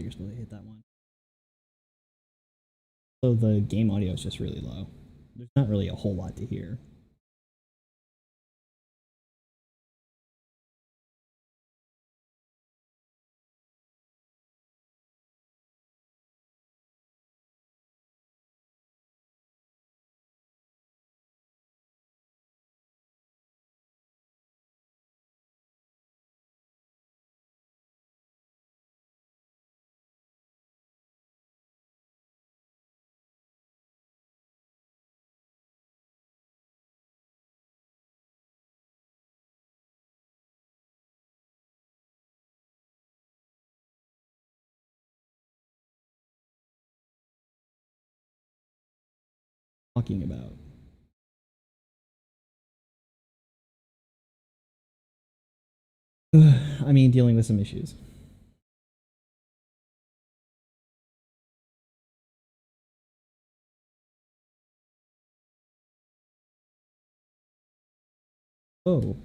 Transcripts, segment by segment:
you're supposed to hit that one. So the game audio is just really low. There's not really a whole lot to hear. Talking about. I mean, dealing with some issues. Oh.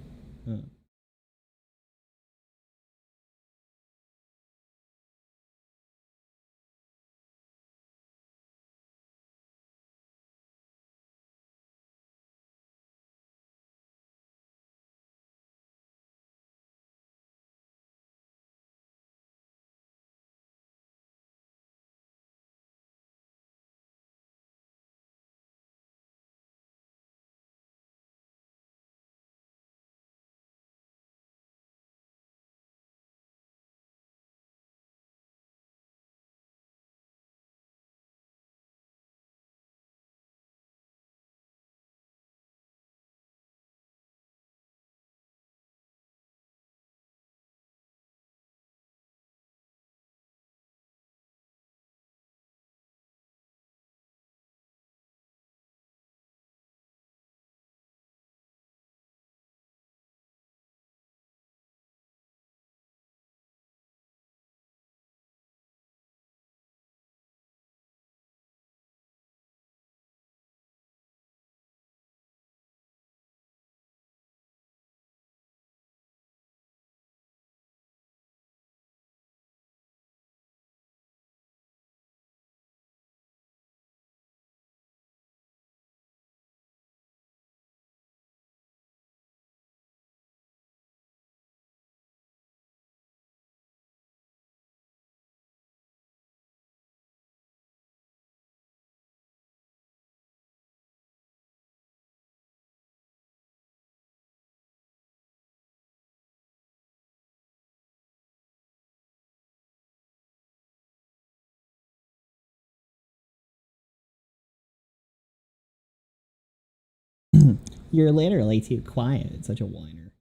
You're literally too quiet. It's such a whiner.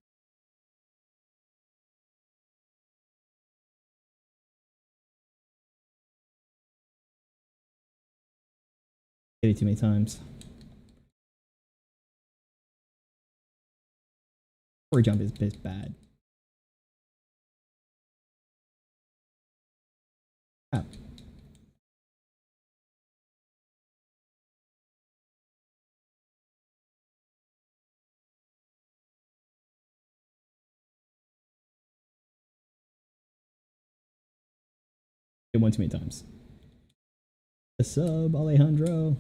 Did it too many times. Forward jump is bad. Oh. It one too many times. The sub, Alejandro.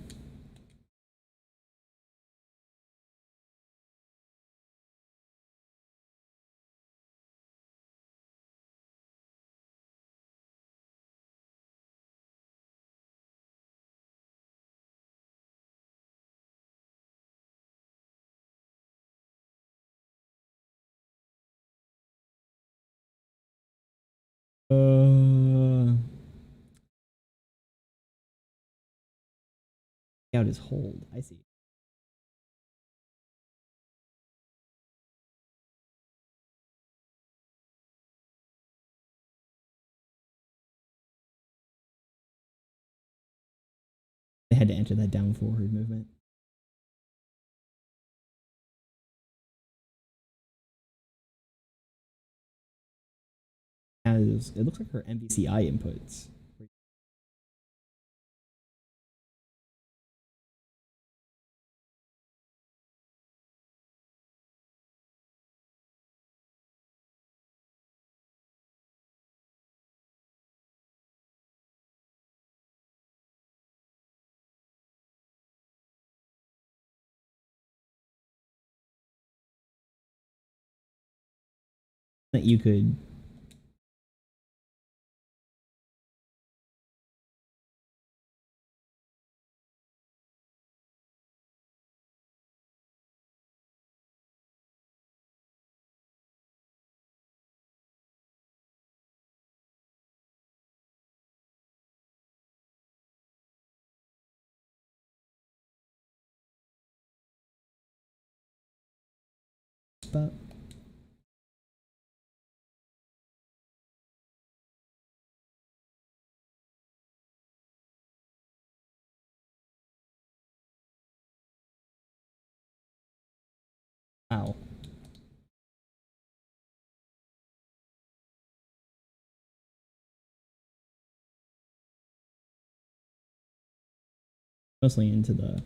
Out his hold. I see. They had to enter that down forward movement. As it looks like her MVCI inputs. that you could about. Wow. Mostly into the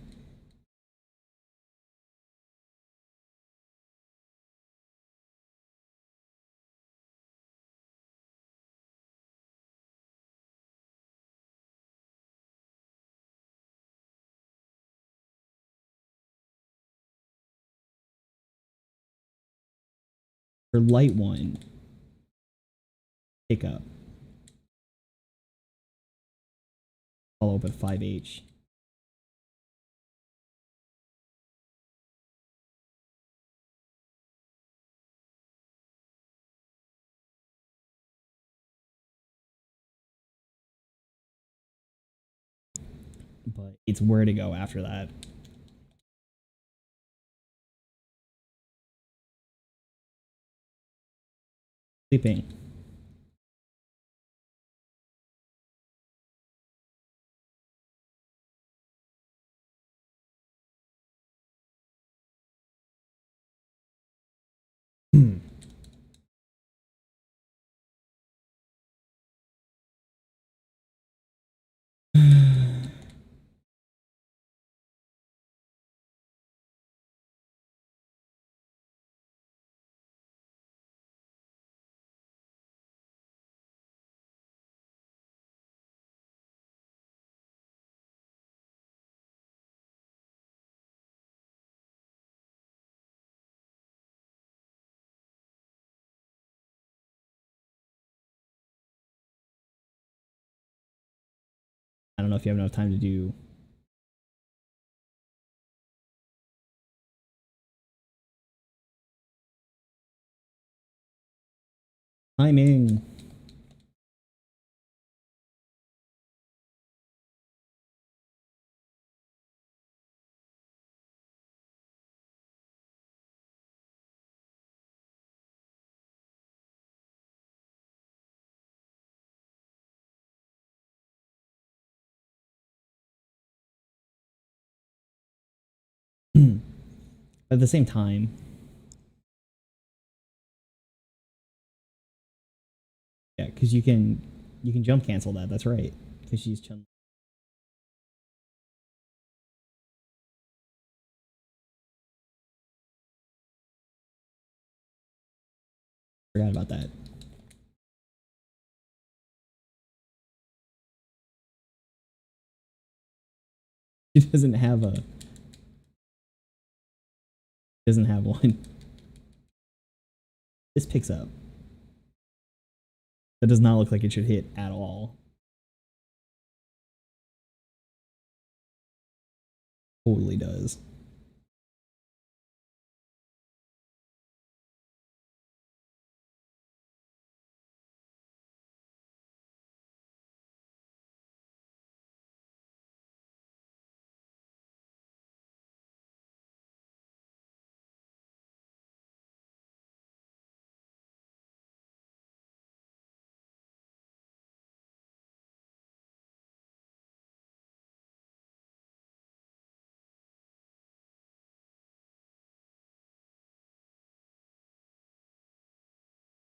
for light one pickup. Follow up at 5H. But it's where to go after that. Sleeping. I don't know if you have enough time to do timing. At the same time, yeah, because you can jump cancel that. That's right, because she's Chun. Forgot about that. She doesn't have a. Doesn't have one. This picks up. That does not look like it should hit at all. Totally does.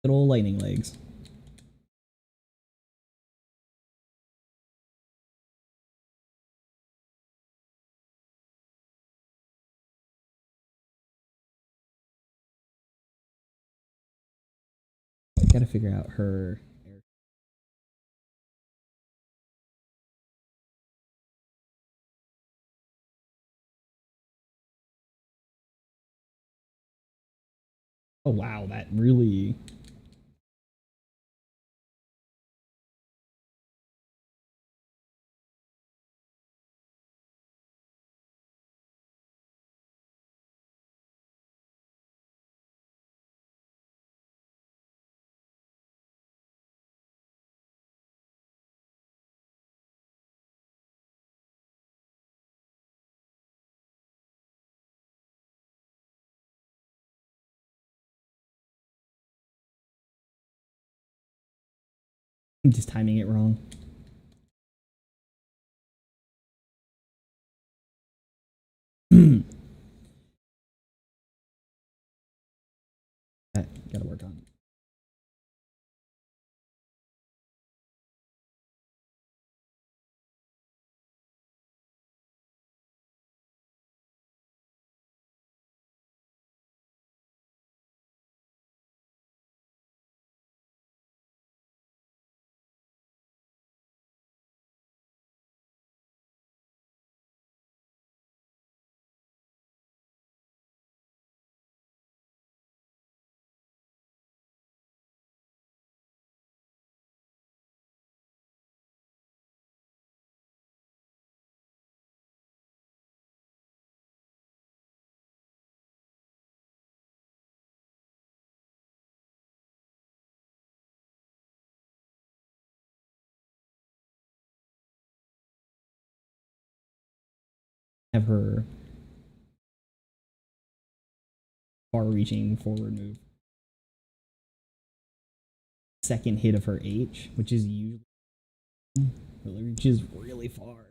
Good old lightning legs. Gotta figure out her. Oh wow, that really. I'm just timing it wrong. That gotta work on. Have her far-reaching forward move. Second hit of her H, which is usually reaches really far.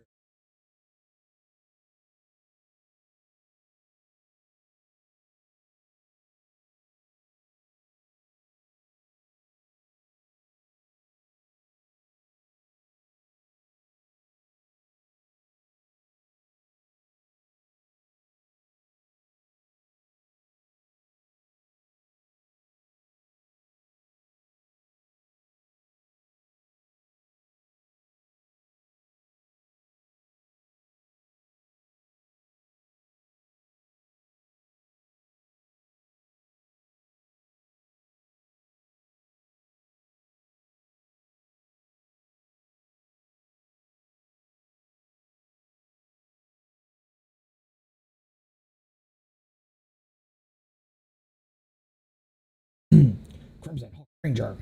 Crimson Hawk Ranger.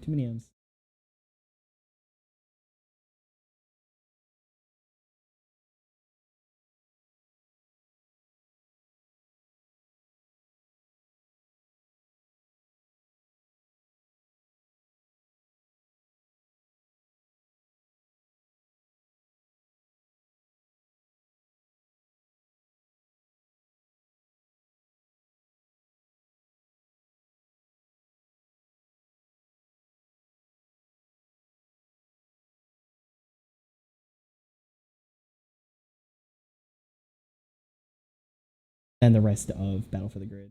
Too many M's. And the rest of Battle for the Grid.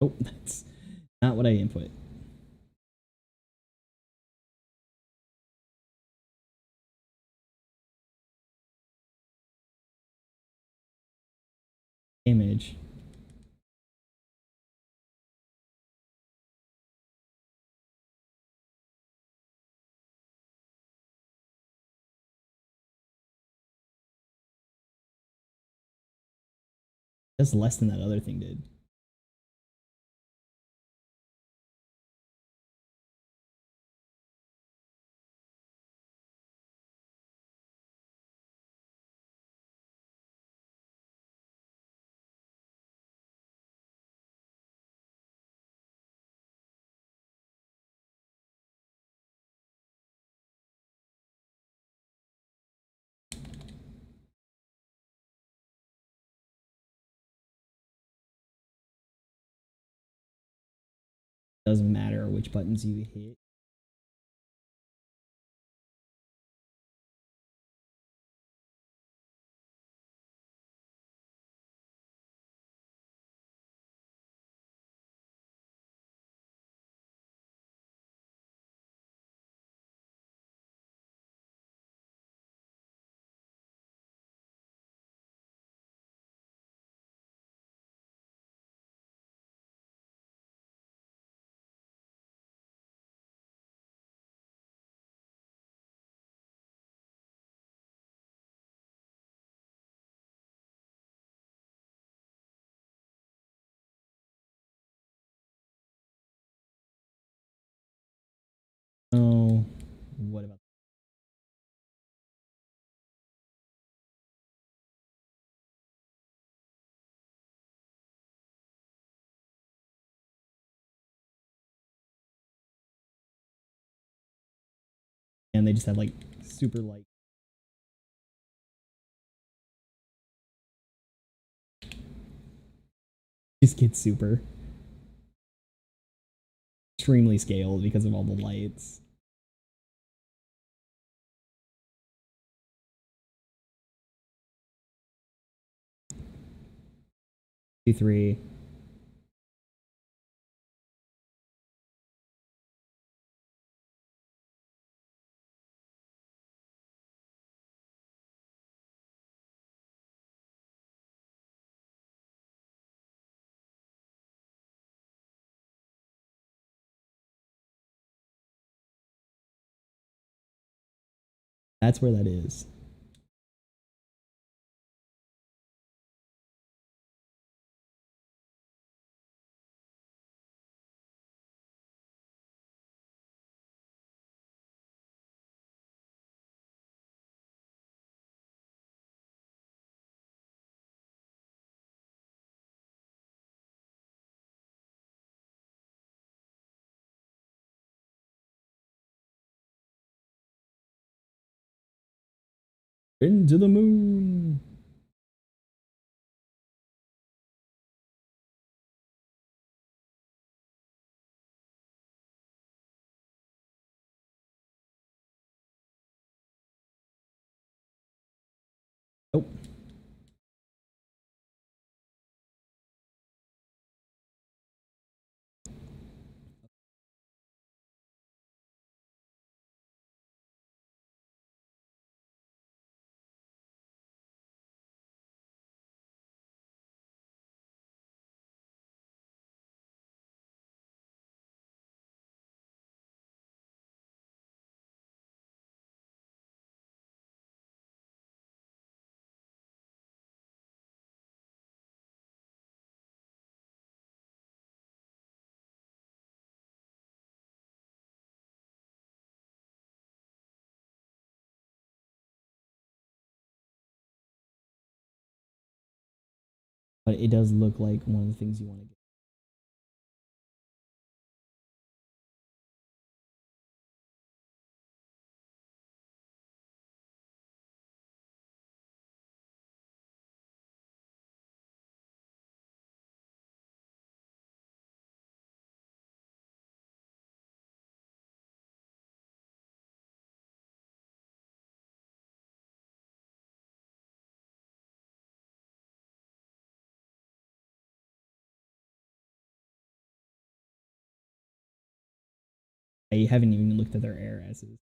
Oh, that's not what I input. Image. That's less than that other thing did. Doesn't matter which buttons you hit. Oh, what about? And they just have like super light. Just get super extremely scaled because of all the lights. Three. That's where that is. Into the moon. Nope. But it does look like one of the things you want to get. I haven't even looked at their air S's.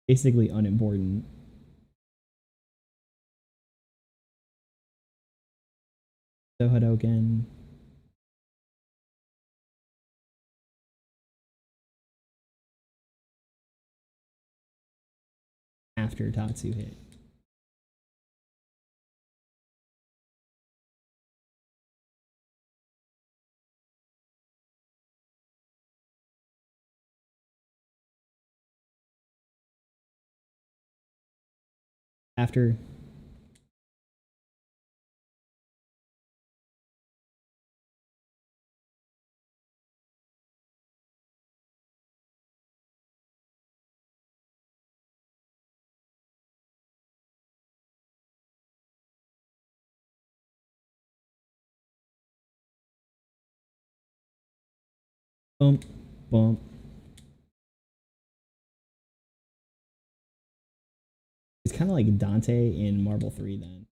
Basically unimportant. So Hadoken. After Tatsu hit. After. Bump, bump. It's kind of like Dante in Marble 3 then.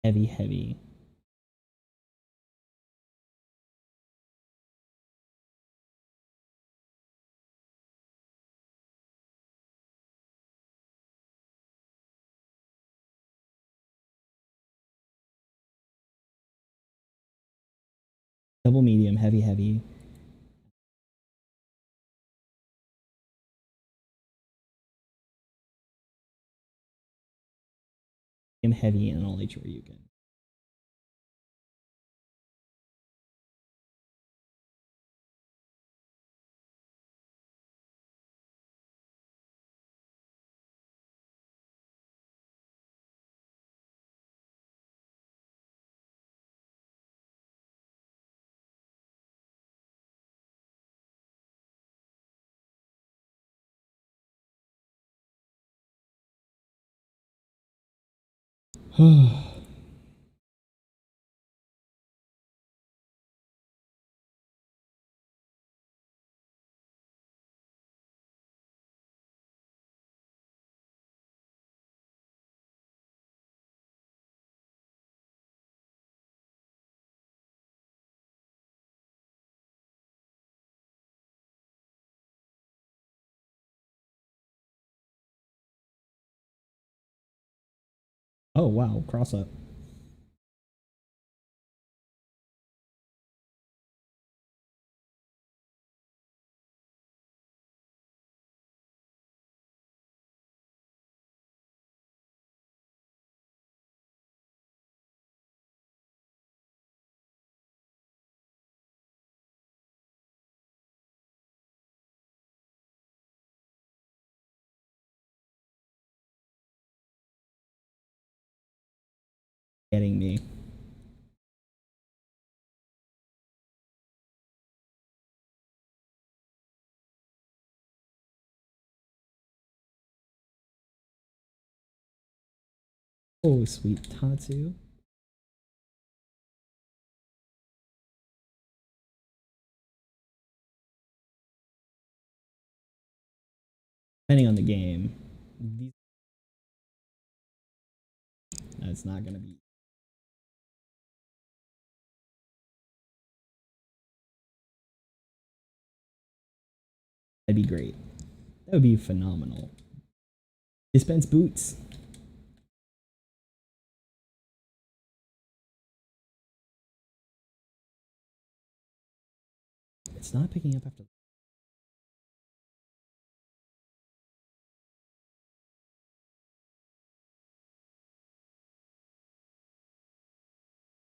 Heavy, heavy. Double medium, heavy, heavy. Medium, heavy, and all H Ryugen. Oh wow, cross up. Getting me. Oh, sweet Tatsu. Depending on the game, that's not gonna be. That'd be great. That would be phenomenal. Dispense boots. It's not picking up after.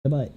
The butt.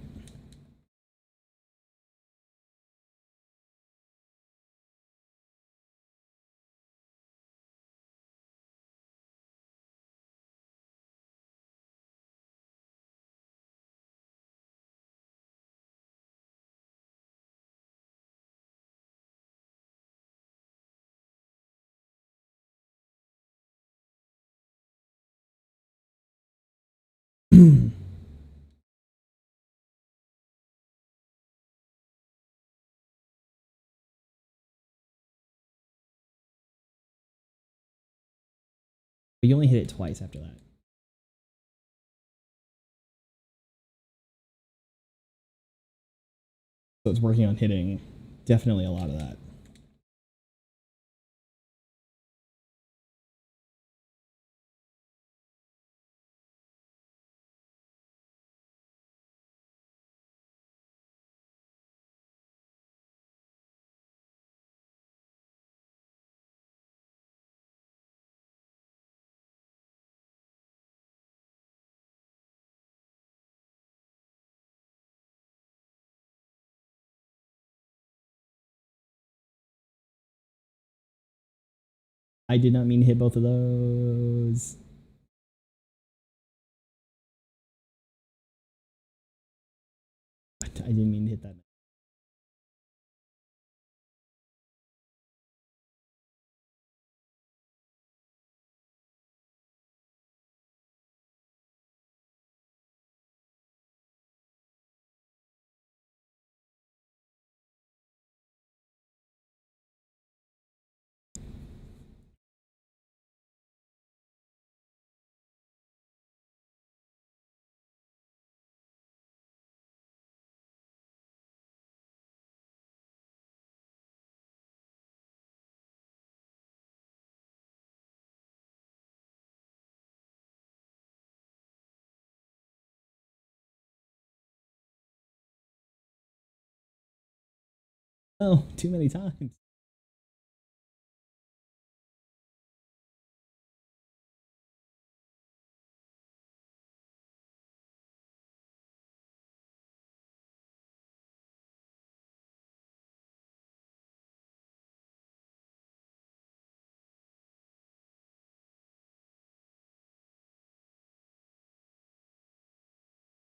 But you only hit it twice after that. So it's working on hitting definitely a lot of that. I did not mean to hit both of those. I didn't mean to hit that. Oh, too many times.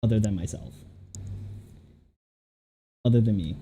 Other than myself. Other than me.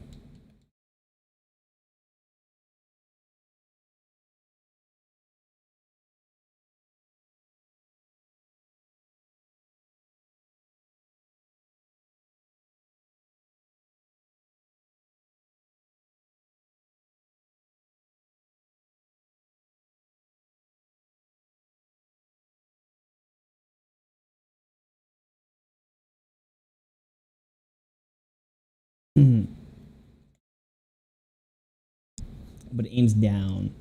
But it aims down.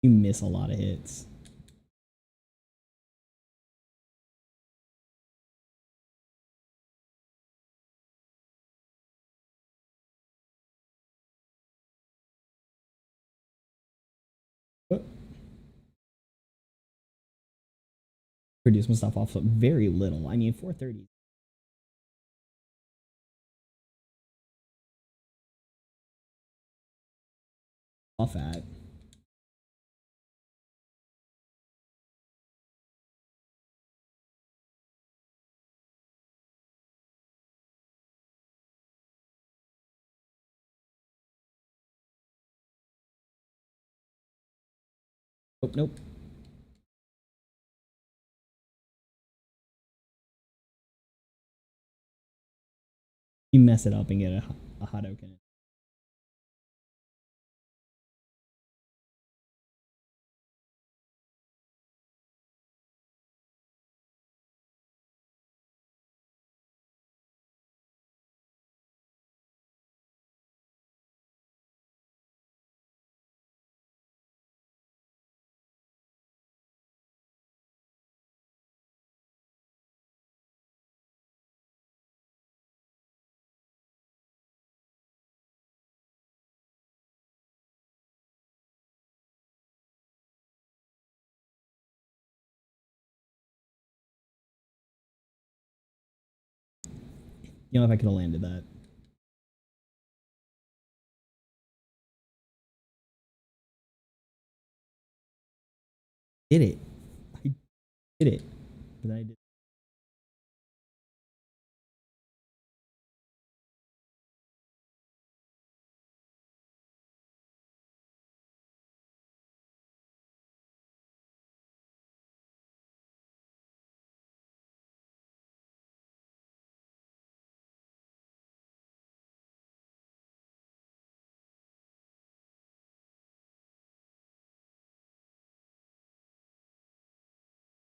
You miss a lot of hits. Produce my stuff off very little. I mean, 430. Off at. Oh, nope. You mess it up and get a Hadoken. You know, if I could have landed that. Did it. I did it. But I did.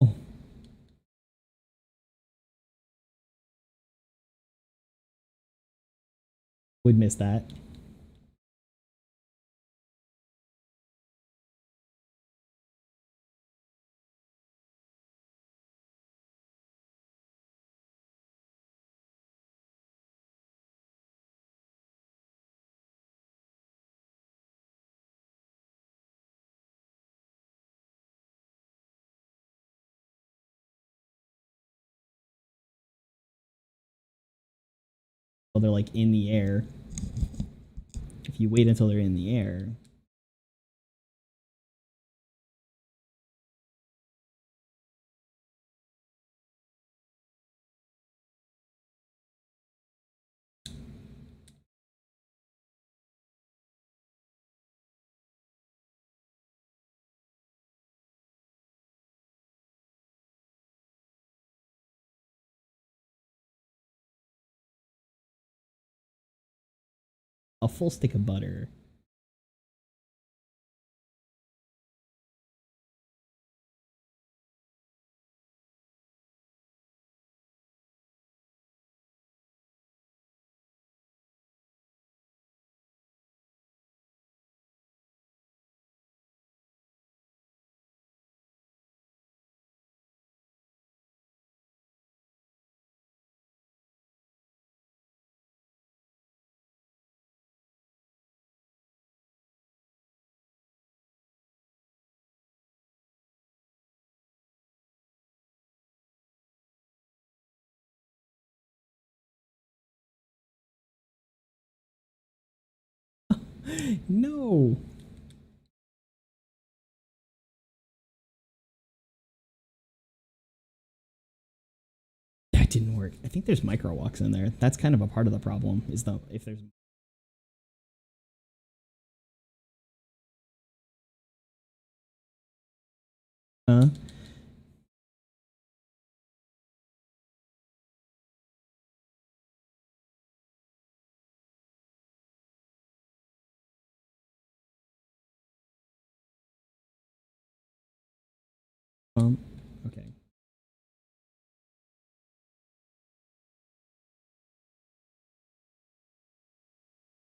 Oh. Would miss that. Well, they're like in the air. If you wait until they're in the air, a full stick of butter. No. That didn't work. I think there's micro walks in there. That's kind of a part of the problem, is though if there's okay.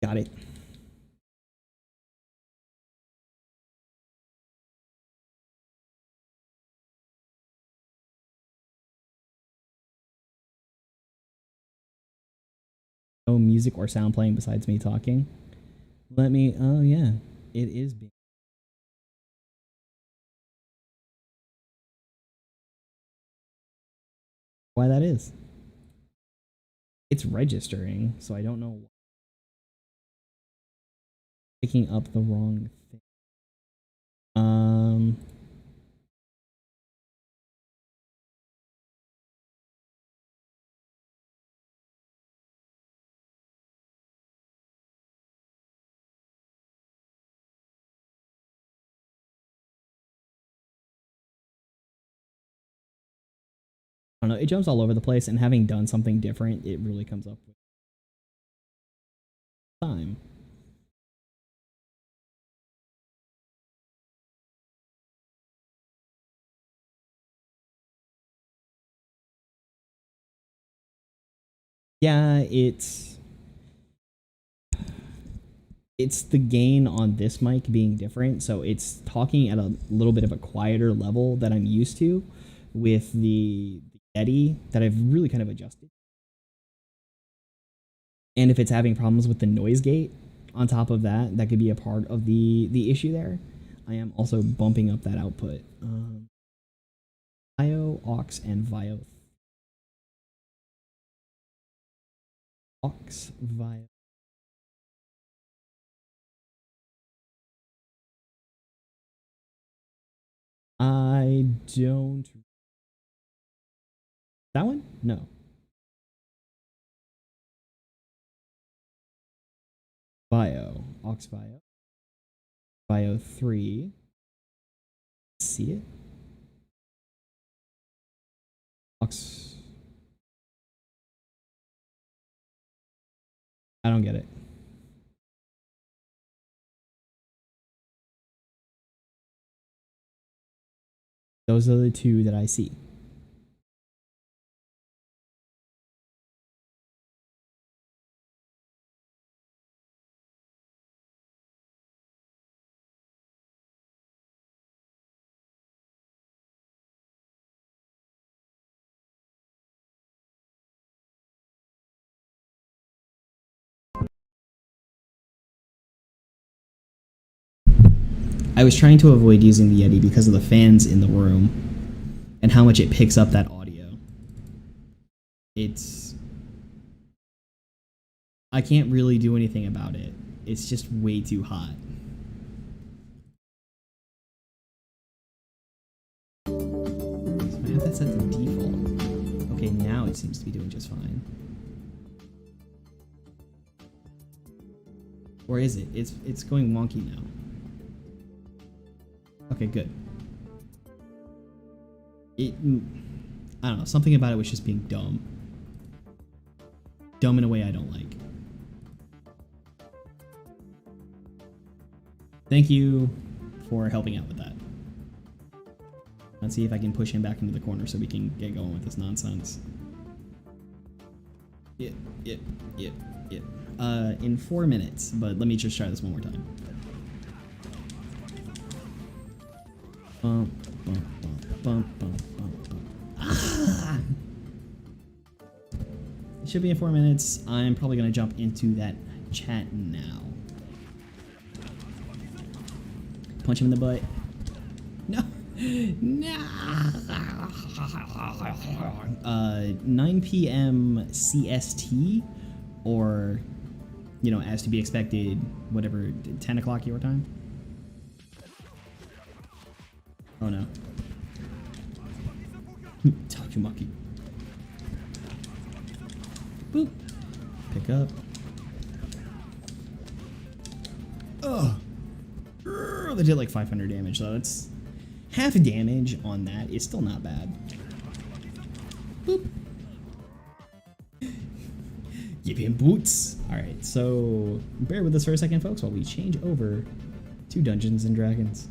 Got it. No music or sound playing besides me talking. Let me, oh yeah, it is being. Why that is. It's registering, so I don't know. Picking up the wrong thing. I don't know, it jumps all over the place, and having done something different, it really comes up with time. Yeah, it's the gain on this mic being different, so it's talking at a little bit of a quieter level that I'm used to with the Yeti that I've really kind of adjusted. And if it's having problems with the noise gate on top of that, that could be a part of the issue there. I am also bumping up that output. Vio, aux, and Vio. Aux, Vio. I don't. That one? No. Vio, aux Vio. Vio 3. See it? Aux. I don't get it. Those are the two that I see. I was trying to avoid using the Yeti because of the fans in the room and how much it picks up that audio. I can't really do anything about it. It's just way too hot. So I have that set to default. Okay, now it seems to be doing just fine. Or is it? It's going wonky now. Okay, good. I don't know, something about it was just being dumb. Dumb in a way I don't like. Thank you for helping out with that. Let's see if I can push him back into the corner so we can get going with this nonsense. Yep. In 4 minutes, but let me just try this one more time. Bump, bump, bump, bump, bump, bump, bump. Ah! It should be in 4 minutes. I'm probably gonna jump into that chat now. Punch him in the butt. No. No. 9 p.m. CST, or, you know, as to be expected, whatever, 10 o'clock your time? Oh no. Takumaki. Boop. Pick up. Ugh. They did like 500 damage, so it's half damage on that is still not bad. Boop. Give him boots. Alright, so bear with us for a second, folks, while we change over to Dungeons and Dragons.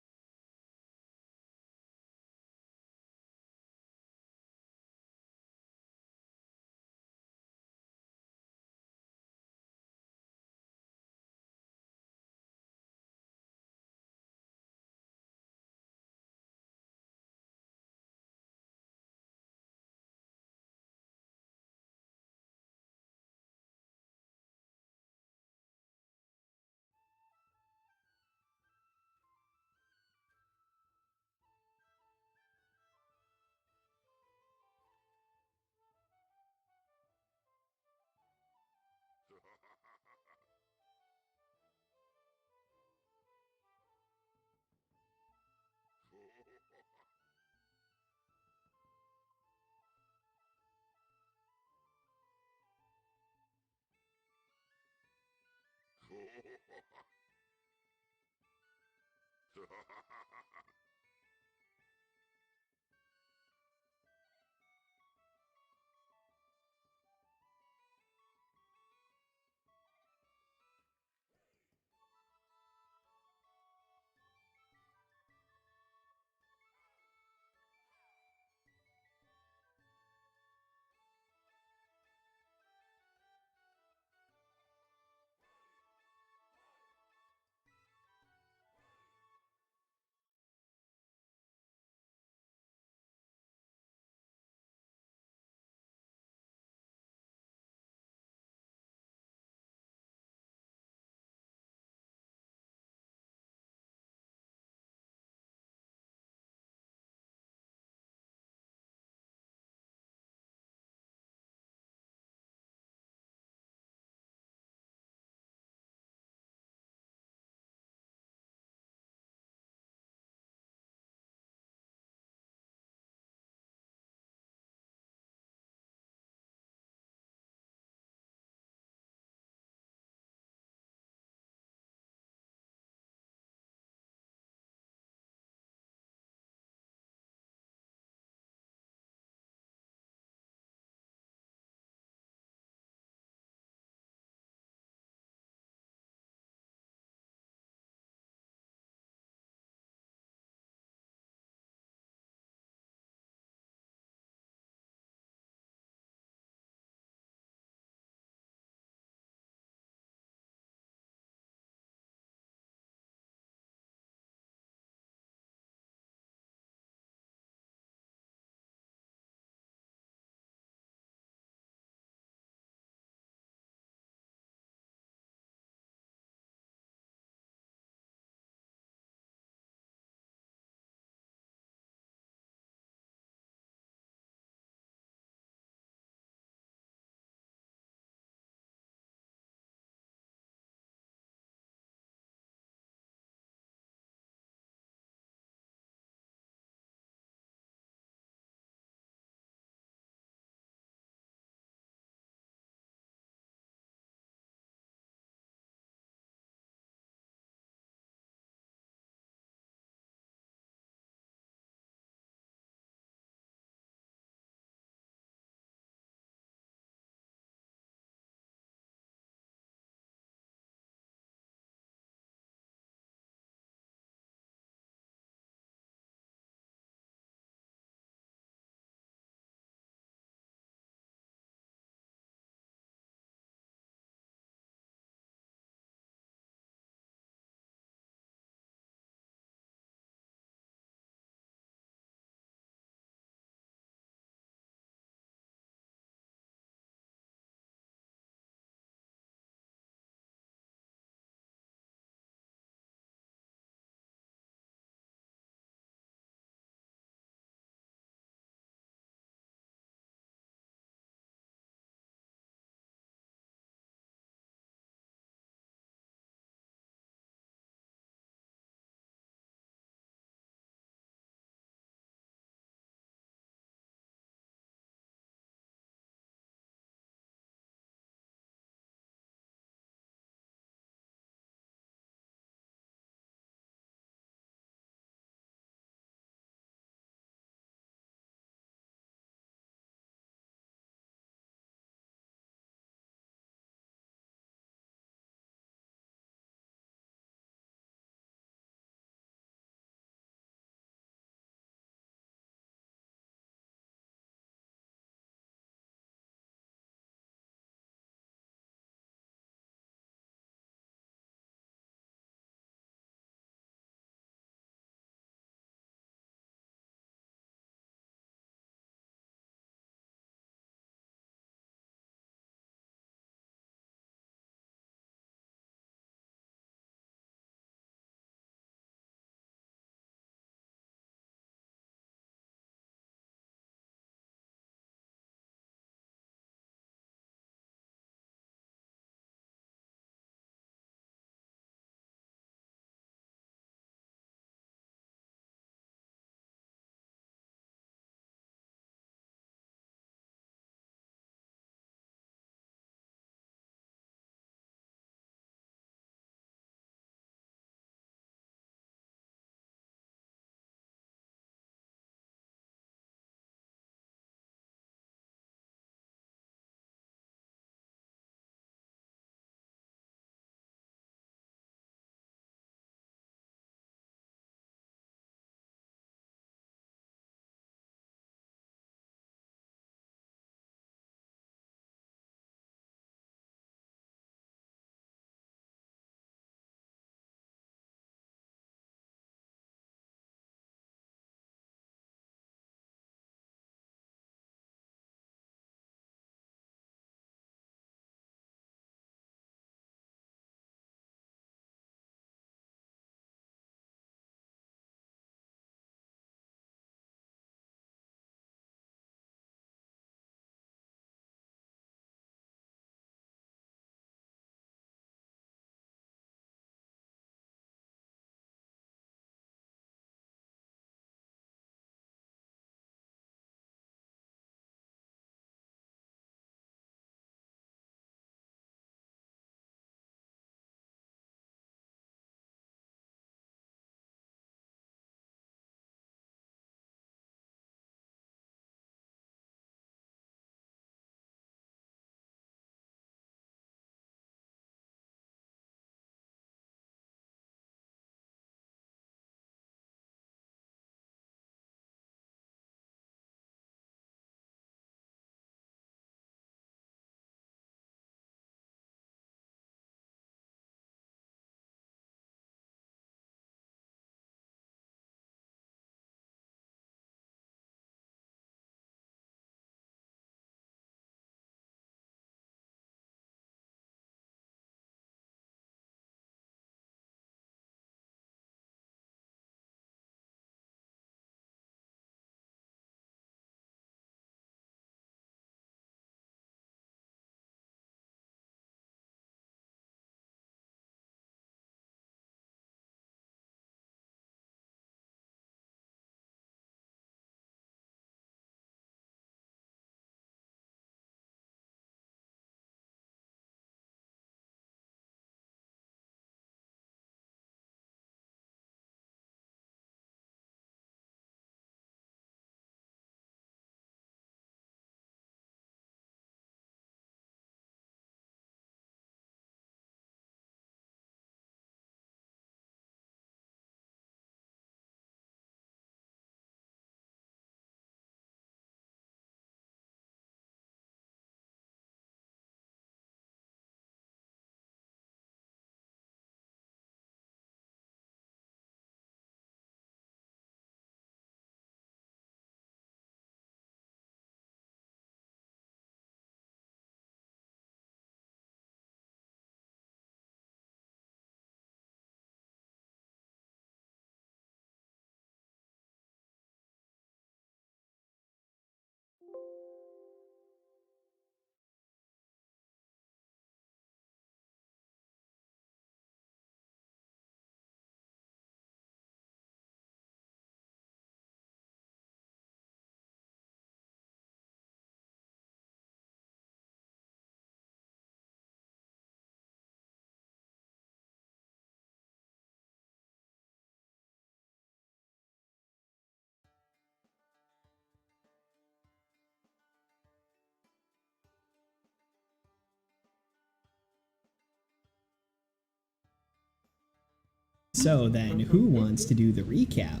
So then, who wants to do the recap?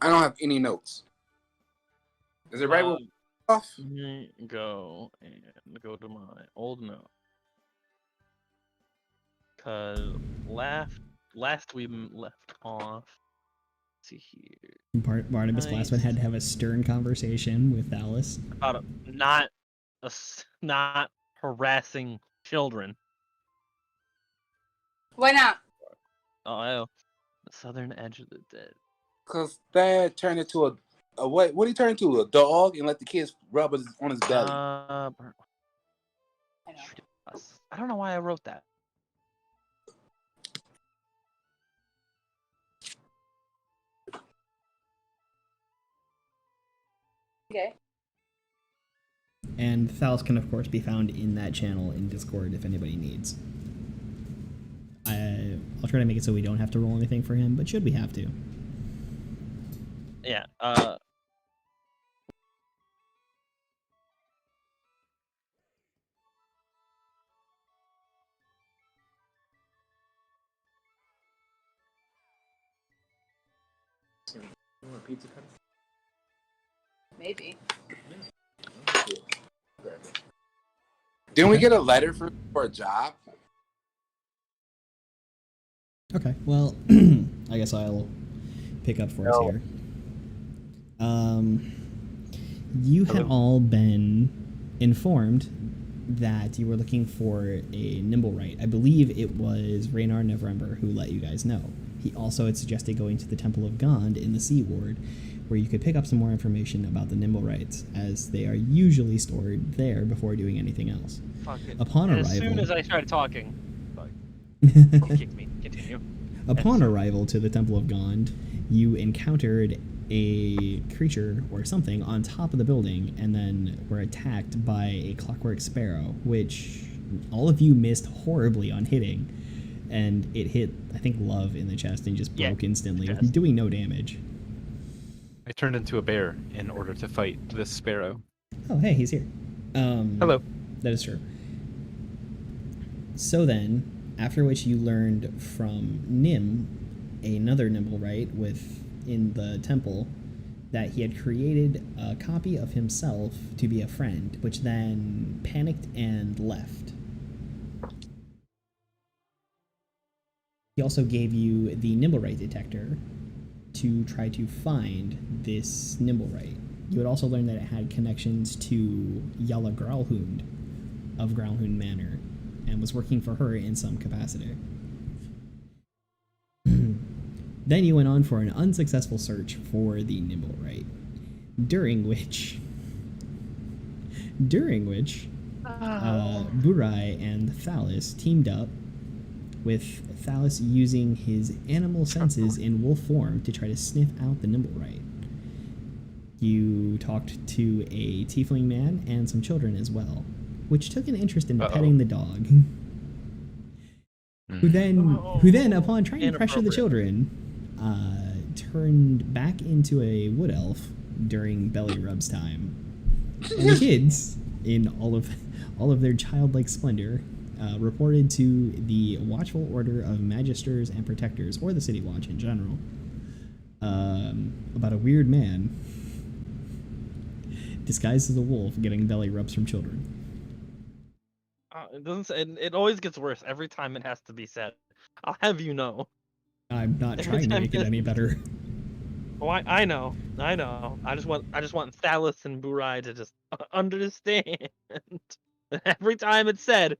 I don't have any notes. Is it right with off? Let me go and go to my old note. Cause last we left off. Let's see here. Barnabas Glassman had to have a stern conversation with Alice About not harassing children. Why not? Oh, the southern edge of the dead. Cause Dad turned into a what? What did he turn into? A dog and let the kids rub on his belly. I know. I don't know why I wrote that. Okay. and Thalos can of course be found in that channel in Discord if anybody needs. I'll try to make it so we don't have to roll anything for him, but should we have to? Yeah. Pizza cutter? Maybe. Didn't we get a letter for a job? Okay, well, I guess I'll pick up for us here. You had all been informed that you were looking for a Nimblewright. I believe it was Raynar Neverember who let you guys know. He also had suggested going to the Temple of Gond in the Sea Ward, where you could pick up some more information about the Nimblewrights, as they are usually stored there before doing anything else. Fuck it. Upon As arrival, soon as I started talking, you kicked me. Continue. Upon arrival to the Temple of Gond, you encountered a creature or something on top of the building, and then were attacked by a clockwork sparrow, which all of you missed horribly on hitting, and it hit, I think, Love in the chest and just broke instantly, doing no damage. I turned into a bear in order to fight this sparrow. Oh, hey, he's here. Hello. That is true. So then, after which you learned from Nim, another Nimblewright in the temple, that he had created a copy of himself to be a friend, which then panicked and left. He also gave you the Nimblewright detector to try to find this Nimblewright. You would also learn that it had connections to Yala Growlhund of Growlhund Manor, and was working for her in some capacity. Then you went on for an unsuccessful search for the Nimblewright, during which Burai and Thalos teamed up, with Thalos using his animal senses in wolf form to try to sniff out the Nimblewright. You talked to a tiefling man and some children as well, which took an interest in petting the dog. Who then, upon trying to pressure the children, turned back into a wood elf during belly rubs time. And the kids, in all of their childlike splendor, reported to the Watchful Order of Magisters and Protectors, or the City Watch in general, about a weird man disguised as a wolf getting belly rubs from children. It doesn't say. It always gets worse every time it has to be said. I'll have you know. I'm not trying to make it any better. Oh, I know. I just want Thalos and Burai to just understand. Every time it's said,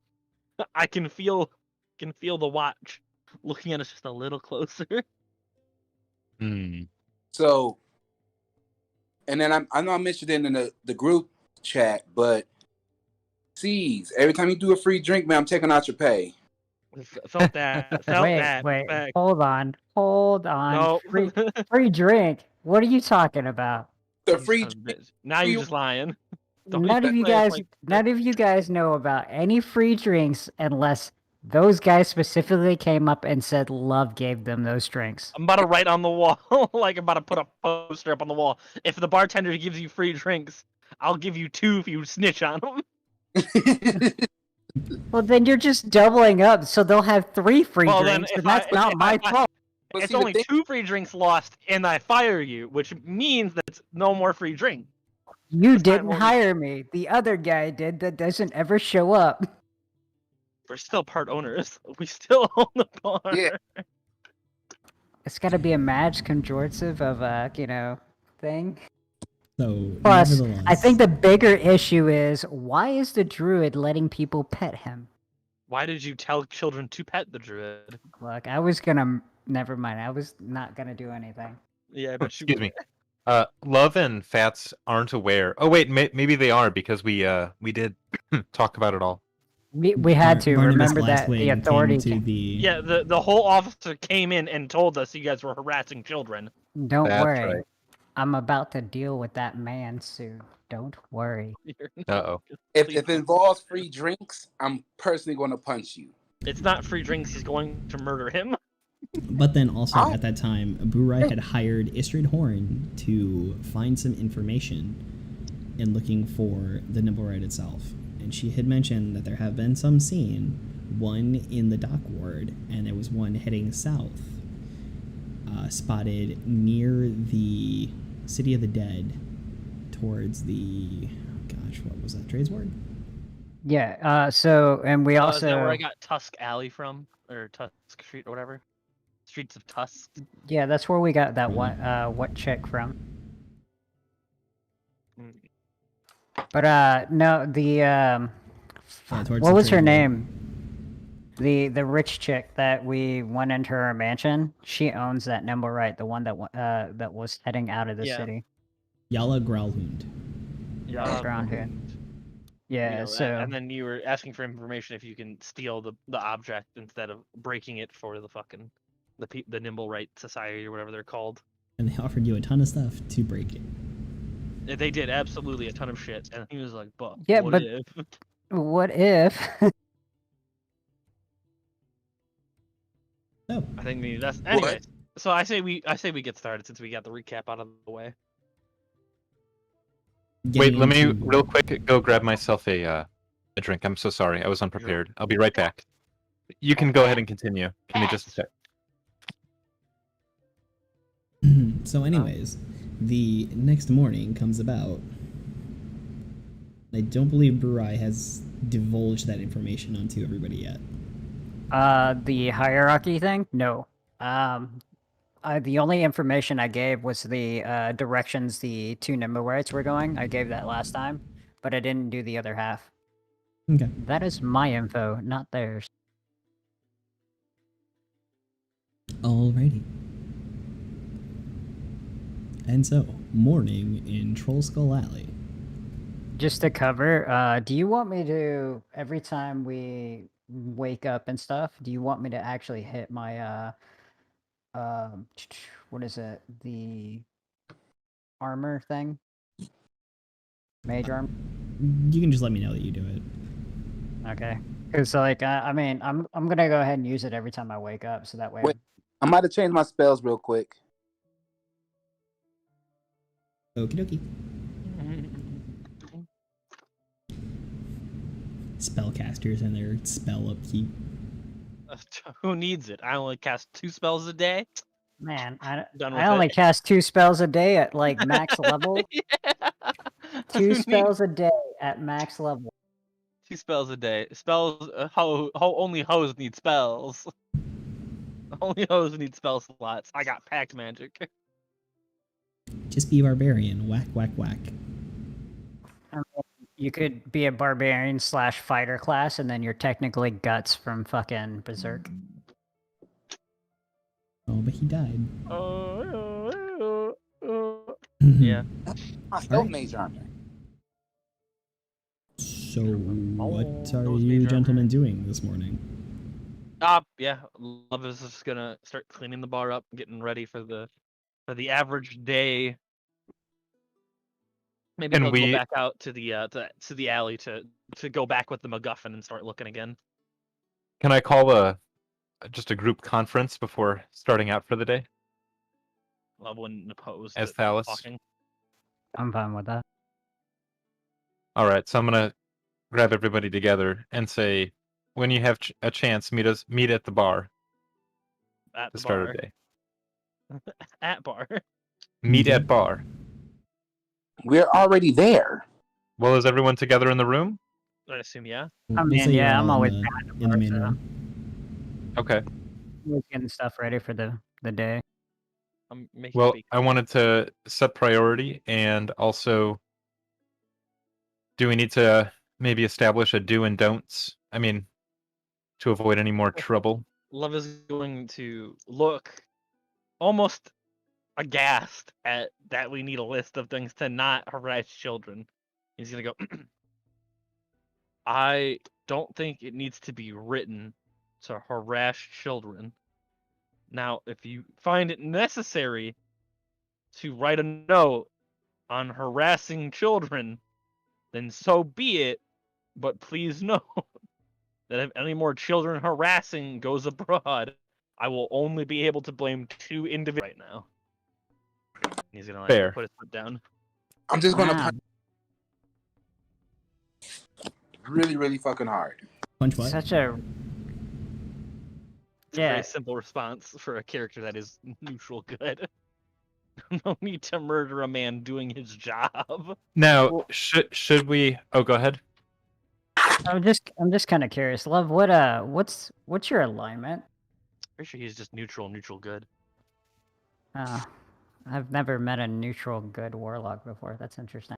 I can feel the watch looking at us just a little closer. So, and then I know I mentioned it in the group chat, but C's, every time you do a free drink, man, I'm taking out your pay. Felt that. Wait. Hold on. No. Free drink. What are you talking about? The free Now you're just lying. None of you guys know about any free drinks unless those guys specifically came up and said Love gave them those drinks. I'm about to write on the wall, like I'm about to put a poster up on the wall. If the bartender gives you free drinks, I'll give you 2 if you snitch on them. Well, then you're just doubling up, so they'll have 3 free Well, then drinks, if and that's I- not if my I- fault. But It's see, the only thing- 2 free drinks lost, and I fire you, which means that it's no more free drink. You This time didn't won't- hire me. The other guy did that doesn't ever show up. We're still part owners. We still own the bar. Yeah. It's got to be a match conjorative of a, thing. So, Plus, I nevertheless, think the bigger issue is why is the druid letting people pet him? Why did you tell children to pet the druid? Look, I was gonna. Never mind. I was not gonna do anything. Yeah, but you. Excuse me. Love and Fats aren't aware. Oh wait, maybe they are because we did talk about it all. We had to Barnabas remember that the Blastwing came authority. to the Yeah, the whole officer came in and told us you guys were harassing children. Don't That's worry. right. I'm about to deal with that man soon. Don't worry. Uh-oh. if it involves free drinks, I'm personally going to punch you. It's not free drinks. He's going to murder him. But then also Oh. at that time, Burai had hired Istrid Horn to find some information in looking for the Nimblewright itself. And she had mentioned that there have been some seen, one in the dock ward, and there was one heading south, spotted near the City of the Dead, towards the, gosh, what was that, Dragonzord? Yeah. So, and we Is also. that where I got Tusk Alley from, or Tusk Street, or whatever? Streets of Tusk. Yeah, that's where we got that one. What chick from? Mm. But no, the towards what the was her Dragonzord. name? The rich chick that we went into her mansion. She owns that Nimblewright, the one that was heading out of the Yeah. city. Yala Growlhund. Yeah. Around here. You Yeah. know, So and then you were asking for information if you can steal the object instead of breaking it for the fucking the Nimblewright Society or whatever they're called. And they offered you a ton of stuff to break it. Yeah, they did absolutely a ton of shit, and he was like, "But Yeah, what but- if?" what if? So, I think maybe that's anyway. So I say we get started since we got the recap out of the way. Wait, getting let me into- real quick go grab myself a drink. I'm so sorry. I was unprepared. I'll be right back. You can go ahead and continue. Give me just a sec. So, anyways, the next morning comes about. I don't believe Burai has divulged that information onto everybody yet. The hierarchy thing? No. The only information I gave was the directions the 2 Nimblewrights were going. I gave that last time, but I didn't do the other half. Okay. That is my info, not theirs. Alrighty. And so, morning in Troll Skull Alley. Just to cover, do you want me to, every time we wake up and stuff, do you want me to actually hit my, what is it? The armor thing? Mage armor? You can just let me know that you do it. Okay. Because, like, I mean, I'm gonna go ahead and use it every time I wake up, so that way. Wait. I'm about to change my spells real quick. Okie dokie. Spellcasters and their spell upkeep. Who needs it? I only cast 2 spells a day. Man, I Done with I only it. cast 2 spells a day at like max level. Yeah. 2 Who need- spells a day at max level. 2 spells a day. Spells. Only hoes need spells. Only hoes need spell slots. I got packed magic. Just be a barbarian. Whack, whack, whack. You could be a barbarian / fighter class, and then you're technically guts from fucking Berserk. Oh, but he died. Yeah. I felt Alright. mage armor. So, what that are was you major gentlemen doing this morning? Yeah. Love is just gonna start cleaning the bar up, getting ready for the average day. Maybe And he'll we- go back out to the alley to go back with the MacGuffin and start looking again. Can I call just a group conference before starting out for the day? Love wouldn't oppose As to Thalys? talking. I'm fine with that. All right, so I'm gonna grab everybody together and say, when you have a chance, meet at the bar At to the start bar. our day. At bar. Meet Mhm. at bar. We're already there. Well, is everyone together in the room? I assume, yeah. I We'll mean, say you're yeah, all I'm always in behind the the bar, main so room. Okay. always getting stuff ready for the day. I'm making Well, bacon. I wanted to set priority and also, do we need to maybe establish a do and don'ts? I mean, to avoid any more trouble. Love is going to look almost aghast at that we need a list of things to not harass children. He's gonna go, I don't think it needs to be written to harass children. Now, if you find it necessary to write a note on harassing children, then so be it. But please know that if any more children harassing goes abroad, I will only be able to blame 2 individuals right now. He's gonna like Fair. put his foot down. I'm just gonna Wow. punch really, really fucking hard. Punch what? Such a It's a Yeah. very simple response for a character that is neutral good. No need to murder a man doing his job. Now, should we? Oh, go ahead. I'm just kind of curious. Love, what's your alignment? Pretty sure he's just neutral good. I've never met a neutral good warlock before. That's interesting.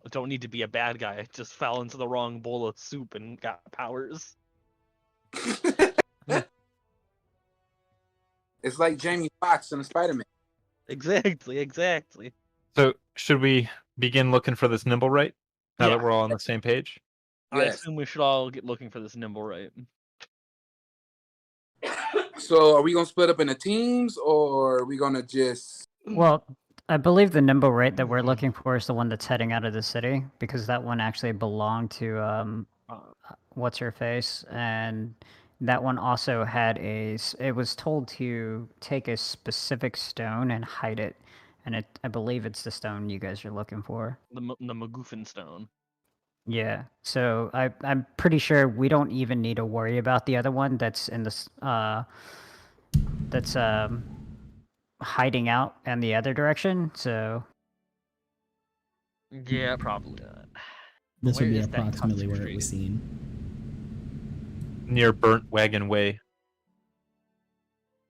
Don't need to be a bad guy. Just fell into the wrong bowl of soup and got powers. It's like Jamie Foxx in Spider-Man. Exactly. So, should we begin looking for this Nimblewright now Yeah. that we're all on the same page? I Yes. assume we should all get looking for this Nimblewright. So are we gonna split up into teams, or are we gonna just? Well, I believe the Nimblewright that we're looking for is the one that's heading out of the city, because that one actually belonged to what's her face, and that one also had it was told to take a specific stone and hide it, and I believe it's the stone you guys are looking for. The MacGuffin stone. Yeah, so I'm pretty sure we don't even need to worry about the other one that's in this that's hiding out in the other direction. So Yeah, probably not. This would Where be is that approximately where it was concentrated? seen. Near Burnt Wagon Way.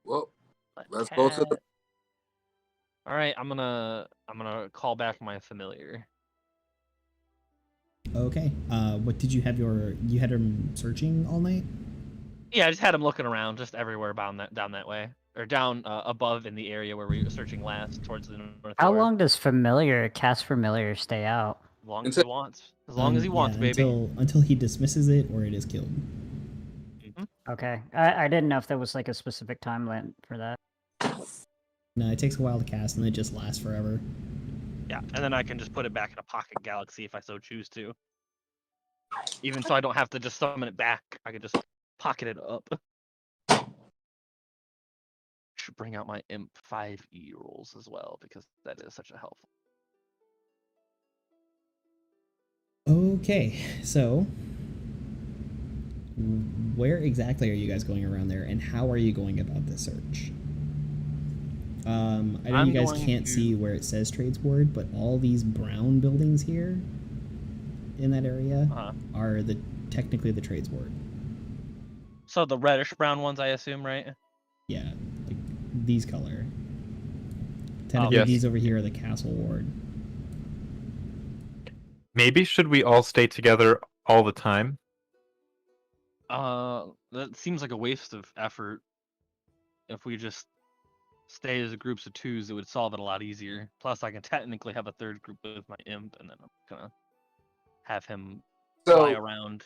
Well, let's go to the. All right, I'm gonna call back my familiar. Okay. What did you have you had him searching all night? Yeah, I just had him looking around, just everywhere down that way, or down above in the area where we were searching last, towards the north. how long does cast familiar stay out? As long as he wants. As long as he wants, yeah, baby. Until he dismisses it or it is killed. Okay, I didn't know if there was like a specific timeline for that. No, it takes a while to cast and it just lasts forever. Yeah, and then I can just put it back in a pocket galaxy if I so choose to. Even so I don't have to just summon it back. I could just pocket it up. Should bring out my Imp 5e rules as well, because that is such a helpful. Okay, so where exactly are you guys going around there, and how are you going about the search? I know you guys can't see where it says Tradesward, but all these brown buildings here in that area are technically the Tradesward. So the reddish brown ones, I assume, right? Yeah, like these color. Technically, Yes. these over here are the Castle Ward. Maybe should we all stay together all the time? That seems like a waste of effort. If we just stay as groups of 2s, it would solve it a lot easier. Plus, I can technically have a third group with my Imp, and then I'm gonna have him fly around.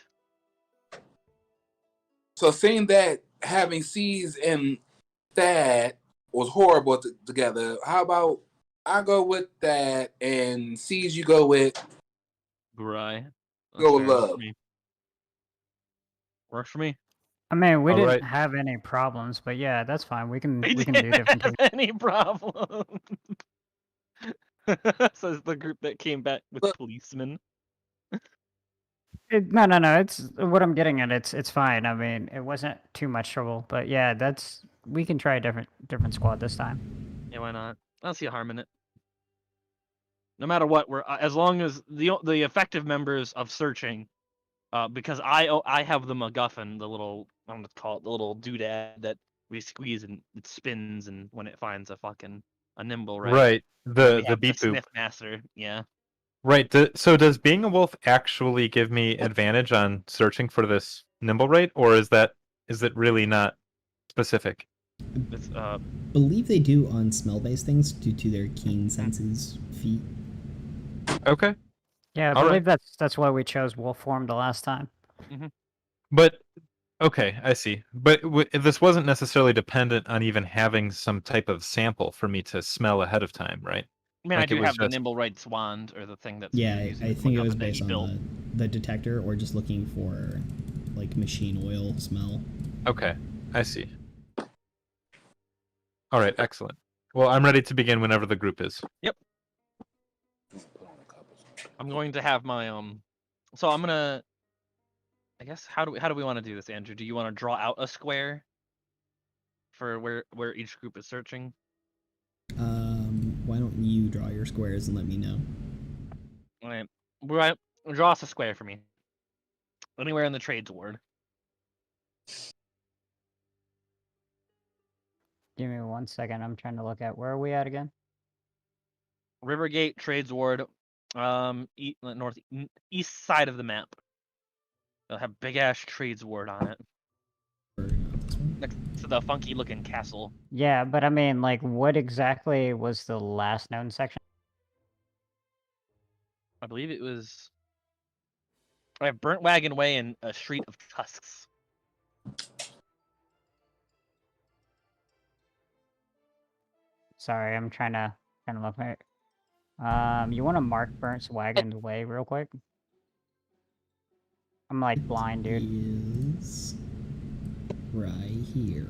So seeing that having C's and that was horrible together, how about I go with that and C's you go with Burai. Go with Love. Works for me. I mean, we All didn't right. have any problems, but yeah, that's fine. We can We do didn't different have things. any problem. Says the group that came back with Look. policemen. No. It's what I'm getting at. It's fine. I mean, it wasn't too much trouble, but yeah, we can try a different squad this time. Yeah, why not? I don't see a harm in it. No matter what, we're as long as the effective members of searching, because I have the MacGuffin, the little I'm gonna call it the little doodad that we squeeze and it spins, and when it finds a Nimblewright. Right. And The we have beep boop. Sniff Master. Yeah. Right. So does being a wolf actually give me advantage on searching for this Nimblewright, or is it really not specific? It's Believe they do on smell-based things due to their keen senses feet. Okay. Yeah, I All believe that's why we chose wolf form the last time. But okay, I see. But this wasn't necessarily dependent on even having some type of sample for me to smell ahead of time, right? I mean, Like, I it do was have the just- Nimblewright's wand, or the thing that's Yeah, using I the think it MacGuffin was that he based built. on the detector or just looking for like machine oil smell. Okay, I see. All right, excellent. Well, I'm ready to begin whenever the group is. I'm going to have my So I'm gonna. I guess how do we want to do this, Andrew? Do you want to draw out a square for where each group is searching? Why don't you draw your squares and let me know? All right, draw us a square for me. Anywhere in the trades ward. Give me 1 second. I'm trying to look at where are we at again? Rivergate trades ward, east side of the map. They'll have big ass trades ward on it. Or this one? Next to the funky looking castle. Yeah, but I mean, like, what exactly was the last known section? I believe it was. I have Burnt Wagon Way and a Street of Tusks. Sorry, I'm trying to look at. You want to mark Burnt's Wagon Way real quick? I'm like blind, dude. Is right here.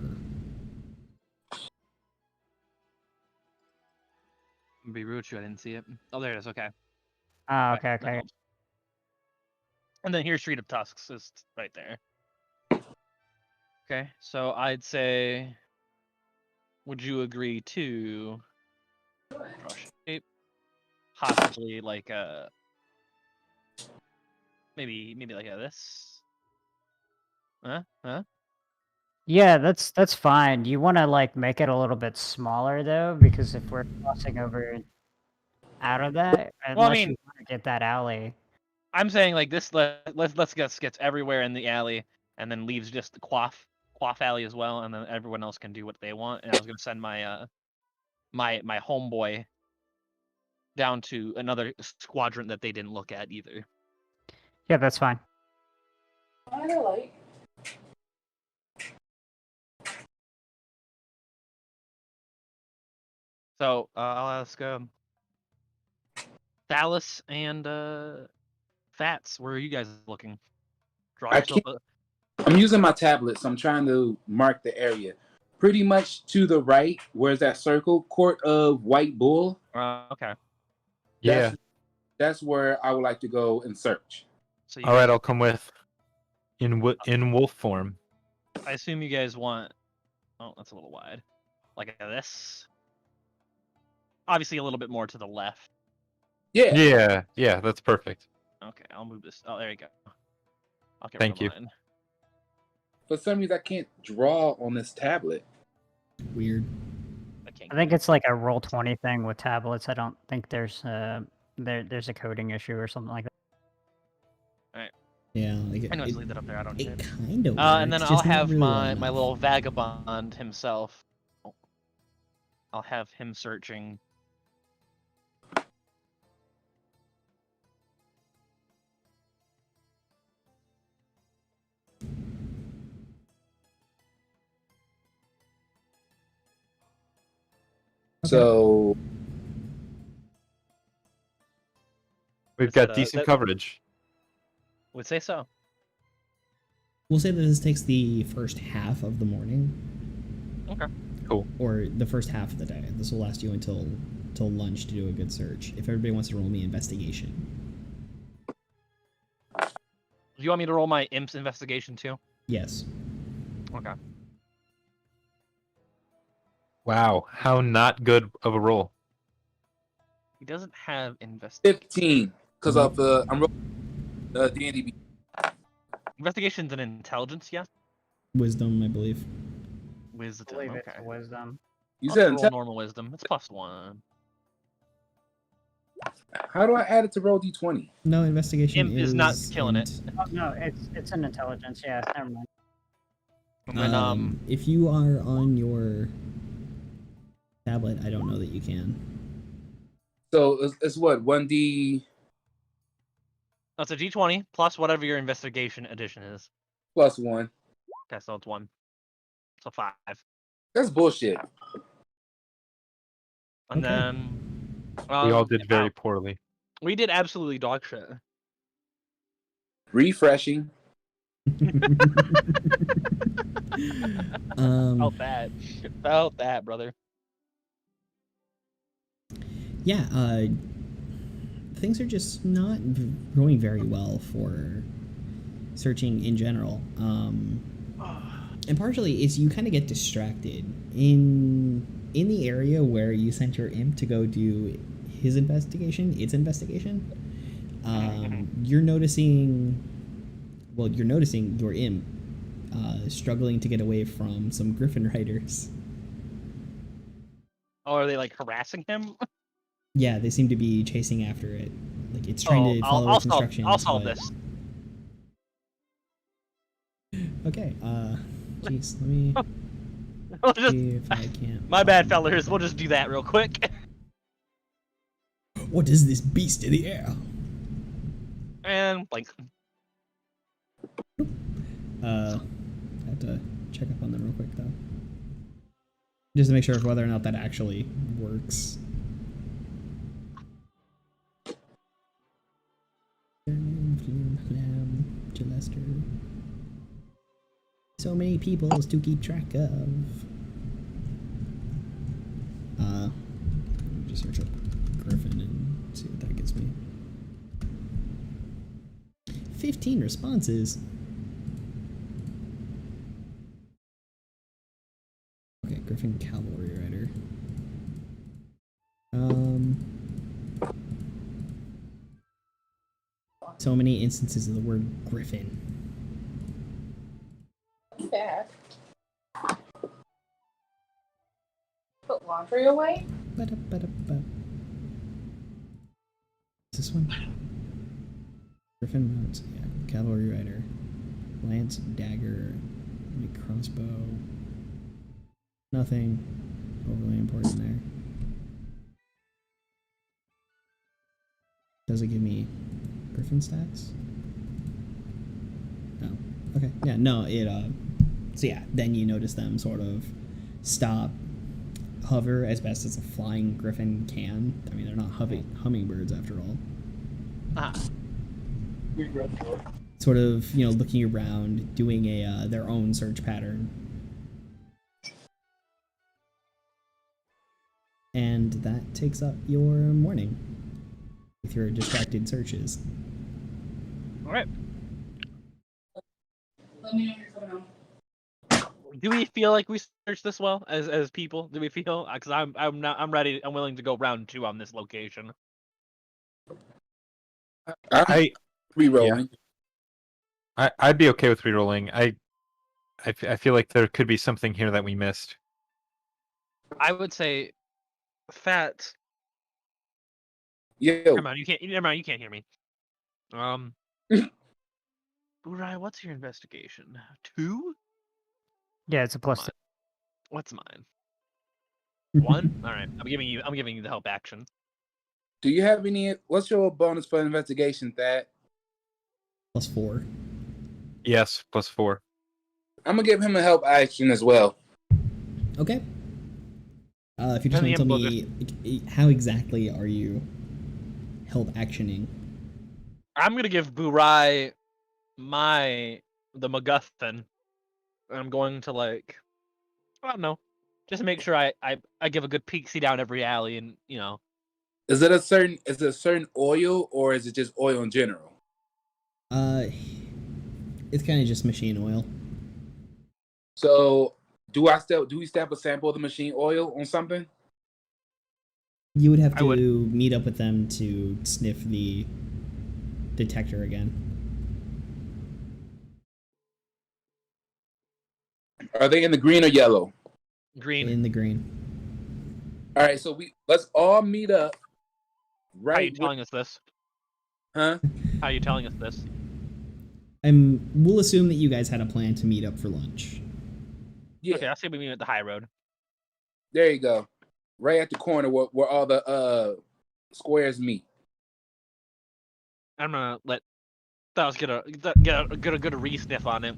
Be rude to you, I didn't see it. Oh, there it is. Okay. Oh, Okay, okay. that helps. And then here's Street of Tusks is right there. Okay, so I'd say, would you agree to draw shape, possibly like a maybe like this? Huh? Yeah, that's fine. You want to like make it a little bit smaller though, because if we're crossing over out of that, Well, I unless mean, you want to get that alley. I'm saying like this. Let's gets everywhere in the alley, and then leaves just the quaff alley as well, and then everyone else can do what they want. And I was gonna send my my homeboy down to another squadron that they didn't look at either. Yeah, that's fine. So I'll ask Thalys and Fats, where are you guys looking? Draw I yourself I'm using my tablet, so I'm trying to mark the area. Pretty much to the right, where's that circle? Court of White Bull. okay. Yeah. That's where I would like to go and search. So you All right, guys- I'll come with in wolf form. I assume you guys want. Oh, that's a little wide. Like this. Obviously, a little bit more to the left. Yeah. Yeah, that's perfect. Okay, I'll move this. Oh, there you go. I'll get Thank rid of you. mine. For some reason, I can't draw on this tablet. Weird. I think it's like a Roll20 thing with tablets. I don't think there's there's a coding issue or something like that. Yeah, like I know, just leave that up there. I don't need it it. kind of. And then works, I'll just not have really well my enough. little vagabond himself. I'll have him searching. So We've Is got that, decent coverage. Would say so. We'll say that this takes the first half of the morning. Okay. Cool. Or the first half of the day. This will last you until lunch to do a good search. If everybody wants to roll me investigation. you want me to roll my imp's investigation too? Yes. Okay. Wow, how not good of a roll. He doesn't have investigation. 15, because of I'm rolling the D&D. Investigation's an intelligence, yes? Wisdom, I believe. Wisdom, I believe okay. it's wisdom. You I'll said roll normal wisdom. It's +1. How do I add it to roll D20? No, investigation Imp is not killing it. int. Oh, no, it's an intelligence. Yeah, never mind. And then, If you are on your tablet, I don't know that you can. So it's what, 1D that's a D20 plus whatever your investigation addition is. plus 1? Okay, so it's 1. So 5. That's bullshit. And Okay. then We all did very wow, poorly. we did absolutely dog shit. Refreshing. Felt that. Felt that, brother. Yeah, things are just not going very well for searching in general. And partially is you kind of get distracted in the area where you sent your imp to go do its investigation. You're noticing your imp struggling to get away from some Griffin riders. Oh, are they like harassing him? Yeah, they seem to be chasing after it. Like it's trying to follow its instructions. I'll solve but... this. Okay, jeez, let me We'll just, see if I can't. my bad, fellers. We'll just do that real quick. What is this beast in the air? And like, I have to check up on them real quick though, just to make sure of whether or not that actually works. So many peoples to keep track of. Let me just search up Griffin and see what that gets me. 15 responses. Okay, Griffin Cavalry Rider. So many instances of the word Griffin. Back. Put laundry away? Ba-da-ba-da-ba. Is this one? Griffin mounts, yeah. Cavalry Rider. Lance, dagger, maybe crossbow. Nothing overly important there. Does it give me Griffin stats? No. Okay. Yeah, no, it so yeah, then you notice them sort of stop, hover as best as a flying griffin can. I mean, they're not hummingbirds after all. Sort of, looking around, doing a their own search pattern. And that takes up your morning with your distracted searches. all right. Let me know when you're coming home. Do we feel like we searched this well as people? Do we feel? Because I'm ready. I'm willing to go round 2 on this location. I Rerolling. I'd be okay with rerolling. I feel like there could be something here that we missed. I would say, Fat. Yo, Never mind. You can't hear me. Burai, what's your investigation? 2? Yeah, it's a plus. Mine. What's mine? 1. All right. I'm giving you the help action. do you have any? What's your bonus for investigation, Thad? +4. Yes, +4. I'm gonna give him a help action as well. Okay. If you just want to tell me how exactly are you help actioning? I'm gonna give Burai the MacGuffin. And I'm going to I don't know, just make sure I give a good peek, see down every alley, and Is it a certain oil or is it just oil in general? It's kind of just machine oil. So do we still have a sample of the machine oil on something? You would have I to would. meet up with them to sniff the detector again. Are they in the green or yellow? Green. In the green. All right, so let's all meet up. How are you Right? telling us this? Huh? How are you telling us this? We'll assume that you guys had a plan to meet up for lunch. Yeah. Okay, I say we meet at the high road. There you go. Right at the corner where all the squares meet. I'm gonna let Thalos get a re-sniff on it,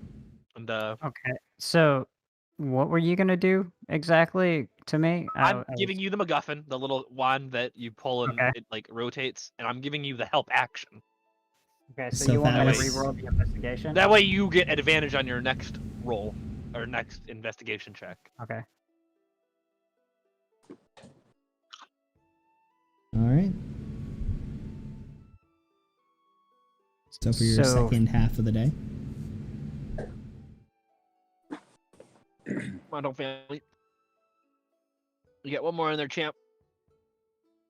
and Okay. So, what were you gonna do exactly to me? I'm I giving was- you the MacGuffin, the little wand that you pull and Okay. it like rotates, and I'm giving you the help action. Okay, so So you want me to Thalos- reroll the investigation? That way you get advantage on your next roll or next investigation check. Okay. All right. So for your So- second half of the day. Come on, don't fail me. You get one more in there, champ.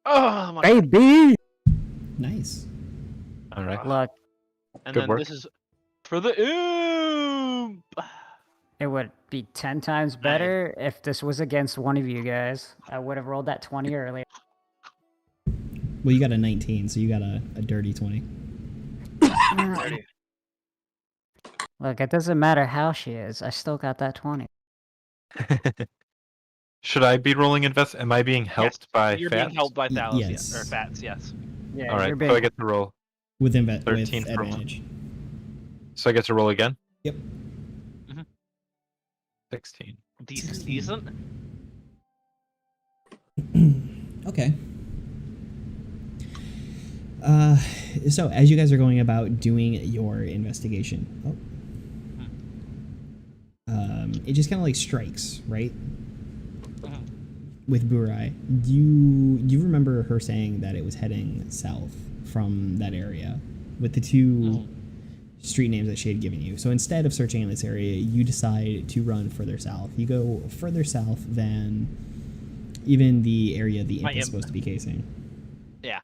Oh my god. Baby! Nice. All right. Look, And Good then work. this is for the imp. it would be 10 times better if this was against one of you guys. I would have rolled that 20 earlier. Well, you got a 19, so you got a dirty 20. Alrighty. Look, it doesn't matter how she is. I still got that 20. Should I be rolling invest? Am I being helped Yes, by you're Fats? being helped by Thalos, yes. or Fats, yes. Yeah, All right, you're so being... I get to roll. With 13 with for- advantage. So I get to roll again. Yep. 16. Decent. Okay. So as you guys are going about doing your investigation, it just kind of like strikes, right? With Burai, you remember her saying that it was heading south from that area with the two street names that she had given you. So instead of searching in this area, you decide to run further south. You go further south than even the area the imp is supposed to be casing. Yeah.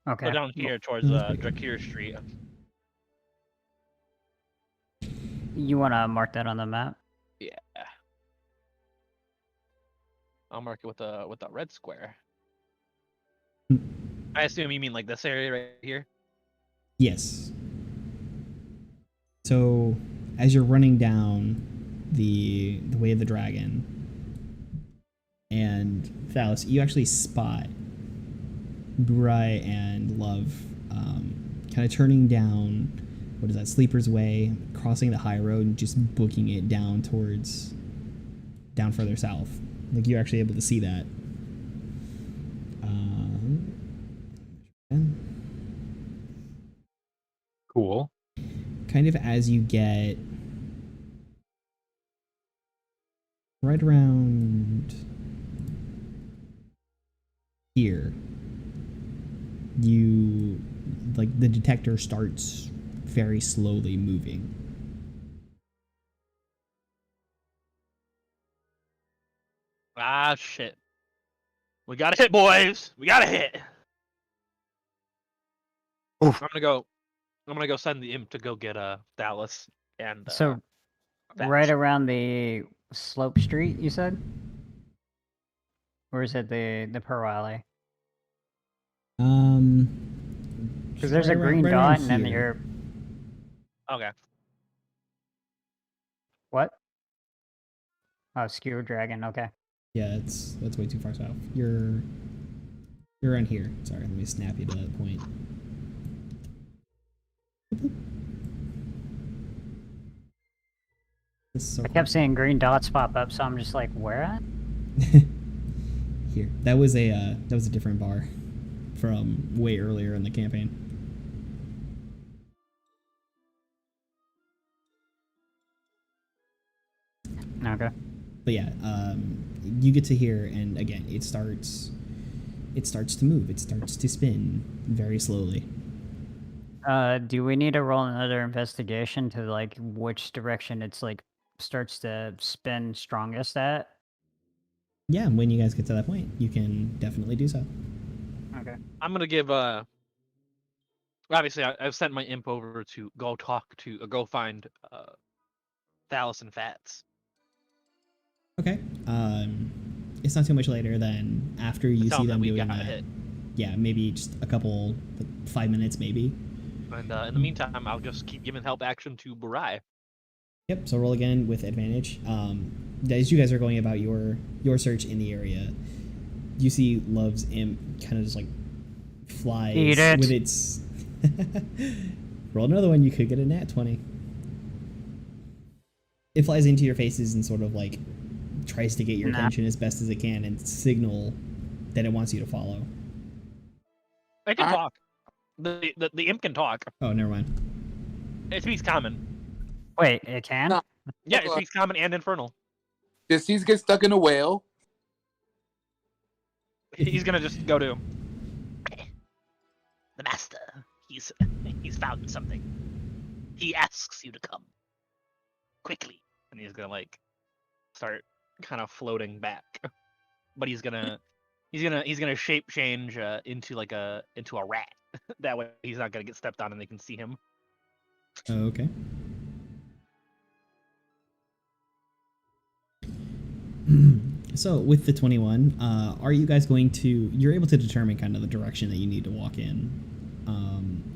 Okay. Go down here towards That's pretty good. Drakir Street. You want to mark that on the map? Yeah. I'll mark it with a red square. I assume you mean like this area right here? Yes. So as you're running down the way of the dragon, and Thalos, you actually spot Burai and Love kind of turning down, what is that, Sleeper's Way, crossing the high road and just booking it down further south. Like you're actually able to see that. Cool. Kind of as you get right around here, you like the detector starts very slowly moving. Ah, shit. We gotta hit, boys. We gotta hit. Oof. I'm gonna go send the imp to go get Dallas and So, Fats. right around the slope street, you said? Or is it the Pearl Alley? Because there's a right green right dot around and then here. you're... Okay. What? Oh, Skewer Dragon, okay. Yeah, that's way too far south. You're around here. Sorry, let me snap you to that point. This is so I kept seeing green dots pop up, so I'm just like, where at? Here, that was a different bar from way earlier in the campaign. Okay. But yeah, you get to here, and again, it starts to move. It starts to spin very slowly. Do we need to roll another investigation to like which direction it's like starts to spin strongest at? Yeah, when you guys get to that point, you can definitely do so. Okay. I'm gonna give obviously I've sent my imp over to go find Thallus and Fats. Okay. It's not too much later than after you Tell see them them that we doing got that. hit. Yeah, maybe just a couple, 5 minutes maybe. And in the meantime, I'll just keep giving help action to Burai. Yep. So roll again with advantage. As you guys are going about your search in the area, you see Love's imp kind of just like flies Eat it. with its. Roll another one. You could get a nat 20. It flies into your faces and sort of like tries to get your Nah. attention as best as it can and signal that it wants you to follow. I can I- talk. The imp can talk. Oh, never mind. It speaks common. Wait, it can? No. Yeah, it speaks common and infernal. Does he get stuck in a whale? He's gonna just go to the master. He's found something. He asks you to come quickly, and he's gonna like start kind of floating back. But he's gonna shape change into a rat. That way he's not gonna get stepped on and they can see him. Okay. So with the 21, are you guys going to? You're able to determine kind of the direction that you need to walk in.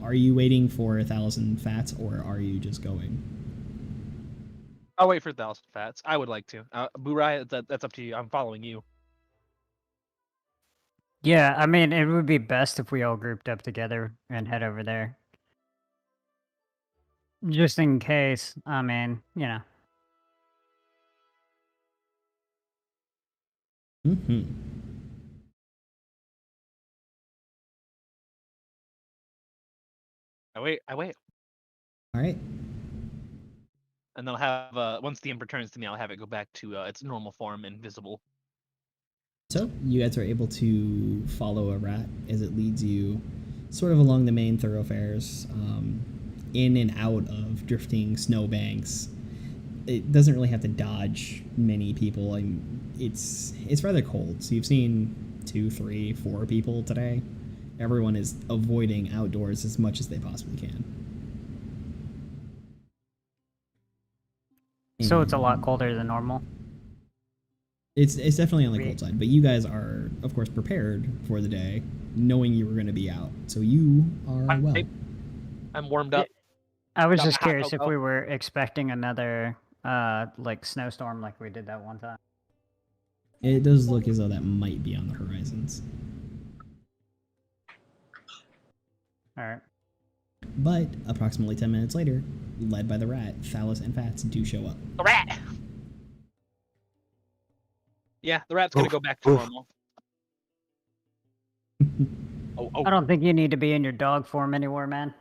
Are you waiting for 1,000 Fats, or are you just going? I'll wait for 1,000 Fats. I would like to. Burai, that's up to you. I'm following you. Yeah, I mean, it would be best if we all grouped up together and head over there. Just in case, I mean, you know. Mm-hmm. I wait. All right. And then I'll have once the imp returns to me, I'll have it go back to its normal form, invisible. So you guys are able to follow a rat as it leads you sort of along the main thoroughfares, in and out of drifting snowbanks. It doesn't really have to dodge many people. It's rather cold, so you've seen 2, 3, 4 people today. Everyone is avoiding outdoors as much as they possibly can. So it's a lot And colder than normal. It's definitely on the Wait. cold side, but you guys are, of course, prepared for the day, knowing you were going to be out. So you are well. I'm warmed up. I was Got just my hot curious if cocoa. we were expecting another, like, snowstorm like we did that one time. It does look as though that might be on the horizons. Alright. But approximately 10 minutes later, led by the rat, Thallus and Fats do show up. The rat. Yeah, the rat's gonna Oof, go back to oof. normal. Oh, I don't think you need to be in your dog form anymore, man.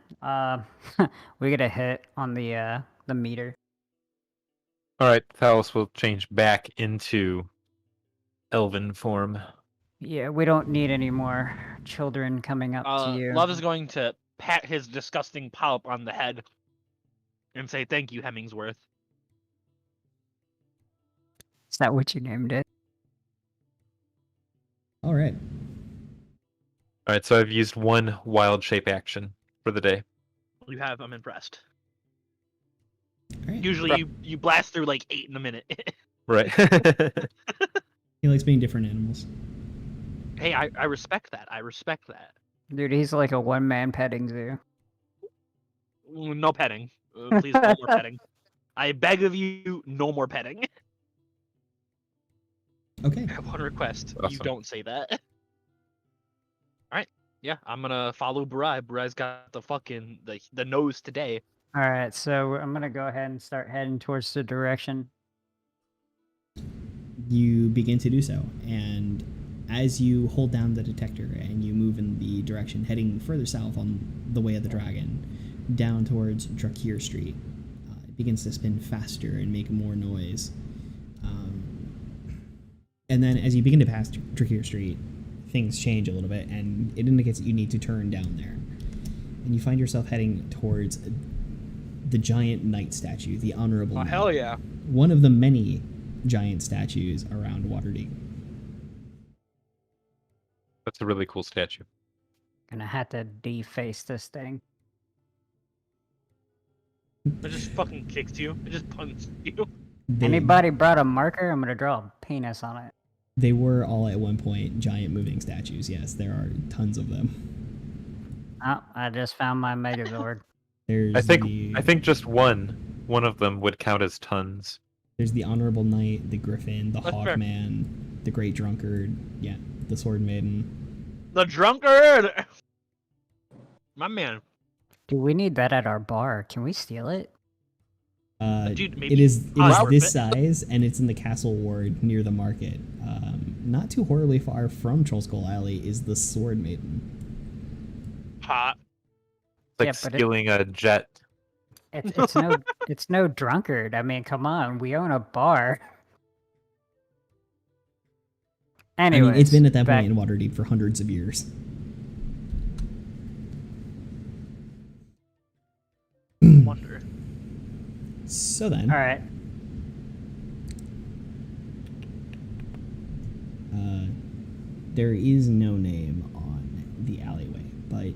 We get a hit on the meter. All right, Thallus will change back into elven form. Yeah, we don't need any more children coming up to you. Love is going to pat his disgusting polyp on the head and say, "Thank you, Hemmingsworth." Is that what you named it? All right. All right, so I've used one wild shape action for the day. You have. I'm impressed. All right. Usually, you blast through like 8 in a minute. Right. He likes being different animals. Hey, I respect that. I respect that. Dude, he's like a one-man petting zoo. No petting. Please, no more petting. I beg of you, no more petting. Okay. I have one request. You Awesome. don't say that. Alright. Yeah, I'm gonna follow Burai. Burai's got the fucking the nose today. Alright, so I'm gonna go ahead and start heading towards the direction. You begin to do so, and as you hold down the detector and you move in the direction heading further south on the Way of the Dragon, down towards Drakir Street, it begins to spin faster and make more noise. And then as you begin to pass Drakir Street, things change a little bit, and it indicates that you need to turn down there. and you find yourself heading towards the giant knight statue, the Honorable Oh, Knight. hell yeah. One of the many giant statues around Waterdeep. That's a really cool statue. Gonna have to deface this thing. It just fucking kicks you. It just punches you. Anybody brought a marker? I'm gonna draw a penis on it. They were all at one point giant moving statues. Yes, there are tons of them. Oh, I just found my Megazord. There's I think just one of them would count as tons. There's the Honorable Knight, the Griffin, the That's fair. Hawkman, the Great Drunkard, yeah, the Sword Maiden. The drunkard! My man. Do we need that at our bar? Can we steal it? Dude, maybe It is I'll this rip it. size, and it's in the Castle Ward near the market. Not too horribly far from Troll Skull Alley is the Sword Maiden. Hot. It's like Yeah, but stealing a jet. It's no drunkard. I mean, come on, we own a bar. Anyways, I mean, it's been at that back- point in Waterdeep for hundreds of years. Wonder. So then, All right. there is no name on the alleyway, but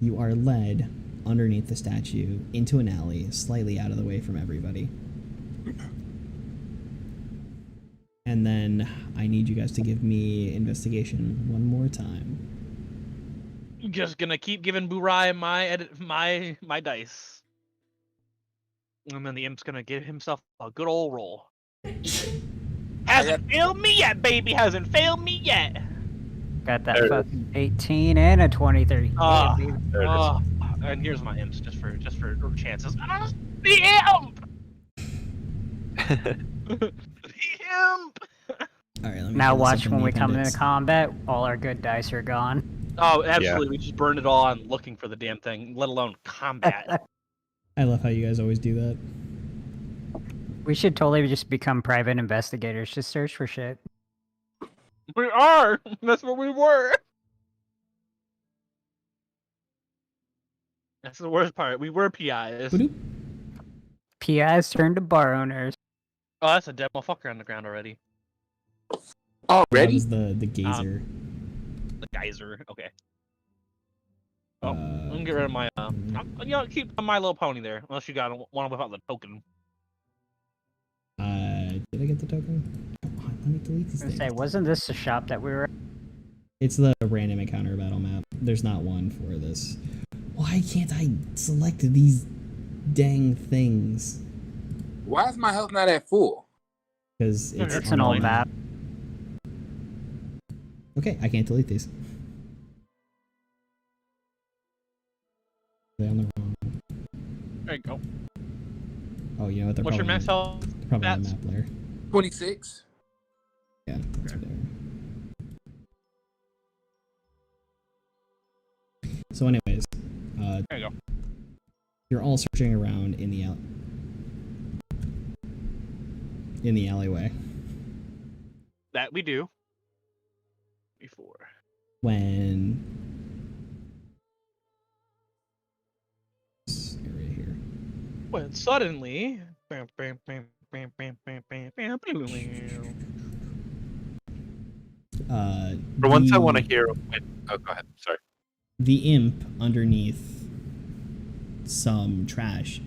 you are led underneath the statue into an alley, slightly out of the way from everybody. And then I need you guys to give me investigation one more time. Just gonna keep giving Burai my dice. And then the imp's gonna give himself a good old roll. Hasn't failed me yet, baby. Hasn't failed me yet. Got that There it fucking 18 and a 23. Ah. Yeah, baby. There it is. Oh, and here's my imps just for chances. Ah, the imp. The imp. All right, let me Now pull this watch up in when the we come into appendix. combat, all our good dice are gone. Oh, absolutely. We just burned it all on looking for the damn thing, let alone combat. I love how you guys always do that. We should totally just become private investigators. Just search for shit. We are. That's what we were. That's the worst part. We were PIs. Ba-doop. PIs turn to bar owners. Oh, that's a dead motherfucker on the ground already. That Already? was the gazer. The geyser. Okay. Oh, Uh, I'm gonna get rid of my. You know, keep My Little Pony there, unless you got one without the token. Did I get the token? Come on, let me delete these I was things. gonna say, wasn't this the shop that we were at? It's the random encounter battle map. There's not one for this. Why can't I select these dang things? Why is my health not at full? Because it's It's an old online. map. Okay, I can't delete these. Are they on the wrong? There you go. Oh, you know what? They're What's your probably, max health? they're probably on the stats? map layer. 26. Yeah, that's what they are. So, anyways, There you go. you're all searching around in the alleyway That we do. Before. when this area here. When suddenly. For once, I want to the- hear. Oh, go ahead. Sorry. The imp underneath some trash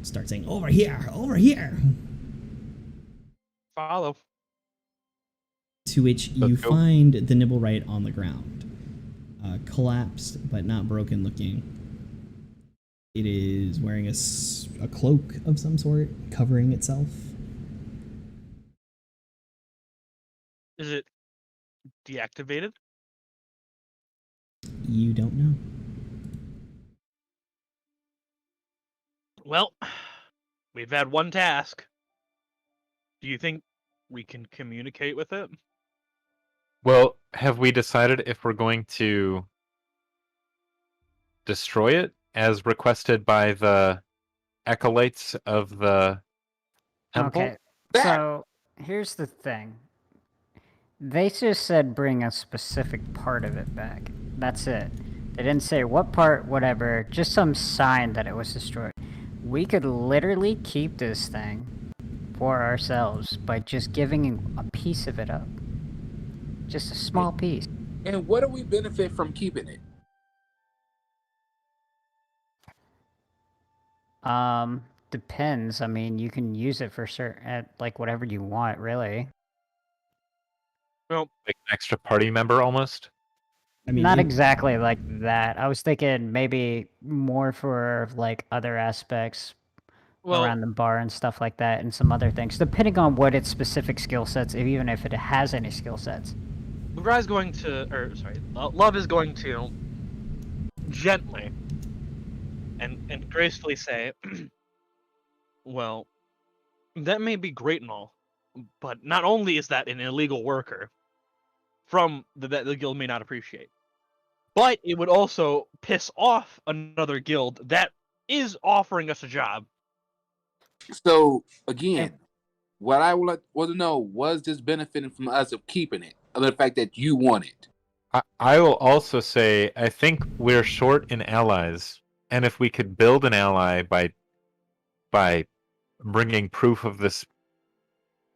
starts saying, "Over here, over here!" Follow. To which you Let's go. find the Nimblewright on the ground, collapsed but not broken looking. It is wearing a cloak of some sort, covering itself. Is it deactivated? You don't know. Well, we've had one task. Do you think we can communicate with it? Well, have we decided if we're going to destroy it as requested by the acolytes of the temple? Okay, so here's the thing. They just said bring a specific part of it back. That's it. They didn't say what part, whatever, just some sign that it was destroyed. We could literally keep this thing for ourselves by just giving a piece of it up. Just a small piece. And what do we benefit from keeping it? Depends. I mean, you can use it for certain, like whatever you want, really. Well, Like an extra party member almost. I mean, Not exactly like that. I was thinking maybe more for like other aspects around the bar and stuff like that, and some other things, depending on what its specific skill sets, even if it has any skill sets. Burai's going to, or sorry, Love is going to gently and gracefully say, well, that may be great and all, but not only is that an illegal worker from that the guild may not appreciate, but it would also piss off another guild that is offering us a job. So again, what I would want to know, was this benefiting from us of keeping it, other than the fact that you want it? I will also say I think we're short in allies, and if we could build an ally by bringing proof of this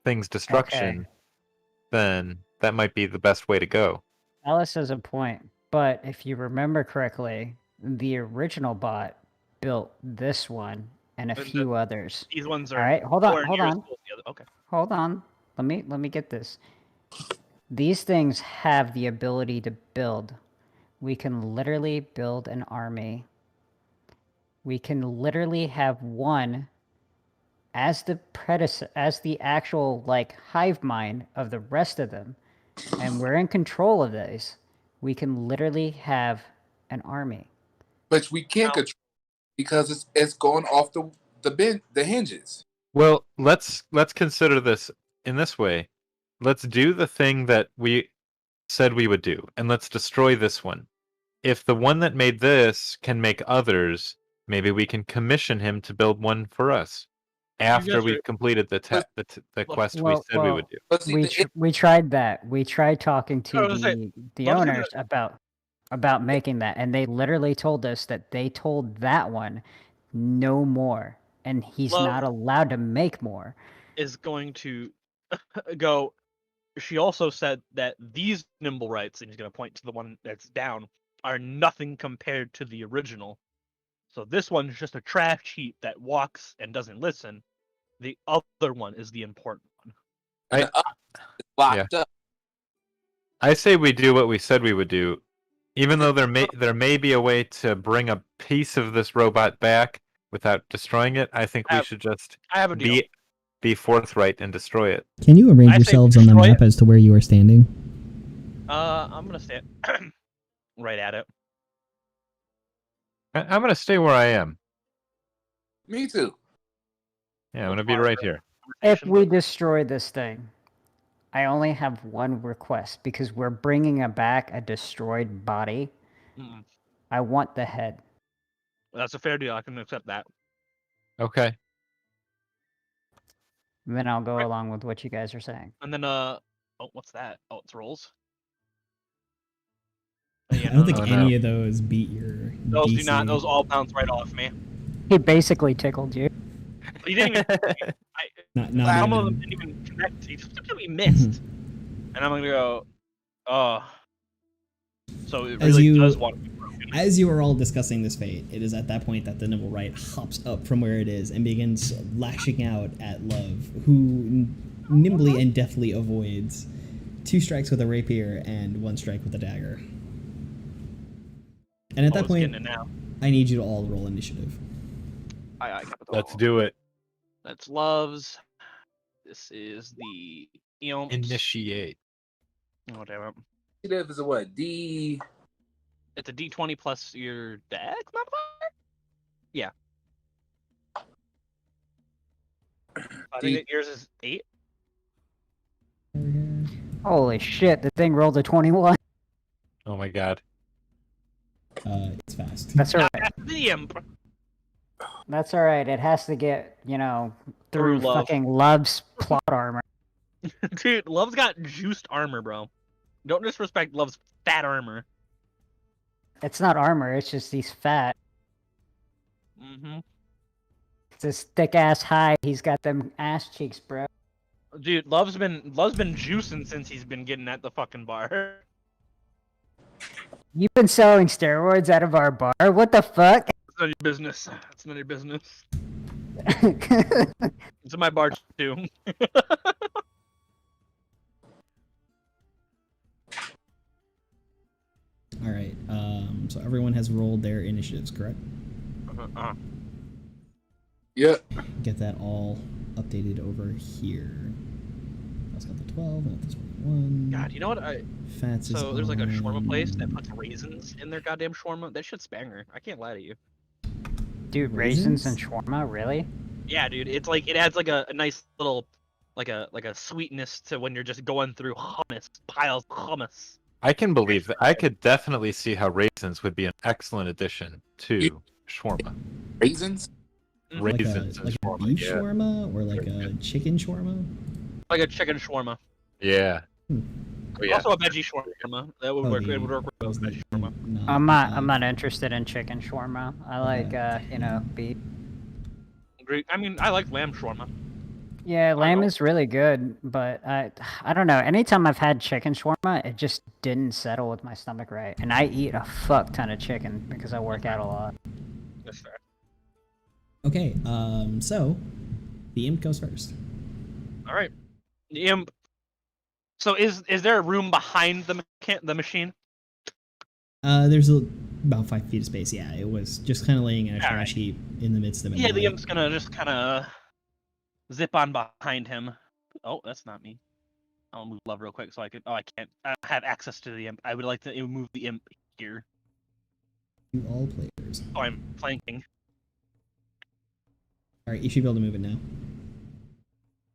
thing's destruction, then that might be the best way to go. Alice has a point, but if you remember correctly, the original bot built this one and a few others. These ones are All right, hold nowhere on, hold near as on, cool as the other. Okay. hold on. Let me get this. These things have the ability to build. We can literally build an army. We can literally have one as the as the actual like hive mind of the rest of them, and we're in control of these. We can literally have an army. But we can't control because it's going off the hinges. Well, let's consider this in this way. Let's do the thing that we said we would do, and let's destroy this one. If the one that made this can make others, maybe we can commission him to build one for us after we've completed the quest we said we would do. But see, We tried that. We tried talking to the Love's owners about making that, and they literally told us that they told that one no more, and he's not allowed to make more. Is going to go. She also said that these Nimblewrights, and he's going to point to the one that's down, are nothing compared to the original. So this one's just a trash heap that walks and doesn't listen. The other one is the important one. locked up. I say we do what we said we would do, even though there may be a way to bring a piece of this robot back without destroying it. I think we should just be forthright and destroy it. Can you arrange yourselves on the map as to where you are standing? I'm gonna stand right at it. I'm gonna stay where I am. Me too. Yeah, I'm gonna be right here. If we destroy this thing, I only have one request, because we're bringing back a destroyed body. I want the head. That's a fair deal. I can accept that. Okay. Then I'll go along with what you guys are saying. And then, what's that? Oh, it's rolls. I don't think any of those beat your Those DC. do not. Those all bounce right off me. He basically tickled you. He didn't even. Some of them didn't even connect. He just simply missed. And I'm gonna go. Oh. So it really does want to be broken. As you are all discussing this fate, it is at that point that the Nimblewright hops up from where it is and begins lashing out at Love, who nimbly and deftly avoids 2 strikes with a rapier and 1 strike with a dagger. And at that point, I need you to all roll initiative. Let's do it. That's Love's. This is the Initiate. Oh, damn it. Initiative is a what? D. It's a D20 plus your dex modifier? Yeah. I think yours is 8. Holy shit, the thing rolled a 21. Oh my god. It's fast. That's alright. That's That's alright. It has to get, through Love. fucking Love's plot armor. Dude, Love's got juiced armor, bro. Don't disrespect Love's fat armor. It's not armor. It's just he's fat. Mm-hmm. It's this thick ass hide. He's got them ass cheeks, bro. Dude, Love's been juicing since he's been getting at the fucking bar. You've been selling steroids out of our bar. What the fuck? It's none of your business. It's none of your business. It's in my bar too. All right. So everyone has rolled their initiatives, correct? Yep. Get that all updated over here. That's got the 12 and the 21. God, you know what? Fats is So there's like a shawarma place that on- puts raisins in their goddamn shawarma. That shit's banger. I can't lie to you. Dude, raisins and Raisins? shawarma, really? Yeah, dude. It's like it adds like a nice little like a sweetness to when you're just going through hummus, piles of hummus. I can believe that. I could definitely see how raisins would be an excellent addition to shawarma. Raisins? Raisins like and a shawarma. beef Yeah. shawarma or like a chicken shawarma? Like a chicken shawarma. Yeah. Hmm. Oh, yeah. Also a veggie shawarma. That would work. It would work well with veggie shawarma. I'm not interested in chicken shawarma. I like beef. Great. I mean, I like lamb shawarma. Yeah, lamb know. is really good, but I don't know. Anytime I've had chicken shawarma, it just didn't settle with my stomach right. And I eat a fuck ton of chicken because I work out a lot. That's fair. Okay, so the imp goes first. All right. The imp. So is there a room behind the machine? There's about 5 feet of space. Yeah, it was just kind of laying in a trash heap in the midst of it. Yeah, the imp's gonna just kind of zip on behind him. Oh, that's not me. I'll move love real quick so I could. Oh, I can't. I have access to the imp. I would like to move the imp here. To all players. Oh, I'm flanking. All right, you should be able to move it now.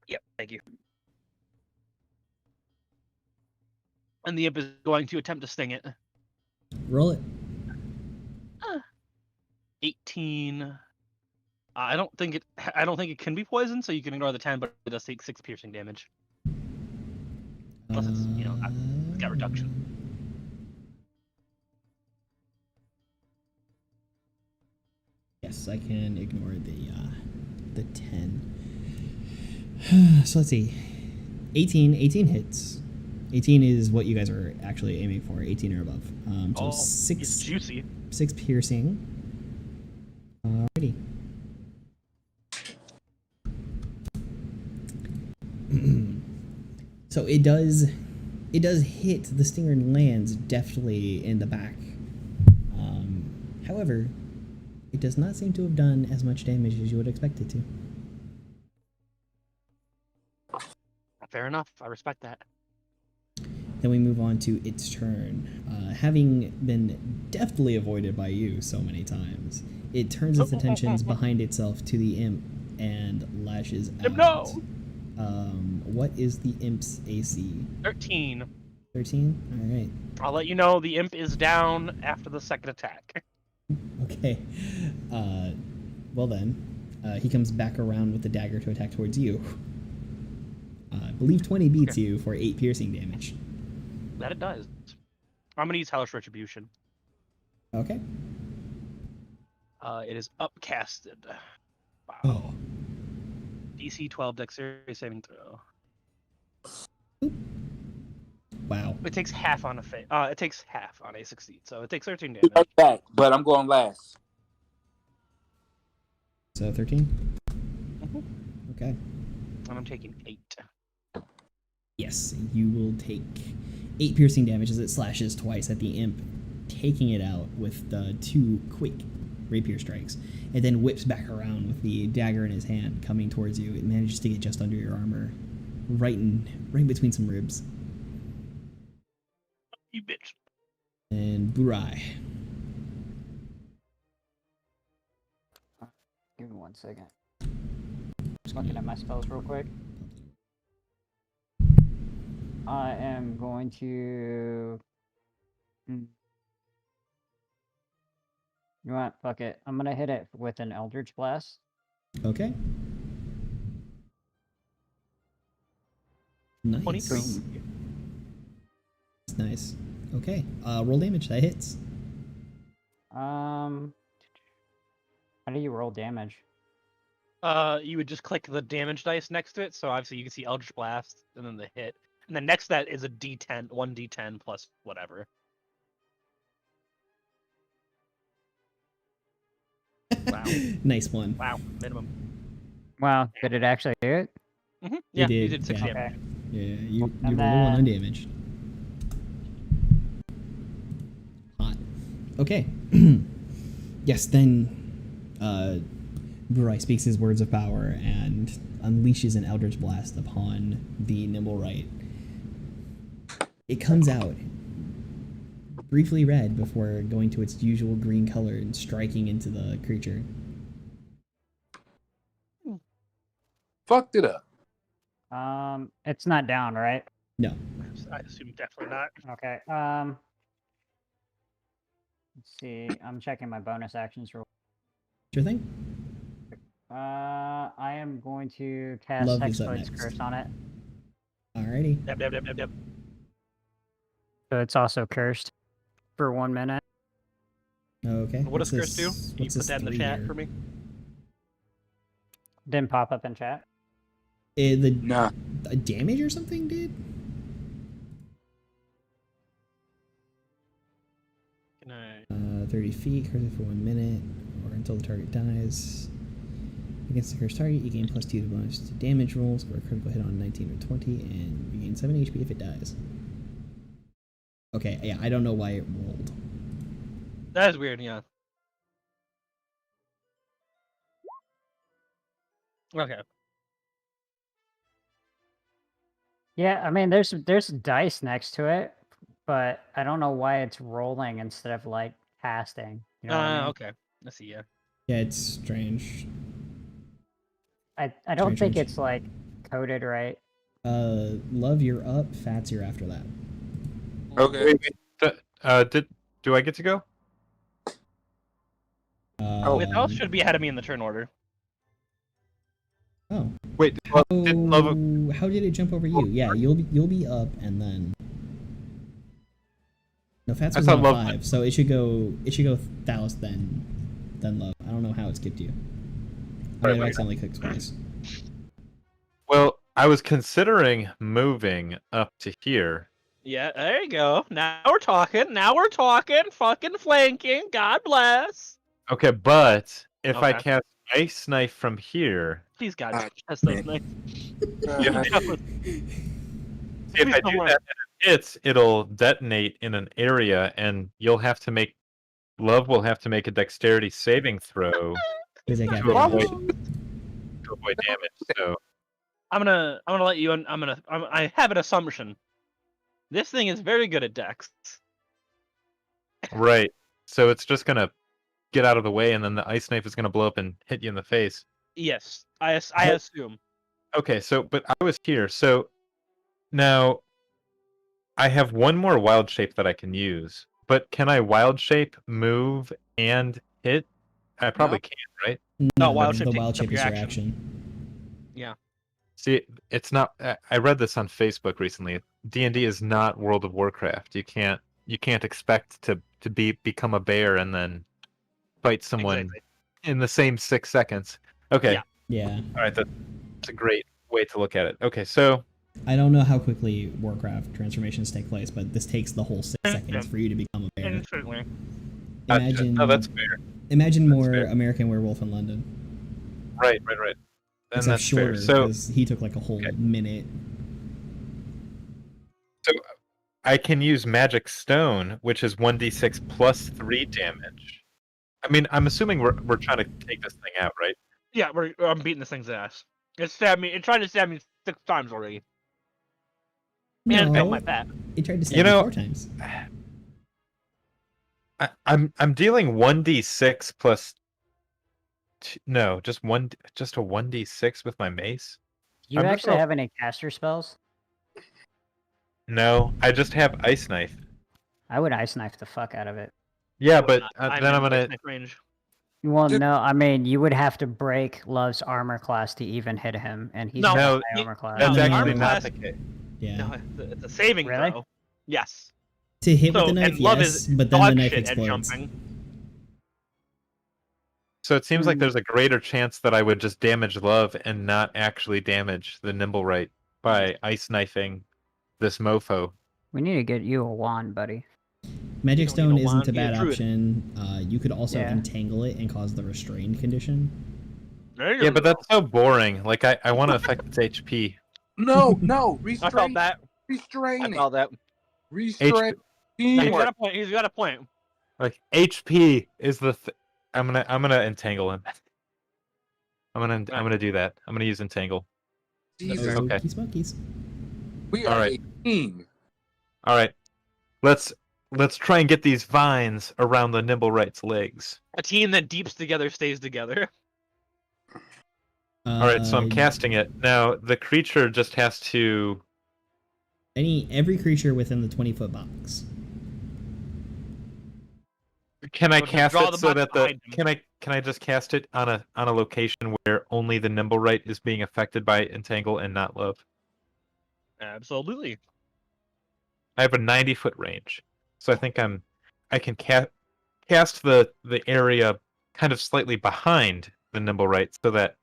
Yep, thank you. And the imp is going to attempt to sting it. Roll it. 18. I don't think it can be poisoned, so you can ignore the 10, but it does take 6 piercing damage. Plus it's it's got reduction. Yes, I can ignore the 10. So let's see. 18 hits. 18 is what you guys are actually aiming for. 18 or above. So It's six juicy. piercing. Alrighty. So it does hit the stinger and lands deftly in the back. However, it does not seem to have done as much damage as you would expect it to. Fair enough. I respect that. Then we move on to its turn. Having been deftly avoided by you so many times, it turns its attentions behind itself to the imp and lashes out. No! What is the imp's AC? 13. 13? Alright. I'll let you know the imp is down after the second attack. Okay. Well then, he comes back around with the dagger to attack towards you. I believe 20 beats you for 8 piercing damage. That it does. I'm gonna use Hellish Retribution. Okay. It is upcasted. Wow. Oh. DC 12 Dexterity saving throw. Wow. It takes half on it takes half on a succeed, so it takes 13 damage. Like that, but I'm going last. So 13? Mhm. Okay. And I'm taking 8. Yes, you will take 8 piercing damage as it slashes twice at the imp, taking it out with the 2 quick rapier strikes, and then whips back around with the dagger in his hand, coming towards you. It manages to get just under your armor, right between some ribs. You bitch. And Burai. Give me 1 second. Just looking at my spells real quick. I am going to. You know what? Fuck it. I'm gonna hit it with an Eldritch Blast. Okay. Nice. 23. That's nice. Okay. Roll damage. That hits. How do you roll damage? You would just click the damage dice next to it, so obviously you can see Eldritch Blast and then the hit, and then next to that is a D10, 1d10 plus whatever. Wow. Nice one. Wow, minimum. Wow, did it actually do it? Yeah, did, you did 6 yeah. damage. Yeah, you And roll one then- undamaged. Hot. Okay. Yes, then Burai speaks his words of power and unleashes an Eldritch Blast upon the Nimblewright. It comes out briefly red before going to its usual green color and striking into the creature. Fucked it up. It's not down, right? No. I assume definitely not. Okay. Let's see. I'm checking my bonus actions real. Sure thing. I am going to cast Love is up Hexblade's next. Curse on it. Alrighty. Yep. So it's also cursed for 1 minute. Okay. What does what's Chris do? this- Can you what's put this that in the 3 chat here? for me? Didn't pop up in chat. The Nah. damage or something, dude? Can I... 30 feet, curse it for 1 minute, or until the target dies. Against the cursed target, you gain +2 to bonus to damage rolls, score a critical hit on 19 or 20, and you gain 7 HP if it dies. Okay, yeah, I don't know why it rolled. That is weird, yeah. Okay. Yeah, I mean, there's dice next to it, but I don't know why it's rolling instead of like casting. You know what I mean? Okay. I see, yeah. Yeah, it's strange. I don't think Strange. it's like coded right. Love, you're up. Fats, you're after that. Okay. Do I get to go? Without should be ahead of me in the turn order. Oh. Wait, How, did Love? how did it jump over you? Yeah, you'll be up and then. No, Fats I was thought on Love- 5, so it should go Thalos then Love. I don't know how it skipped you. I might have accidentally clicked twice. Well, I was considering moving up to here. Yeah, there you go. Now we're talking. Fucking flanking. God bless. Okay, but if I Okay. cast Ice Knife from here, Please, God. Ah, That's so man. nice. if I Please do don't worry. that and it hits, it'll detonate in an area, and Love will have to make a dexterity saving throw Because I got to avoid, damage. to avoid damage. So I'm gonna let you. I have an assumption. This thing is very good at dex. right, so it's just gonna get out of the way, and then the Ice Knife is gonna blow up and hit you in the face. Yes, I assume. Okay, but I was here. So now I have one more wild shape that I can use. But can I wild shape, move, and hit? I probably can't, right? No, wild shape the takes wild up shape your is your action. action. Yeah. See, it's not. I read this on Facebook recently. D&D is not World of Warcraft. You can't expect to become a bear and then fight someone Exactly. in the same 6 seconds. Okay, Yeah. Yeah. all right, that's a great way to look at it. Okay, so I don't know how quickly Warcraft transformations take place, but this takes the whole 6 seconds for you to become a bear. Instantly. Imagine, no, that's fair. imagine more fair. American Werewolf in London. Right. And Except that's shorter, fair. So because he took like a whole Okay. minute. I can use Magic Stone, which is 1d6 plus 3 damage. I mean, I'm assuming we're trying to take this thing out, right? Yeah, I'm beating this thing's ass. It stabbed me. It tried to stab me 6 times already. And it felt my No, fat. it tried to stab You you know- 4 times. I'm dealing 1d6 plus no, just a 1d6 with my mace. Do you I'm not actually gonna- have any caster spells? No, I just have Ice Knife. I would ice knife the fuck out of it. Yeah, but I'm then in I'm gonna. knife range. Well, Did- no, I mean you would have to break Love's armor class to even hit him, and he's No, not No, high armor class. That's No, actually armor not class- the case. Yeah. No, it's a saving Really? throw. Yes. To hit So, with the knife, and love yes, is but then the dog knife shit at explodes. jumping. So it seems like there's a greater chance that I would just damage Love and not actually damage the Nimblewright by ice knifing this mofo. We need to get you a wand, buddy. Magic don't need Stone a isn't wand, a you need a bad druid. option. You could also Yeah. entangle it and cause the restrained condition. There you Yeah, go. but that's so boring. Like I want to affect its HP. No, I restrain. felt that. Restrain I it. felt that. Restrain. He's it. got a point. He's got a point. Like HP is the. I'm gonna entangle him. I'm gonna do that. I'm gonna use entangle. Jesus, Okay. Okie smokies. we All are right. a team. All right, let's try and get these vines around the Nimblewright's legs. A team that deeps together stays together. All right, so I'm casting it now. The creature just has to. Every creature within the 20-foot box. Can I So just cast draw it the so box that behind him. can I just cast it on a location where only the Nimblewright is being affected by entangle and not Love? Absolutely. I have a 90-foot range, so I think I can cast the area kind of slightly behind the Nimblewright so that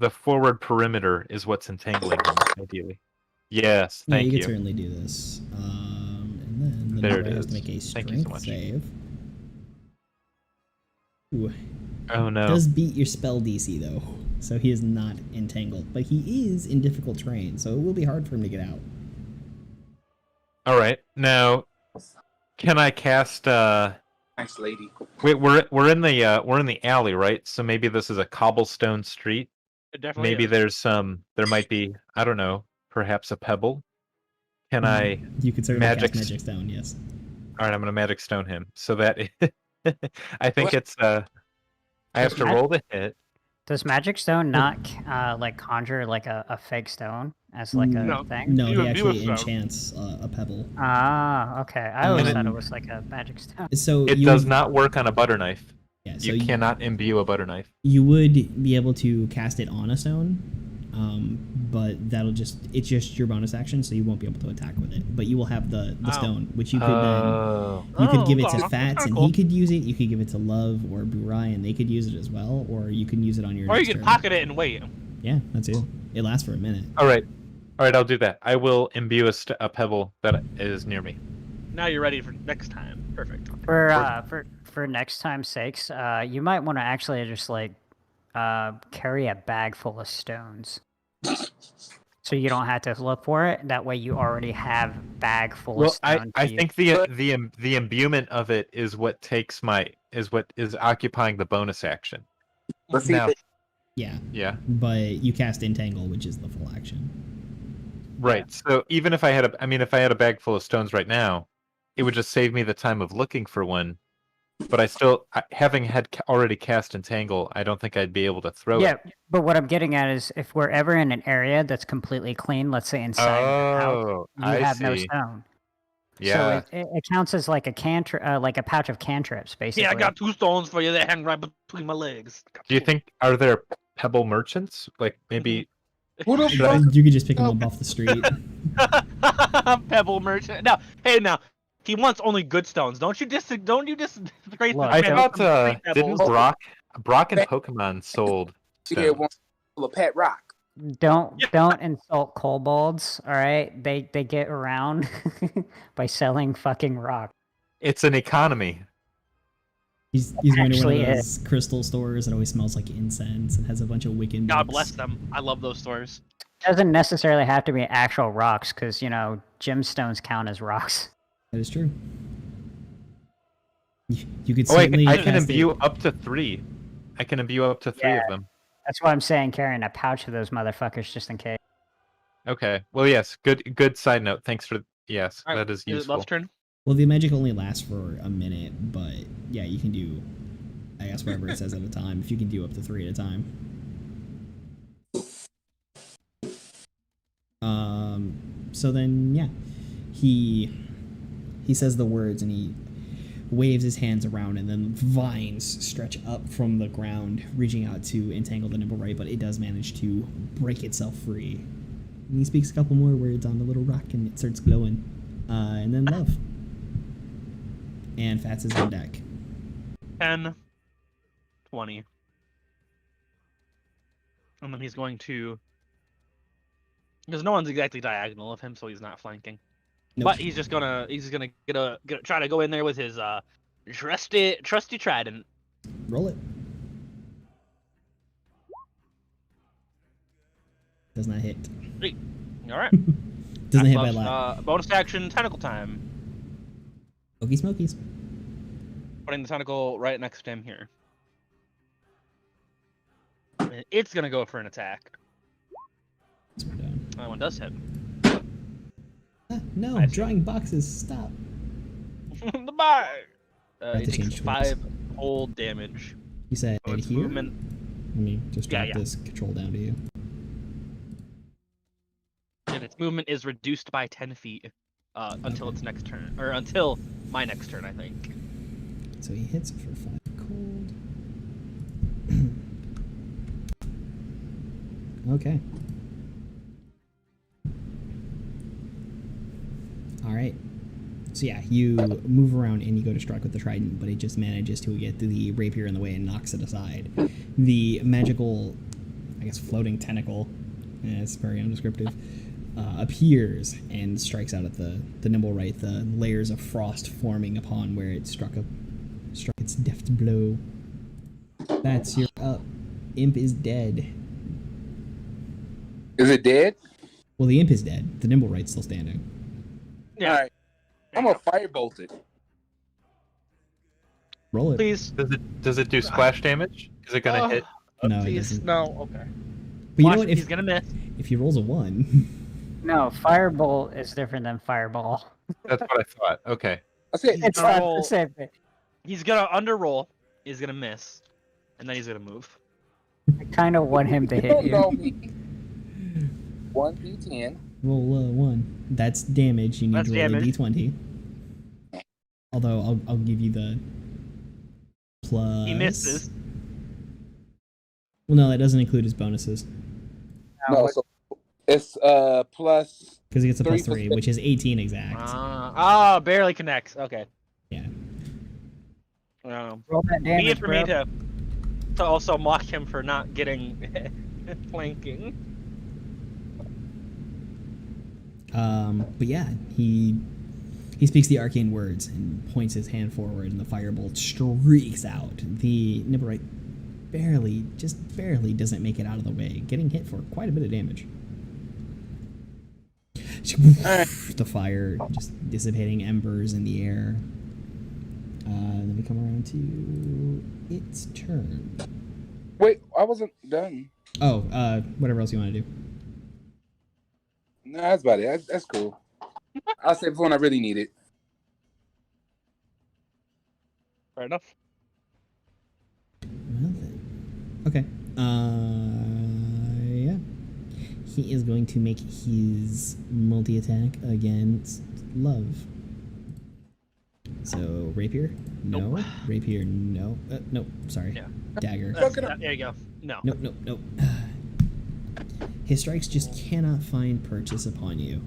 the forward perimeter is what's entangling him, ideally. Yes, Yeah, thank you you. could certainly do this. And then the There it Nimblewright has is. to make a Thank you so strength much. save. Ooh, Oh no. does beat your spell DC though, so he is not entangled, but he is in difficult terrain, so it will be hard for him to get out. All right, now can I cast? Nice lady. Wait, we're in the alley, right? So maybe this is a cobblestone street. It definitely Maybe is. there might be, I don't know, perhaps a pebble. Can I? You could certainly Magic cast Magic Stone, yes. All right, I'm gonna magic stone him. So that I think it's I have to roll the hit. Does Magic Stone not like conjure like a fake stone as like a No. thing? No, You he would do actually a stone. enchants a pebble. Ah, okay. I always thought it Um, was like a Magic Stone. So It you does would- not work on a butter knife. Yeah, so You cannot imbue a butter knife. you would be able to cast it on a stone, but it's just your bonus action, so you won't be able to attack with it. But you will have the Oh. stone, which you could then Oh. you could give it Oh, to Fats and cool. he could use it. You could give it to Love or Burai and they could use it as well, or you can use it on your. Or you next can turn. pocket it and wait. Yeah, that's it. It lasts for a minute. All right, I'll do that. I will imbue a pebble that is near me. Now you're ready for next time. Perfect. For next time's sakes, you might want to actually just like carry a bag full of stones, so you don't have to look for it. That way, you already have bag full of Well, stones. I to use. think the imbuement of it is what is occupying the bonus action. But see, Now, Yeah, yeah, but you cast Entangle, which is the full action. right. So even if I had a bag full of stones right now, it would just save me the time of looking for one. But having already cast Entangle, I don't think I'd be able to throw Yeah, it. but what I'm getting at is if we're ever in an area that's completely clean, let's say inside your house, Oh, you I have no see. stone. Yeah. So it counts as like a like a pouch of cantrips, basically. Yeah, I got 2 stones for you that hang right between my legs. Do you think are there pebble merchants? Like maybe who the Should I- fuck? You could just pick them up off the street. Pebble merchant. Now, he wants only good stones. Don't you disgrace Look, the I man thought with complete didn't pebbles? Brock and Pokemon sold Yeah, stones. one full of pet rock. Don't insult kobolds, all right? They get around by selling fucking rock. It's an economy. He's going to one Actually of those crystal stores that always smells like incense and has a bunch of Wiccan God books. bless them. I love those stores. Doesn't necessarily have to be actual rocks, because gemstones count as rocks. That is true. You could Oh, I certainly can cast imbue it. up to 3. I can imbue up to 3 of them. That's why I'm saying carrying a pouch of those motherfuckers just in case. Okay. Well, yes. Good side note. Thanks for yes. All right, That is Is it useful. Love's turn? Well, the magic only lasts for a minute, but yeah, you can do, I guess, whatever it says at a time. If you can do up to 3 at a time. So then, yeah, he says the words and he waves his hands around, and then vines stretch up from the ground, reaching out to entangle the Nimblewright, but it does manage to break itself free. And he speaks a couple more words on the little rock, and it starts glowing. And then Love. And Fats is on deck. 10, 20. And then he's going to, because no one's exactly diagonal of him, so he's not flanking. Nope. But he's just gonna try to go in there with his trusty trident. Roll it. Does not hit. All right. Doesn't hit by a lot. Bonus action tentacle time. Smoky smokies. Putting the tentacle right next to him here. And it's gonna go for an attack. So we're done. That one does hit. No, I see. drawing boxes. Stop. The bar. Have He to takes change 5 cold damage. You said So its here? movement. Let me just Yeah, drop yeah. this control down to you. And its movement is reduced by 10 feet until its next turn, or until my next turn, I think. So he hits for 5 cold. Okay. Alright. So yeah, you move around and you go to strike with the trident, but it just manages to get the rapier in the way and knocks it aside. The magical, I guess, floating tentacle, it's very undescriptive, appears and strikes out at the Nimblewright, the layers of frost forming upon where it struck its deft blow. That's your up. Imp is dead. Is it dead? Well, the imp is dead. The Nimblewright's still standing. Yeah. All right. I'm gonna firebolt it. Roll it. Please. Does it do splash damage? Is it gonna hit? No, it Please. doesn't. No. Okay. But you Watch, know what? he's gonna miss. If he rolls a 1, No, firebolt is different than fireball. That's what I thought. Okay. I said It's gonna not roll- the same thing. He's gonna underroll. He's gonna miss, and then he's gonna move. I kind of want him to you hit don't know you. me. 1d10. roll 1. That's damage. You need That's to roll damage. a d20. Although I'll give you the plus. He misses. Well, no, that doesn't include his bonuses No, so it's plus. because he gets a plus 3 3, which is 18 exact. Barely connects. Okay. Yeah. Roll that damage, For me bro. to also mock him for not getting flanking. But yeah, he speaks the arcane words and points his hand forward, and the firebolt streaks out. The Nimblewright just barely doesn't make it out of the way, getting hit for quite a bit of damage. The fire just dissipating embers in the air. Then we come around to its turn. Wait, I wasn't done. Oh, whatever else you want to do. No, that's about it. That's cool. I'll save it when I really need it. Fair enough. Well then. Okay. Yeah. He is going to make his multi-attack against Love. So, rapier? No. Nope. Rapier, no. Nope, sorry. Yeah. Dagger. There you go. No. Nope. His strikes just cannot find purchase upon you.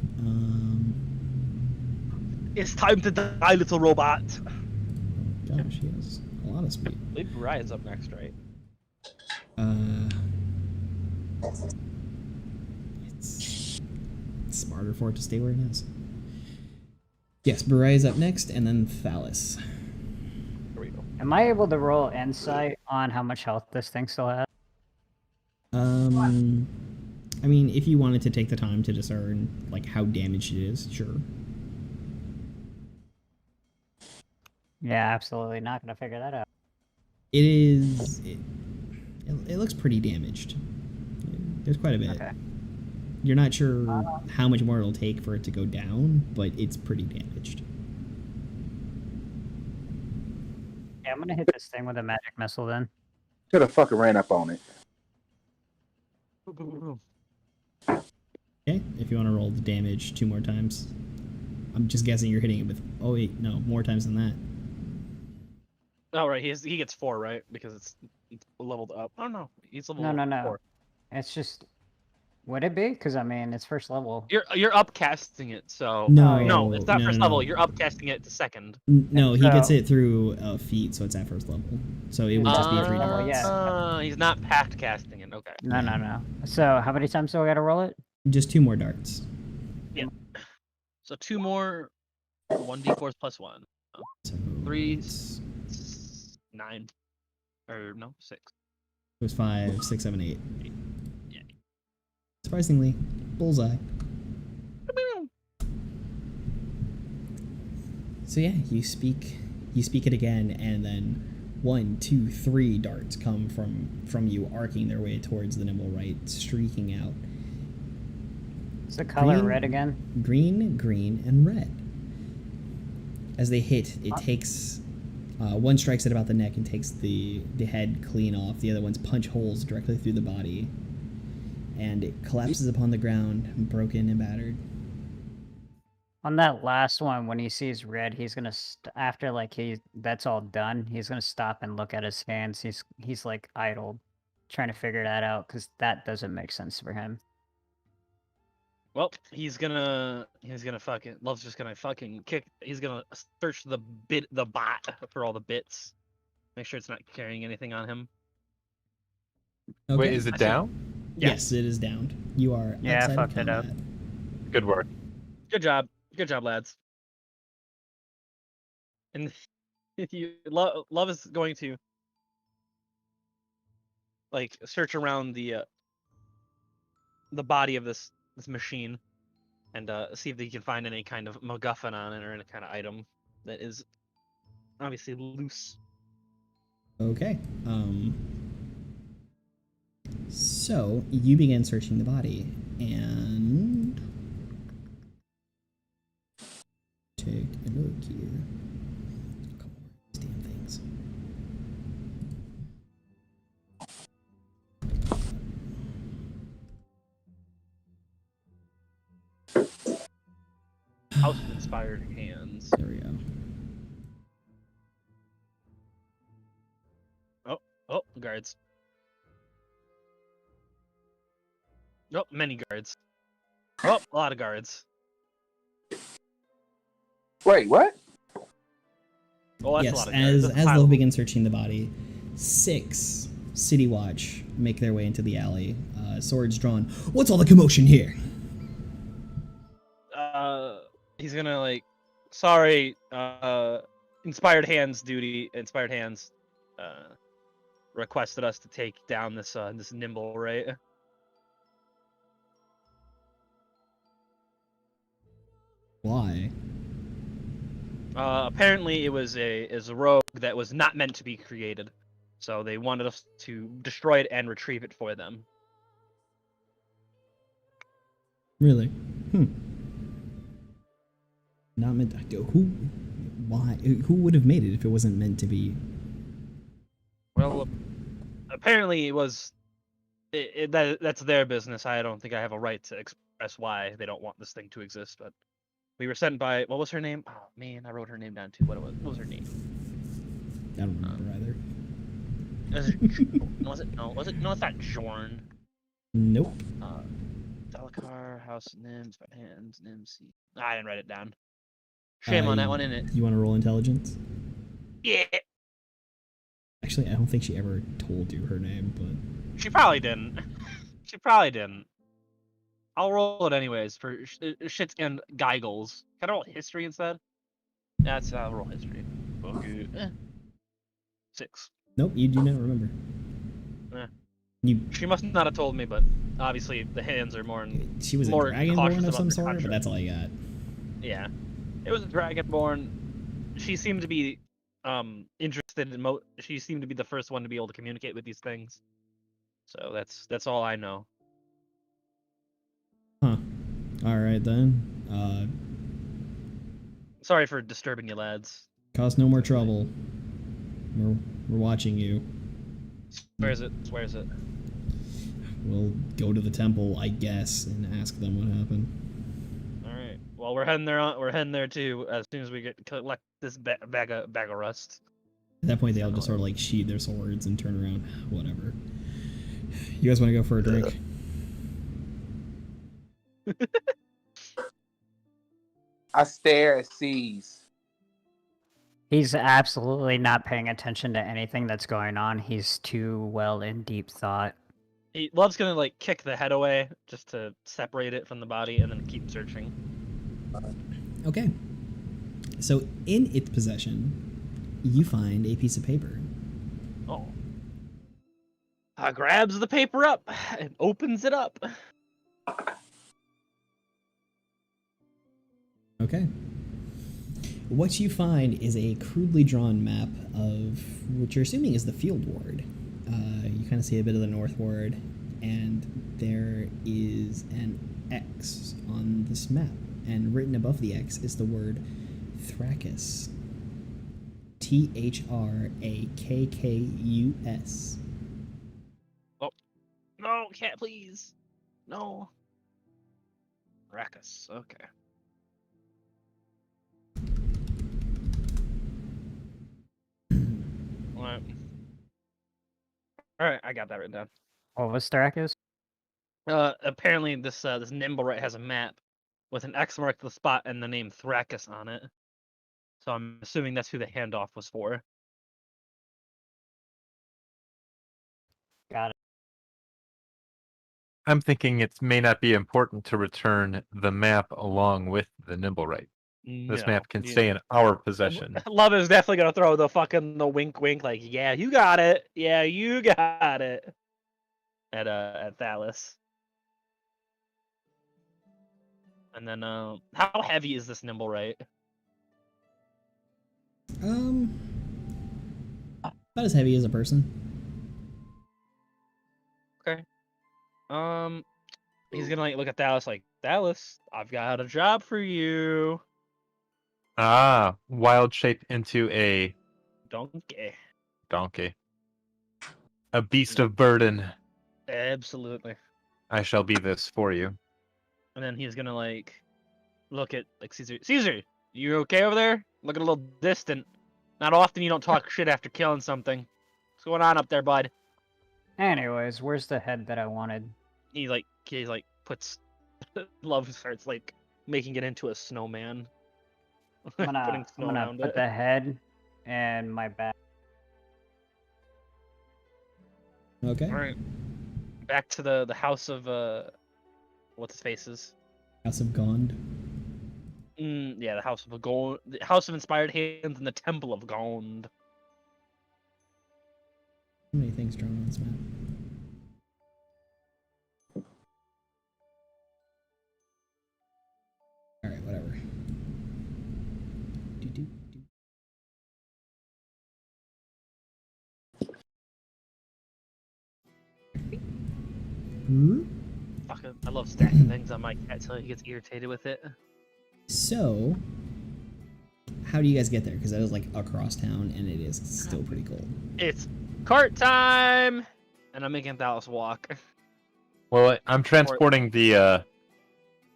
It's time to die, little robot. Gosh, he has a lot of speed. I believe Ryan's up next, right? It's smarter for it to stay where it is. Yes, Barai's up next, and then Phallus. Here we go. Am I able to roll insight on how much health this thing still has? I mean, if you wanted to take the time to discern, like, how damaged it is, sure. Yeah, absolutely not gonna figure that out. It is... It looks pretty damaged. There's quite a bit. Okay. You're not sure how much more it'll take for it to go down, but it's pretty damaged. Yeah, I'm gonna hit this thing with a magic missile then. Should have fucking ran up on it. Okay, if you want to roll the damage 2 more times. I'm just guessing you're hitting it with... Oh, wait, no, more times than that. Oh, right. He gets 4, right? Because it's leveled up. Oh, no. He's leveled No. 4. It's just Would it be? Because I mean, it's first level. You're upcasting it, so No, it's not no, first no. level. You're upcasting it to second. No, he gets so- it through a feat, so it's at first level. So it would just be 3 level, darts. yeah. He's not pact casting it. Okay. No, Yeah. no, no. So how many times do I gotta roll it? Just 2 more darts. So 2 more, 1d4s plus 1. So 3, it's- 9, or no, 6. It was 5, 6, 7, 8. Yeah. Surprisingly, bullseye. So yeah, you speak it again, and then 1, 2, 3 darts come from you, arcing their way towards the Nimblewright, streaking out. Is the color Green. red again? Green, green, and red. As they hit, it takes one strikes at about the neck and takes the head clean off. The other ones punch holes directly through the body, and it collapses upon the ground, broken and battered. On that last one, when he sees red, he's gonna after like that's all done. He's gonna stop and look at his hands. He's like idle, trying to figure that out because that doesn't make sense for him. Well, he's gonna fucking Love's just gonna fucking kick. He's gonna search the bot for all the bits. Make sure it's not carrying anything on him. Okay. Wait, is it down? Yes, it is downed. You are Yeah, I outside of fucked it up. combat. Good work. Good job, lads. And Love is going to like search around the body of this machine and see if he can find any kind of MacGuffin on it or any kind of item that is obviously loose. Okay. So you begin searching the body, and take a look here. Come on, these damn things. House of Inspired Hands. There we go. Oh, guards. Oh, many guards. Oh, a lot of guards. Wait, what? Oh, that's a Yes, lot of guards. That's a as pile Love of- begins searching the body, 6 City Watch make their way into the alley, swords drawn. What's all the commotion here? He's gonna like, sorry, Inspired Hands requested us to take down this Nimblewright. Why? Apparently it was a rogue that was not meant to be created, so they wanted us to destroy it and retrieve it for them. Really? Not meant to. Who? Why? Who would have made it if it wasn't meant to be? Well, apparently it was. That's their business. I don't think I have a right to express why they don't want this thing to exist. But we were sent by, what was her name? Oh man, I wrote her name down too. What was her name? I don't remember either. It's not Jorn. Nope. Dalakar, House Nims, Hands, Nimsy. I didn't write it down. Shame on that one, innit? You want to roll intelligence? Yeah. Actually, I don't think she ever told you her name, but She probably didn't. I'll roll it anyways for shits and giggles. Can I roll history instead? That's I'll roll history. Okay. 6. nope, you do not remember. Eh. You. She must not have told me, but obviously the hands are more. She was a more dragonborn cautious of about some their sort, but contract. that's all I got. Yeah, it was a dragonborn. She seemed to be interested in. She seemed to be the first one to be able to communicate with these things. So that's all I know. Huh. All right then. Sorry for disturbing you, lads. Cause no more trouble. We're watching you. Where is it? Where is it? We'll go to the temple, I guess, and ask them what happened. All right. Well, we're heading there. We're heading there too. As soon as we collect this bag of rust. At that point, they all just sort of like sheath their swords and turn around. Whatever. You guys want to go for a drink? I stare at C's. He's absolutely not paying attention to anything that's going on. He's too well in deep thought. Love's gonna like kick the head away just to separate it from the body, and then keep searching. Okay. So in its possession, you find a piece of paper. Oh. Grabs the paper up and opens it up. Okay. What you find is a crudely drawn map of what you're assuming is the field ward. You kind of see a bit of the north ward, and there is an X on this map, and written above the X is the word Thrakus. Thrakkus. No, cat, please. No. Rackus. Okay. Alright, I got that written down. What was Thrakus? Apparently this Nimblewright has a map with an X mark to the spot and the name Thrakus on it. So I'm assuming that's who the handoff was for. Got it. I'm thinking it may not be important to return the map along with the Nimblewright. This map can stay in our possession. Love is definitely gonna throw the wink wink, like, yeah, you got it. Yeah, you got it. At Thalys. And then how heavy is this Nimblewright? About as heavy as a person. Okay. He's gonna like look at Thalys like, Thalys, I've got a job for you. Ah, wild shape into a Donkey. A beast of burden. Absolutely. I shall be this for you. And then he's gonna like look at like Caesar. Caesar, you okay over there? Looking a little distant. Not often you don't talk shit after killing something. What's going on up there, bud? Anyways, where's the head that I wanted? He puts Love starts like making it into a snowman. I'm Putting snow gonna around put it. the head and my back. Okay. All right. Back to the house of what's his faces? House of Gond. Yeah, the house of Gond, the house of inspired hands, and the temple of Gond. How many things drawn on this map? Alright, whatever. Fuck it. I love stacking things on my cat till he gets irritated with it. So, how do you guys get there? Because that is like across town, and it is still pretty cold. It's cart time, and I'm making Thalys walk. Well, I'm transporting the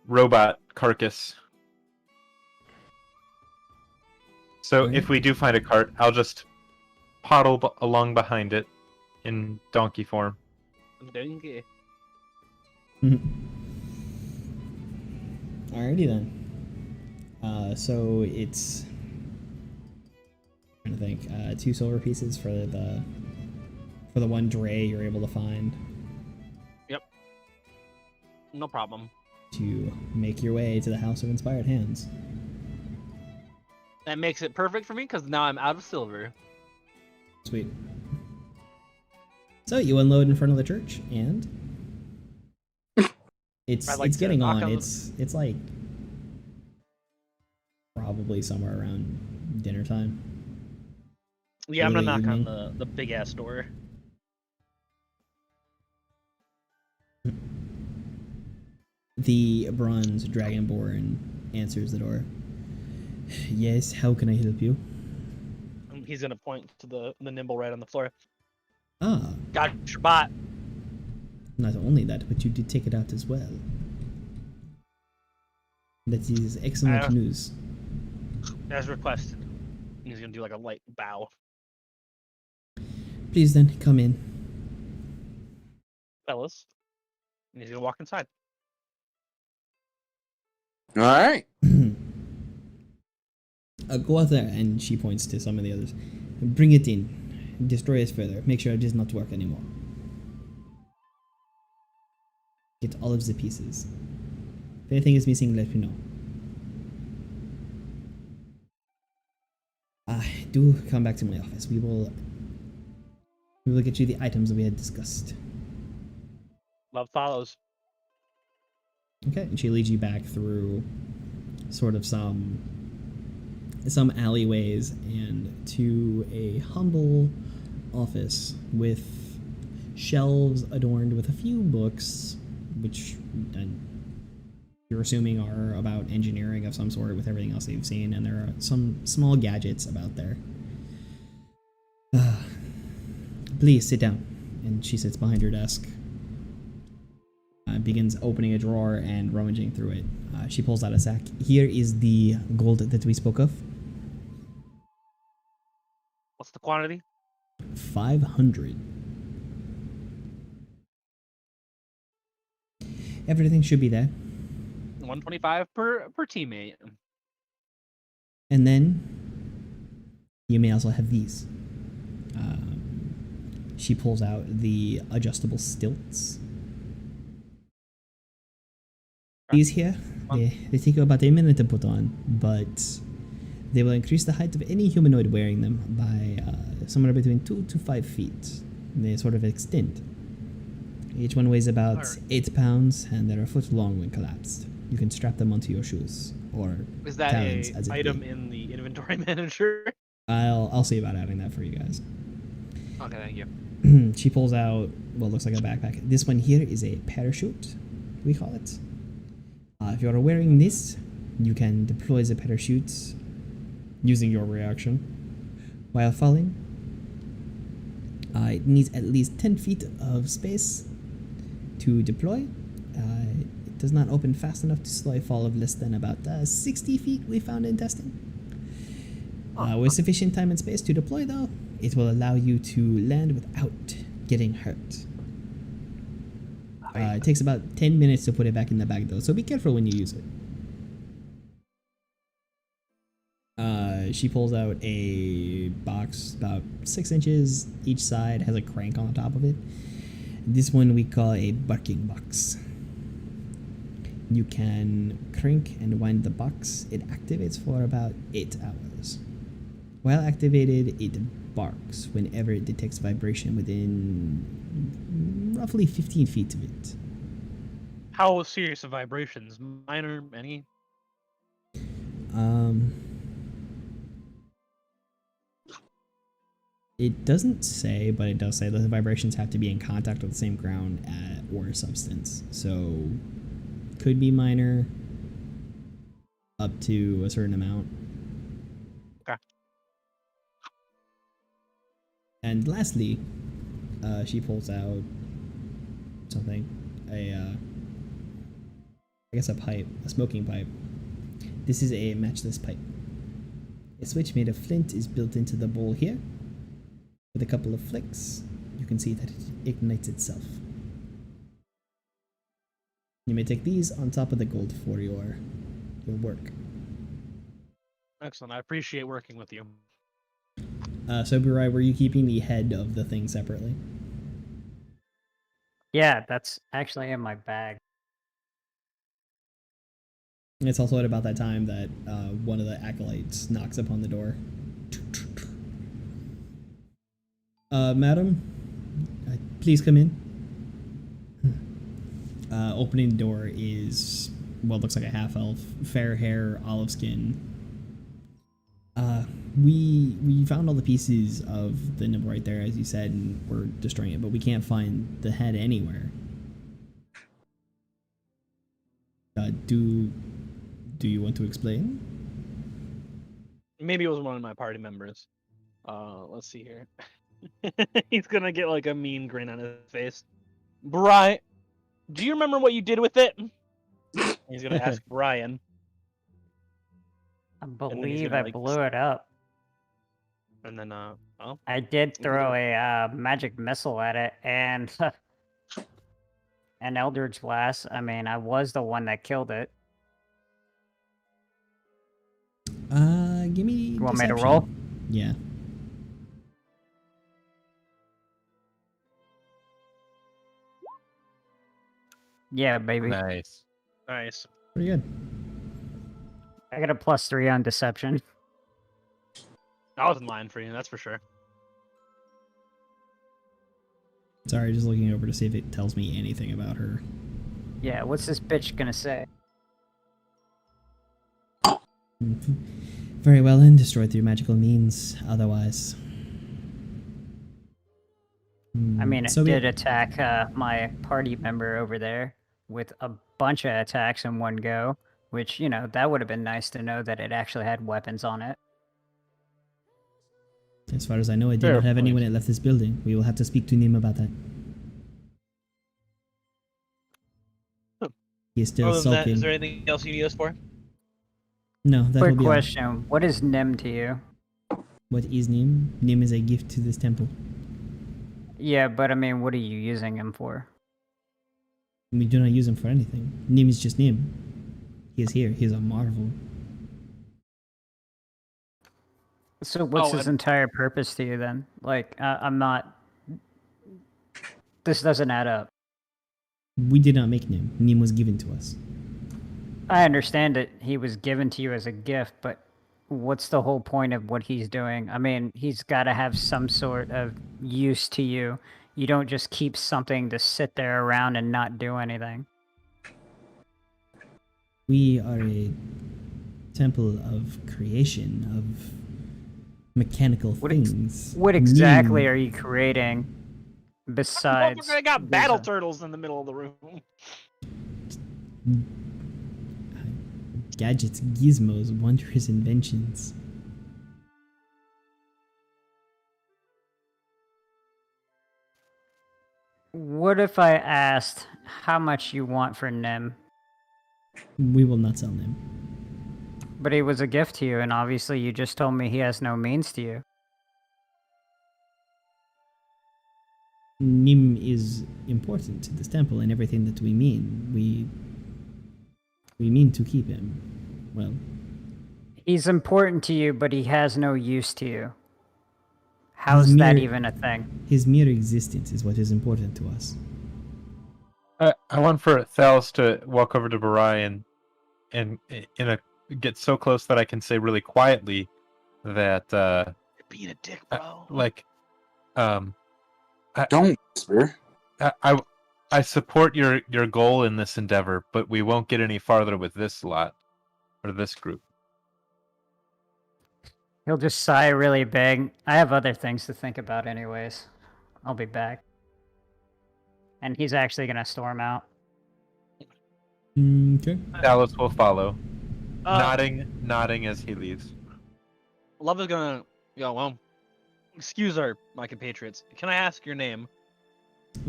robot carcass. So if we do find a cart, I'll just poddle along behind it in donkey form. Donkey. Alrighty then. So it's I'm trying to think. 2 silver pieces for the one dray you're able to find. Yep. No problem. To make your way to the House of Inspired Hands. That makes it perfect for me because now I'm out of silver. Sweet. So you unload in front of the church, and it's getting on. It's like probably somewhere around dinner time. Yeah, I'm gonna Early knock on evening. the big ass door. The bronze dragonborn answers the door. Yes, how can I help you? He's gonna point to the Nimblewright on the floor. Ah, Got your bot. not only that, but you did take it out as well. That is excellent news. As requested. He's gonna do like a light bow. Please then, come in. Fellas. And he's gonna walk inside. All right. Go out there, and she points to some of the others. Bring it in. Destroy it further. Make sure it does not work anymore. Get all of the pieces. If anything is missing, let me know. Do come back to my office. We will get you the items that we had discussed. Love follows. Okay, and she leads you back through sort of some alleyways and to a humble office with shelves adorned with a few books, which you're assuming are about engineering of some sort with everything else that you've seen, and there are some small gadgets about there. Please sit down. And she sits behind her desk. Begins opening a drawer and rummaging through it. She pulls out a sack. Here is the gold that we spoke of. What's the quantity? 500. Everything should be there. 125 per teammate. And then you may also have these. She pulls out the adjustable stilts. These here, they take about a minute to put on, but they will increase the height of any humanoid wearing them by somewhere between 2 to 5 feet. They sort of extend. Each one weighs about 8 pounds, and they're a foot long when collapsed. You can strap them onto your shoes, or Is that talons, a as it item be. in the inventory manager? I'll see about adding that for you guys. Okay, thank you. She pulls out what looks like a backpack. This one here is a parachute, we call it. If you're wearing this, you can deploy the parachute using your reaction while falling. It needs at least 10 feet of space to deploy. It does not open fast enough to slow a fall of less than about 60 feet, we found in testing. With sufficient time and space to deploy, though, it will allow you to land without getting hurt. It takes about 10 minutes to put it back in the bag, though, so be careful when you use it. She pulls out a box about 6 inches each side, has a crank on the top of it. This one we call a barking box. You can crank and wind the box. It activates for about 8 hours. While activated, it barks whenever it detects vibration within roughly 15 feet of it. How serious are vibrations? Minor, any? It doesn't say, but it does say that the vibrations have to be in contact with the same ground or substance. So, could be minor, up to a certain amount. Okay. And lastly, she pulls out something, I guess a pipe, a smoking pipe. This is a matchless pipe. A switch made of flint is built into the bowl here. With a couple of flicks, you can see that it ignites itself. You may take these on top of the gold for your work. Excellent. I appreciate working with you. So, Burai, were you keeping the head of the thing separately? Yeah, that's actually in my bag. And it's also at about that time that one of the acolytes knocks upon the door. Madam, please come in. Opening the door is what looks like a half-elf, fair hair, olive skin. We found all the pieces of the Nimblewright there, as you said, and we're destroying it, but we can't find the head anywhere. Do you want to explain? Maybe it was one of my party members. Let's see here. He's gonna get like a mean grin on his face. Brian, do you remember what you did with it? He's gonna ask Brian. I then he's believe gonna, I like, blew it up. And then, oh, I did throw a magic missile at it and an Eldritch Blast. I mean, I was the one that killed it. Give me. You want me to deception. roll? Yeah. Yeah, baby. Nice. Nice. Pretty good. I got a +3 on deception. I was in line for you, that's for sure. Sorry, just looking over to see if it tells me anything about her. Yeah, what's this bitch gonna say? Very well then, destroyed through magical means, otherwise. I mean, it So did attack my party member over there with a bunch of attacks in one go, which, you know, that would have been nice to know that it actually had weapons on it. As far as I know, I did Fair not have point. anyone that left this building. We will have to speak to Nim about that. He is still Other than that, sulking. is there anything else you need us for? No, that will Quick be all. question, what is Nim to you? What is Nim? Nim is a gift to this temple. Yeah, but I mean, what are you using him for? We do not use him for anything. Nim is just Nim. He is here. He is a marvel. So what's Oh, his entire purpose to you then? Like, I'm not... This doesn't add up. We did not make Nim. Nim was given to us. I understand that he was given to you as a gift, but what's the whole point of what he's doing? I mean, he's got to have some sort of use to you. You don't just keep something to sit there around and not do anything. We are a temple of creation, of mechanical things. What exactly Nim- are you creating besides... I got battle Visa? turtles in the middle of the room. Gadgets, gizmos, wondrous inventions. What if I asked how much you want for Nim? We will not sell Nim. But he was a gift to you, and obviously you just told me he has no means to you. Nim is important to this temple and everything that we mean. We mean to keep him. Well, He's important to you, but he has no use to you. How's that mere- even a thing? his mere existence is what is important to us. I want for Thalos to walk over to Barai and get so close that I can say really quietly that You're being a dick, bro. Don't whisper. I support your goal in this endeavor, but we won't get any farther with this lot or this group. He'll just sigh really big. I have other things to think about anyways. I'll be back. And he's actually gonna storm out. Okay. Thalos will follow, Uh, nodding as he leaves. Love is gonna go, well, excuse my compatriots. Can I ask your name?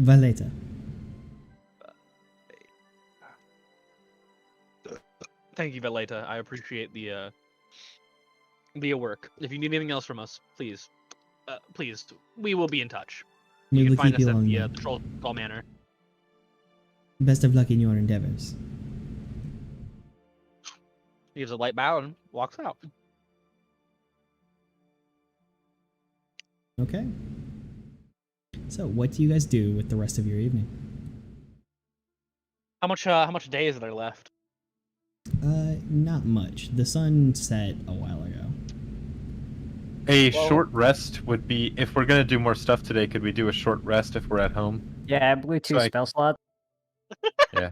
Valeta. Thank you, Valeta. I appreciate the work. If you need anything else from us, please, we will be in touch. We You will can find keep you us at on the the Troll Manor. best of luck in your endeavors. He gives a light bow and walks out. Okay. So, what do you guys do with the rest of your evening? How much days are there left? Not much. The sun set a while ago. A Well- short rest would be, if we're gonna do more stuff today, could we do a short rest if we're at home? Yeah, I blew 2 So I- spell slots. Yeah.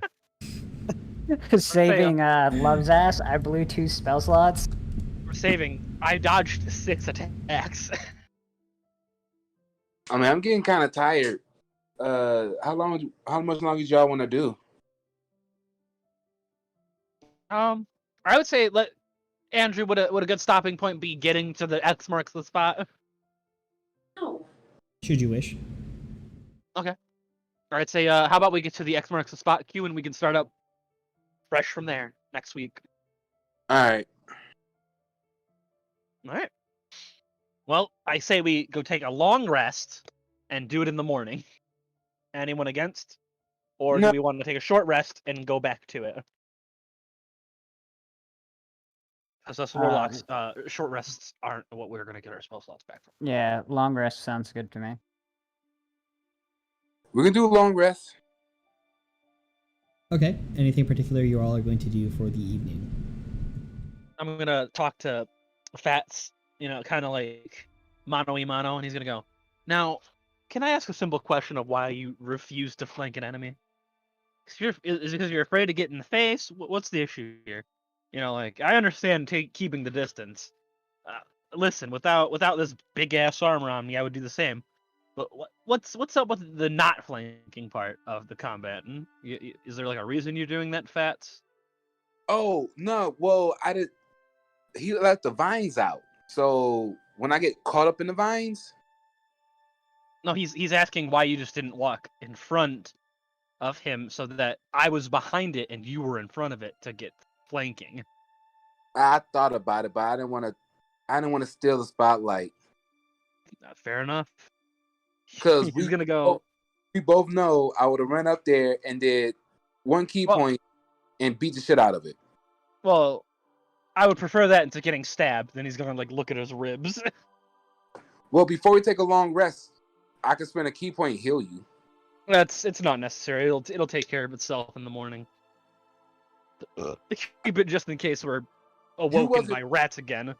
Saving Love's ass, I blew 2 spell slots. We're saving. I dodged 6 attacks. I mean, I'm getting kind of tired. How much longer y'all want to do? I would say let Andrew. Would a good stopping point be getting to the X marks the spot? No. Should you wish. Or I'd say, how about we get to the X marks the spot queue and we can start up fresh from there next week. All right. All right. Well, I say we go take a long rest and do it in the morning. Anyone against? Or No. do we want to take a short rest and go back to it? As us warlocks, short rests aren't what we're gonna get our spell slots back from. Yeah, long rest sounds good to me. We can do a long rest. Okay. Anything particular you all are going to do for the evening? I'm gonna talk to Fats, kind of like mano-y-mano, and he's gonna go, now, can I ask a simple question of why you refuse to flank an enemy? Is it because you're afraid to get in the face? What's the issue here? I understand keeping the distance. Listen, without this big ass armor on me, I would do the same. But what's up with the not flanking part of the combat? Is there like a reason you're doing that, Fats? Oh no, well he left the vines out. So when I get caught up in the vines, No, he's asking why you just didn't walk in front of him so that I was behind it and you were in front of it to get flanking. I thought about it, but I didn't want to steal the spotlight. Fair enough. Because he's gonna go. We both know I would have run up there and did one key point and beat the shit out of it. Well, I would prefer that into getting stabbed. Then he's gonna look at his ribs. Well, before we take a long rest, I can spend a key point and heal you. It's not necessary. It'll take care of itself in the morning. Keep it just in case we're awoken by rats again.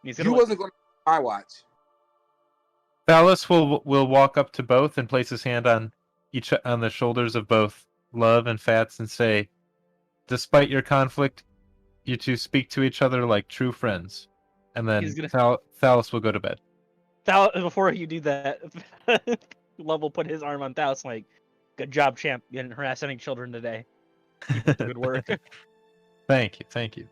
You wasn't going to my watch. Phallus will walk up to both and place his hand on the shoulders of both Love and Fats and say, "Despite your conflict, you two speak to each other like true friends." And then Phallus will go to bed. Before you do that, Love will put his arm on Thalos like, "Good job, champ. You didn't harass any children today. Keep up the good work." Thank you.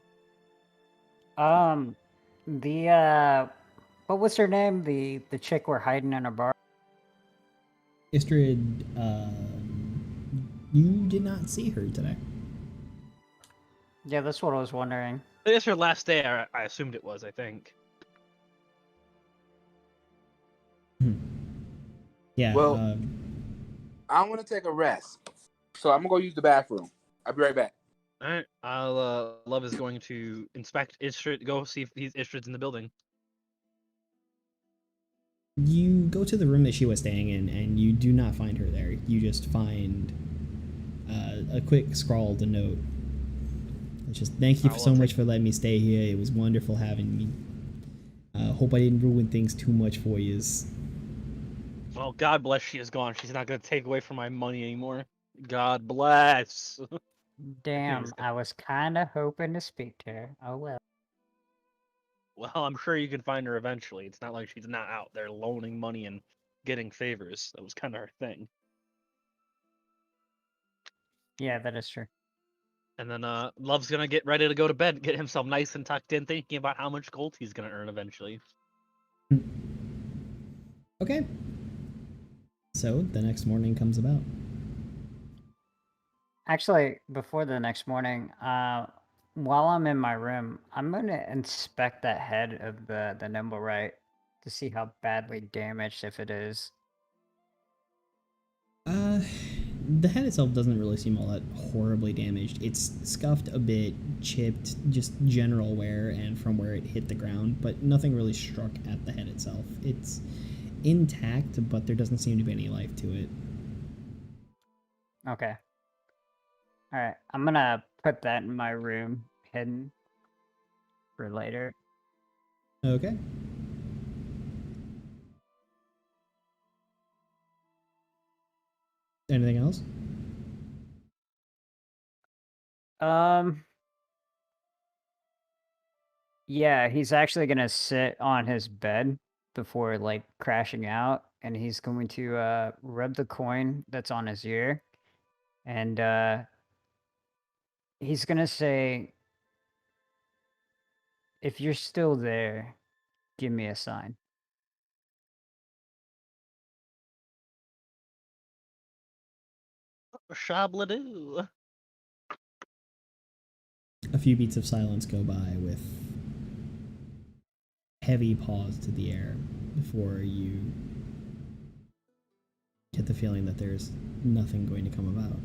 What was her name? The chick we're hiding in a bar. Istrid, you did not see her today. Yeah, that's what I was wondering. It's her last day. I assumed it was. I think. Yeah. Well, I want to take a rest, so I'm gonna go use the bathroom. I'll be right back. All right. Love is going to inspect Istrid. Go see if Istrid's in the building. You go to the room that she was staying in, and you do not find her there. You just find a quick scrawled note. It's just, "Thank you so much for letting me stay here. It was wonderful having me. Hope I didn't ruin things too much for you." Well, God bless she is gone. She's not going to take away from my money anymore. God bless. Damn, I was kind of hoping to speak to her. Oh well. Well, I'm sure you can find her eventually. It's not like she's not out there loaning money and getting favors. That was kind of her thing. Yeah, that is true. And then Love's going to get ready to go to bed, get himself nice and tucked in, thinking about how much gold he's going to earn eventually. Okay. So the next morning comes about. Actually, before the next morning, while I'm in my room, I'm gonna inspect that head of the Nimblewright to see how badly damaged, if it is. The head itself doesn't really seem all that horribly damaged. It's scuffed a bit, chipped, just general wear and from where it hit the ground, but nothing really struck at the head itself. It's intact, but there doesn't seem to be any life to it. Okay. Alright, I'm gonna put that in my room, hidden for later. Okay. Anything else? Yeah, he's actually gonna sit on his bed before crashing out, and he's going to rub the coin that's on his ear, and he's gonna say, "If you're still there, give me a sign." Shabladoo. A few beats of silence go by with heavy pause to the air before you get the feeling that there's nothing going to come about.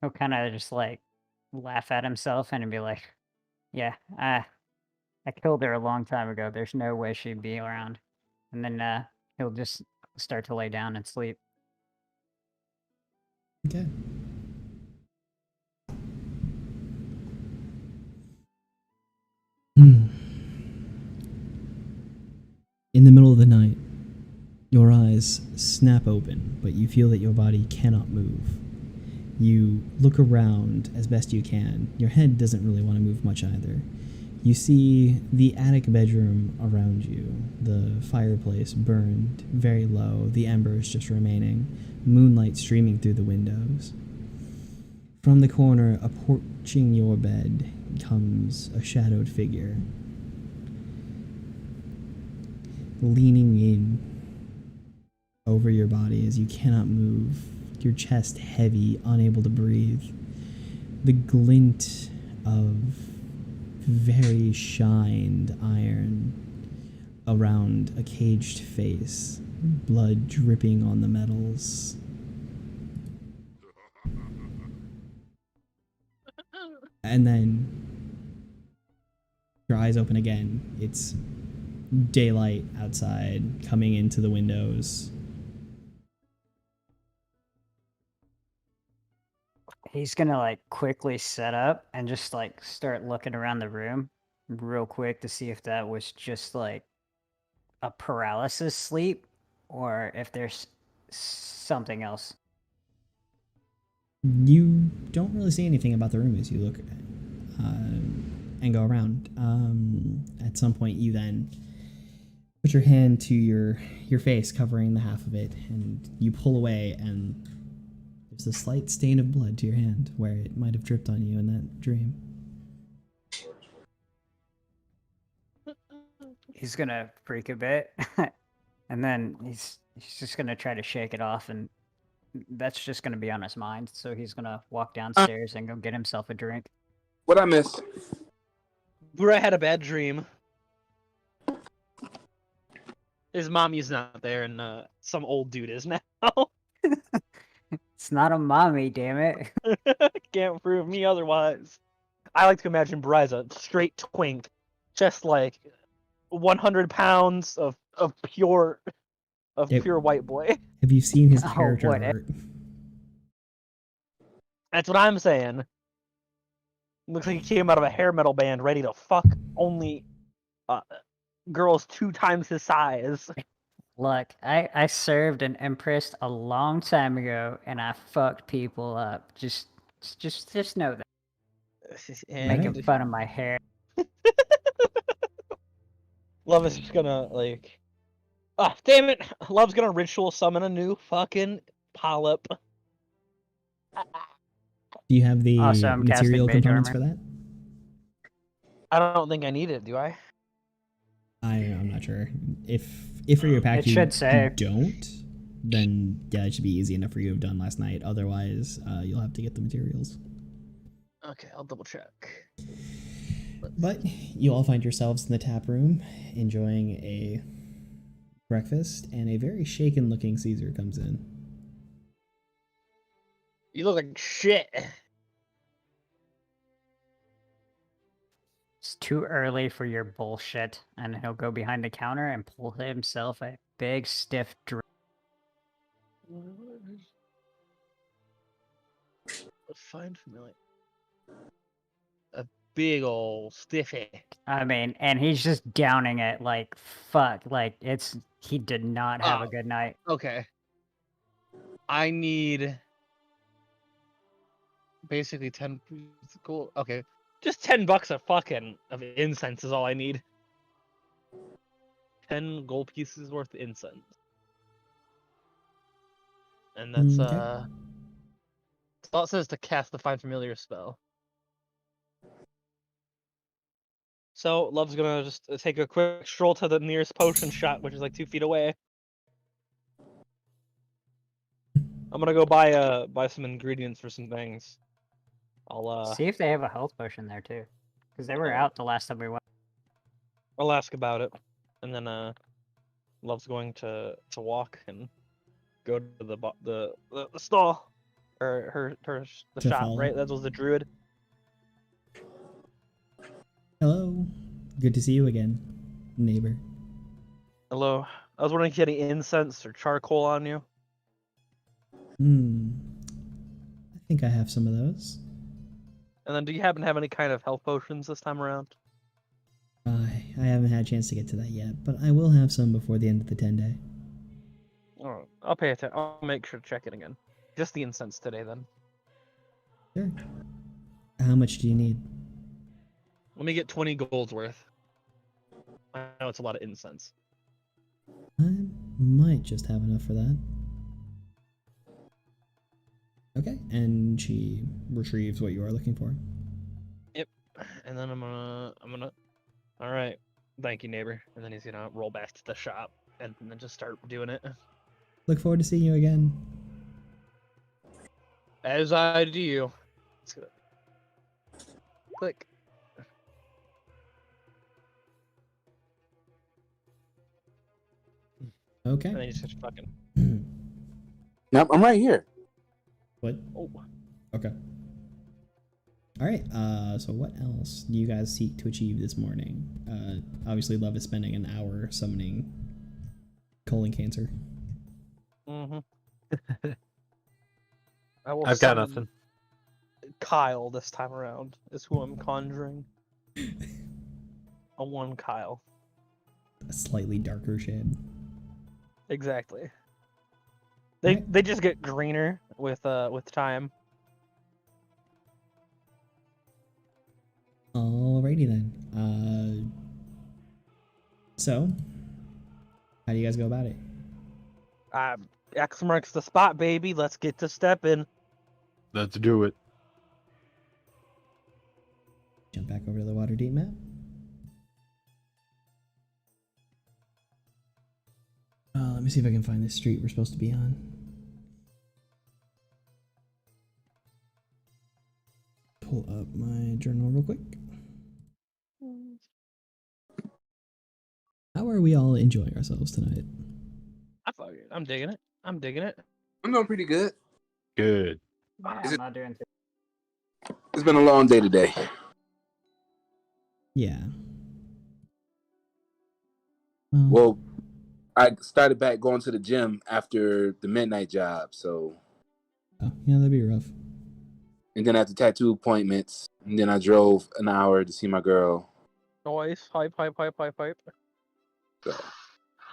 he'll kind of just like laugh at himself and be like, "Yeah, I killed her a long time ago. There's no way she'd be around." And then he'll just start to lay down and sleep. Okay. In the middle of the night, your eyes snap open, but you feel that your body cannot move. You look around as best you can. Your head doesn't really want to move much either. You see the attic bedroom around you, the fireplace burned very low, the embers just remaining, moonlight streaming through the windows. From the corner, approaching your bed, comes a shadowed figure. Leaning in over your body as you cannot move, your chest heavy, unable to breathe. The glint of very shined iron around a caged face, blood dripping on the metals. And then your eyes open again. It's daylight outside coming into the windows. He's gonna like quickly set up and just like start looking around the room real quick to see if that was just like a paralysis sleep or if there's something else. You don't really see anything about the room as you look and go around. At some point, you then put your hand to your face, covering the half of it, and you pull away, and there's a slight stain of blood to your hand where it might have dripped on you in that dream. He's gonna freak a bit, and then he's just gonna try to shake it off, and that's just gonna be on his mind. So he's gonna walk downstairs and go get himself a drink. What I missed? Bura had a bad dream. His mommy's not there, and some old dude is now. It's not a mommy, damn it. Can't prove me otherwise. I like to imagine Bry's a straight twink, just like 100 pounds of pure white boy. Have you seen his Oh, character what? art? That's what I'm saying. Looks like he came out of a hair metal band ready to fuck only girls 2 times his size. Look, I served an empress a long time ago, and I fucked people up. Just know that. And Making fun of my hair. Love is just gonna like, oh damn it! Love's gonna ritual summon a new fucking polyp. Do you have the Also, I'm casting material mage components armor. for that? I don't think I need it, do I? I'm not sure. If for your pack It you, should say. you don't, then yeah, it should be easy enough for you to have done last night. Otherwise, you'll have to get the materials. Okay, I'll double check. But you all find yourselves in the tap room, enjoying a breakfast, and a very shaken-looking Caesar comes in. You look like shit. It's too early for your bullshit. And he'll go behind the counter and pull himself a big, stiff drink. Find familiar. A big ol' stiffy. I mean, and he's just downing it like, fuck. Like, he did not have a good night. Okay. I need basically 10 gold. Okay. Just $10 of incense is all I need. 10 gold pieces worth of incense. And that's Okay. that's all it says to cast the Find Familiar spell. So Love's gonna just take a quick stroll to the nearest potion shop, which is like 2 feet away. I'm gonna go buy some ingredients for some things. I'll See if they have a health potion there, too. Because they were out the last time we went. I'll ask about it, and then Love's going to walk and go to the stall or the To shop, follow. right? That was the druid. Hello. Good to see you again, neighbor. Hello. I was wondering if you had any incense or charcoal on you. I think I have some of those. And then, do you happen to have any kind of health potions this time around? I haven't had a chance to get to that yet, but I will have some before the end of the 10-day. Oh, I'll pay attention. I'll make sure to check it again. Just the incense today, then. Sure. How much do you need? Let me get 20 gold's worth. I know it's a lot of incense. I might just have enough for that. Okay, and she retrieves what you are looking for. Yep. And then I'm gonna. All right. Thank you, neighbor. And then he's gonna roll back to the shop and then just start doing it. Look forward to seeing you again. As I do. Let's go. Click. Okay. And then you just fucking. Yep, I'm right here. What? Oh. Okay. All right. So what else do you guys seek to achieve this morning? Obviously, Love is spending an hour summoning colon cancer. Mm-hmm. I will I've got summon nothing. Kyle this time around. Is who I'm conjuring. A one Kyle. A slightly darker shade. Exactly. They just get greener with time. Alrighty then. So, how do you guys go about it? X marks the spot, baby. Let's get to stepping. Let's do it. Jump back over to the Waterdeep map. Let me see if I can find this street we're supposed to be on. Pull up my journal real quick. How are we all enjoying ourselves tonight? I'm digging it. I'm digging it. I'm doing pretty good. Good. Yeah, Is I'm it- not doing too. It's been a long day today. Yeah. Well, I started back going to the gym after the midnight job, so Oh, yeah, that'd be rough. and then after tattoo appointments, and then I drove an hour to see my girl. Noise. Hype. So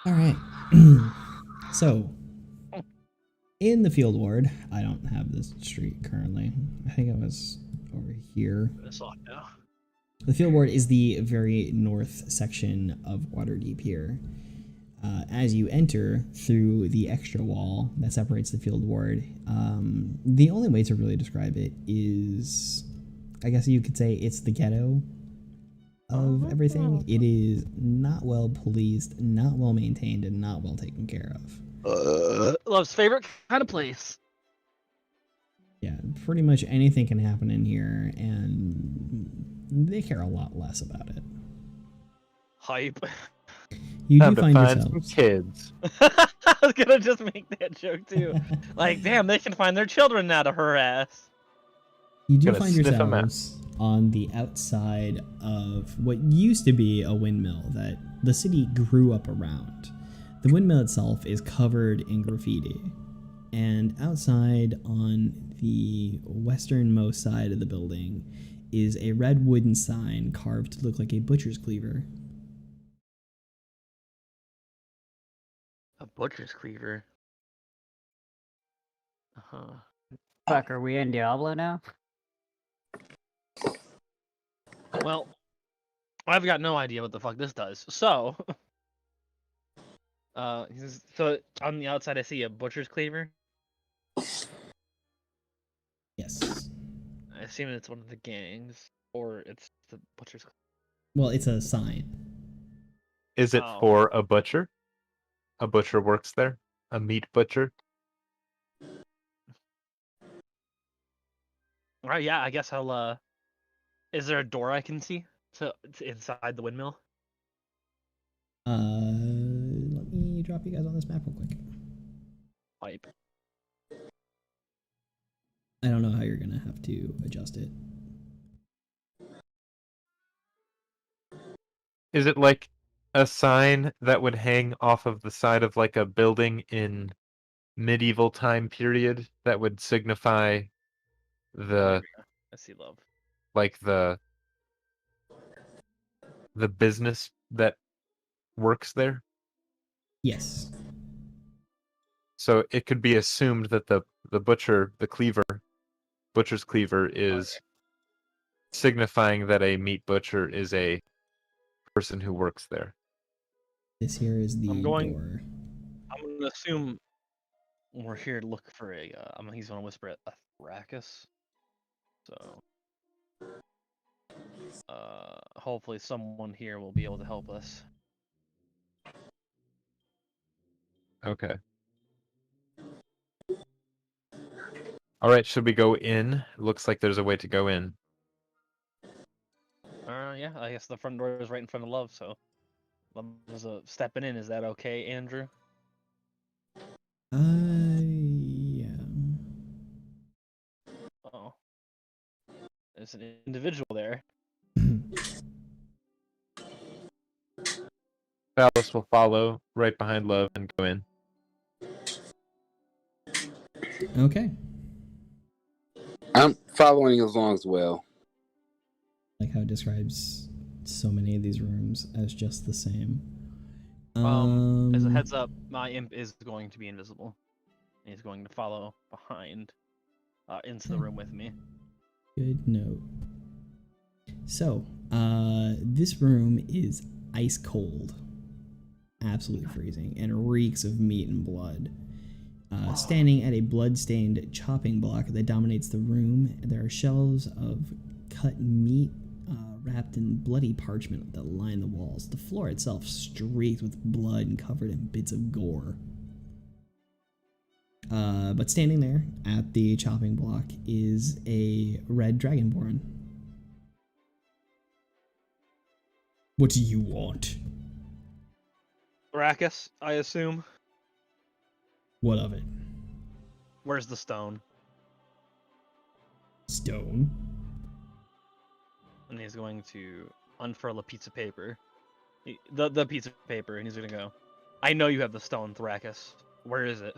All right. So, in the field ward, I don't have this street currently. I think it was over here. This off now. The field ward is the very north section of Waterdeep here. As you enter through the extra wall that separates the field ward, the only way to really describe it is, I guess you could say it's the ghetto of everything. It is not well policed, not well maintained, and not well taken care of. Love's favorite kind of place. Yeah, pretty much anything can happen in here, and they care a lot less about it. Hype. You Time do to find find some yourselves. kids. I was gonna just make that joke too. Like, damn, they can find their children now to harass. You do Gonna find sniff 'em out. yourselves on the outside of what used to be a windmill that the city grew up around. The windmill itself is covered in graffiti, and outside on the westernmost side of the building is a red wooden sign carved to look like a butcher's cleaver. A butcher's cleaver. Uh-huh. Fuck, are we in Diablo now? Well, I've got no idea what the fuck this does. So, so on the outside I see a butcher's cleaver. Yes. I assume it's one of the gangs, or it's the butcher's. Well, it's a sign. Is it Oh. for a butcher? A butcher works there? A meat butcher? All right, yeah, I guess I'll. Is there a door I can see to inside the windmill? Let me drop you guys on this map real quick. pipe. I don't know how you're gonna have to adjust it. Is it like a sign that would hang off of the side of like a building in medieval time period that would signify the I see love. like the business that works there? Yes. So it could be assumed that the butcher's cleaver is signifying that a meat butcher is a person who works there. This here is the door. I'm gonna assume we're here to look for a. He's gonna whisper at a Thrakus. So, hopefully someone here will be able to help us. Okay. All right, should we go in? Looks like there's a way to go in. Yeah, I guess the front door is right in front of Love, so Love is stepping in. Is that okay, Andrew? Yeah. Oh, there's an individual there. Phallus will follow right behind Love and go in. Okay. I'm following along as well. Like how it describes so many of these rooms as just the same. As a heads up, my imp is going to be invisible. He's going to follow behind into the room with me. Good note. So, this room is ice cold. Absolutely freezing and reeks of meat and blood. Standing at a blood-stained chopping block that dominates the room, there are shelves of cut meat wrapped in bloody parchment that line the walls. The floor itself streaked with blood and covered in bits of gore. But standing there at the chopping block is a red dragonborn. What do you want? Thrakus, I assume. What of it? Where's the stone? Stone? And he's going to unfurl a piece of paper. The piece of paper, and he's going to go, I know you have the stone, Thrakus. Where is it?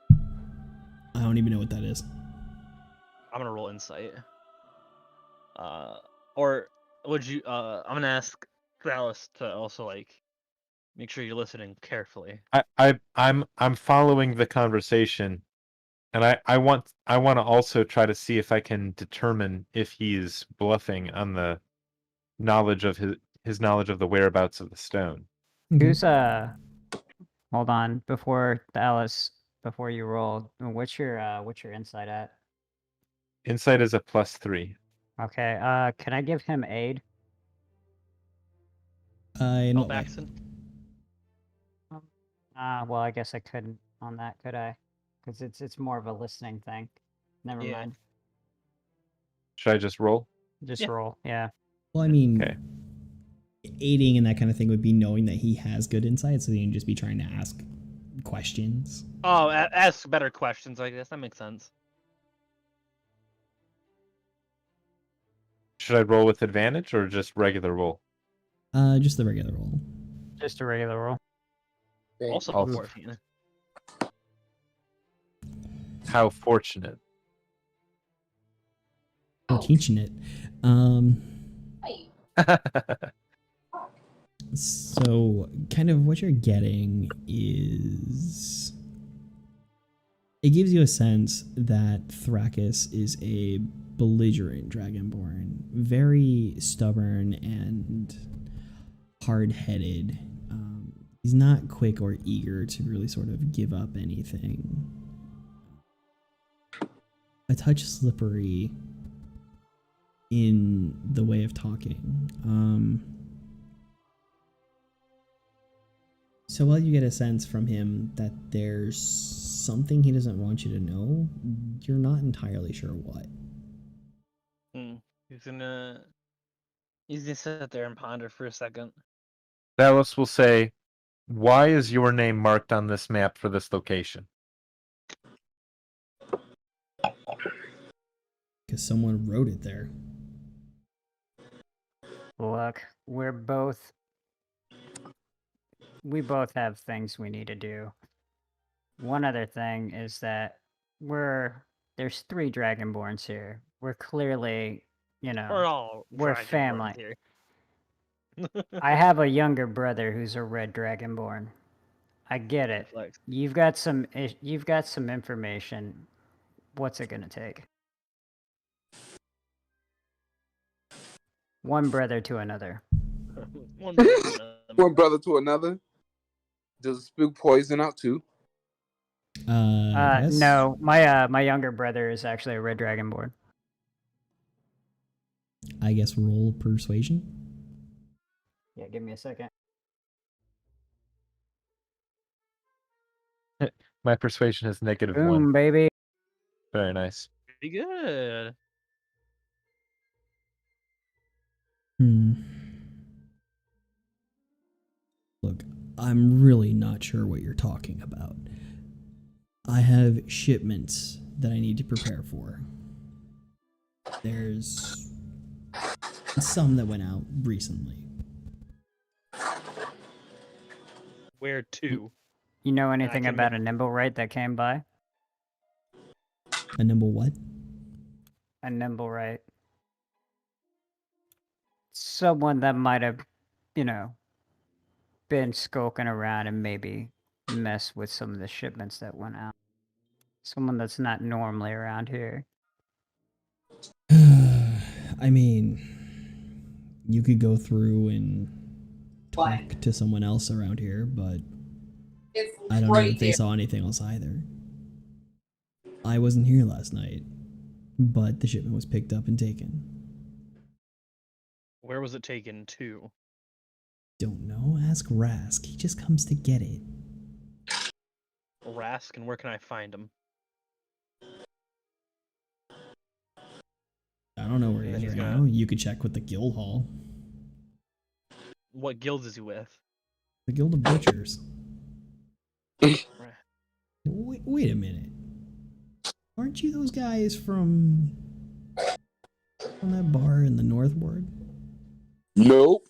I don't even know what that is. I'm going to roll insight. Or would you, I'm going to ask Phallus to also, like, make sure you're listening carefully. I'm following the conversation, and I want to also try to see if I can determine if he's bluffing on the knowledge of his knowledge of the whereabouts of the stone. Who's hold on before you roll. What's your insight at? Insight is a +3. Okay. Can I give him aid? In what way? Baxton? Well, I guess I couldn't on that, could I? Because it's more of a listening thing. Never Yeah. mind. Should I just roll? Just roll. Yeah. Well, I mean, Okay. aiding and that kind of thing would be knowing that he has good insight, so you can just be trying to ask questions. Oh, ask better questions, I guess. That makes sense. Should I roll with advantage or just regular roll? Just the regular roll. Just a regular roll. Also, Also- 14. How fortunate. I'm teaching it. So kind of what you're getting is it gives you a sense that Thrakus is a belligerent dragonborn, very stubborn and hard-headed. He's not quick or eager to really sort of give up anything. A touch slippery in the way of talking. So while you get a sense from him that there's something he doesn't want you to know, you're not entirely sure what. He's gonna sit there and ponder for a second. Phallus will say, Why is your name marked on this map for this location? Because someone wrote it there. Look, we both have things we need to do. One other thing is that there's 3 Dragonborns here. We're clearly, We're all we're Dragonborn family. here. I have a younger brother who's a red Dragonborn. I get it. Flex. You've got some information. What's it gonna take? One brother to another. One person. One brother to another. Does it spew poison out too? Yes. No, my younger brother is actually a red Dragonborn. I guess roll persuasion. Yeah, give me a second. My persuasion is -1. Boom, baby. Very nice. Pretty good. Look, I'm really not sure what you're talking about. I have shipments that I need to prepare for. There's some that went out recently. Where to? You know anything can about a Nimblewright that came by? A nimble what? A Nimblewright. Someone that might have, been skulking around and maybe mess with some of the shipments that went out. Someone that's not normally around here. I mean, you could go through and talk to someone else around here, but It's I don't know right if they there. saw anything else either. I wasn't here last night, but the shipment was picked up and taken. Where was it taken to? Don't know. Ask Rask. He just comes to get it. Rask, and where can I find him? I don't know where he And is he's right got- now. You could check with the guild hall. What guild is he with? The Guild of Butchers. Right. Wait a minute. Aren't you those guys from that bar in the North Ward? Nope.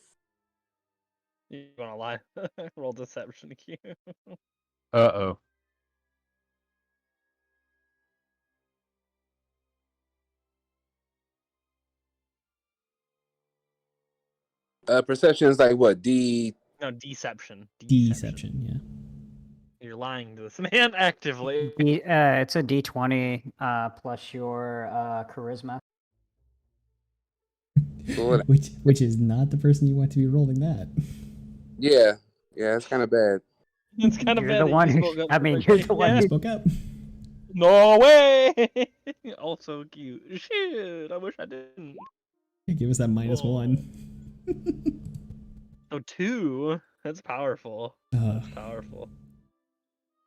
You wanna lie? Roll deception Q. Uh-oh. Perception is like what? D. No, deception. Deception, yeah. You're lying to this man actively. It's a D20 plus your charisma. What? which is not the person you want to be rolling that. Yeah. Yeah, it's kind of bad. It's kind of You're bad. the that one you who. spoke up I for mean, the you're guy. the one You Yeah. who. spoke up. No way! Also cute. Shit, I wish I didn't. Hey, give us that Oh. -1. Oh, 2? That's powerful. Uh, That's powerful.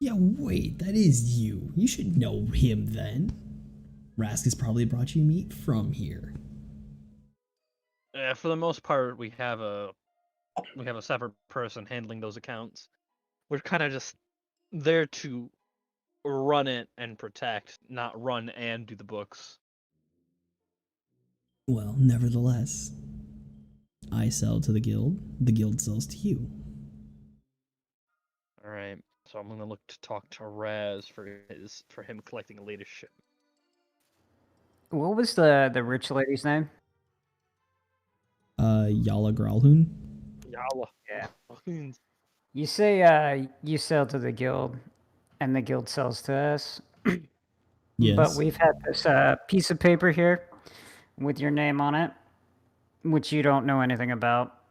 yeah, wait, that is you. You should know him then. Rask has probably brought you meat from here. For the most part, we have a separate person handling those accounts. We're kind of just there to run it and protect, not run and do the books. Well, nevertheless, I sell to the guild sells to you. All right, so I'm gonna look to talk to Raz for him collecting a latest ship. What was the rich lady's name? Yala Gralhoon? Yalla. Yeah. Fucking- You say you sell to the guild, and the guild sells to us. Yes. But we've had this piece of paper here with your name on it, which you don't know anything about,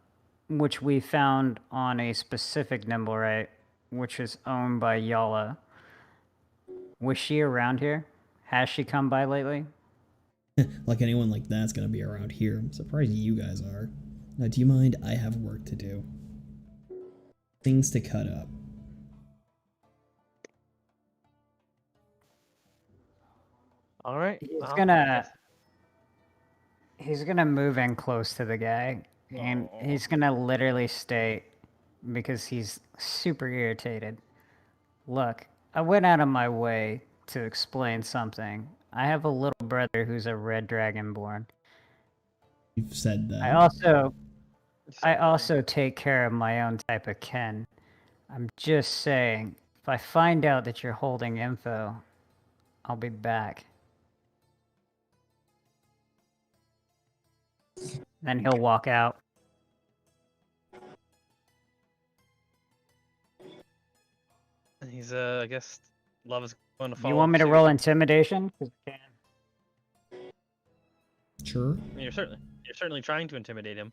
which we found on a specific Nimblewright, which is owned by Yala. Was she around here? Has she come by lately? Like anyone like that's gonna be around here. I'm surprised you guys are. Now, do you mind? I have work to do. Things to cut up. All right. He's well, I gonna guess- he's gonna move in close to the guy, and Aw. he's gonna literally state, because he's super irritated. Look, I went out of my way to explain something. I have a little brother who's a red dragonborn. You've said that. I also take care of my own type of kin. I'm just saying, if I find out that you're holding info, I'll be back. Then he'll walk out. He's I guess love is going to follow. You want me to suit. roll intimidation? 'Cause I can. Sure. I mean, you're certainly trying to intimidate him.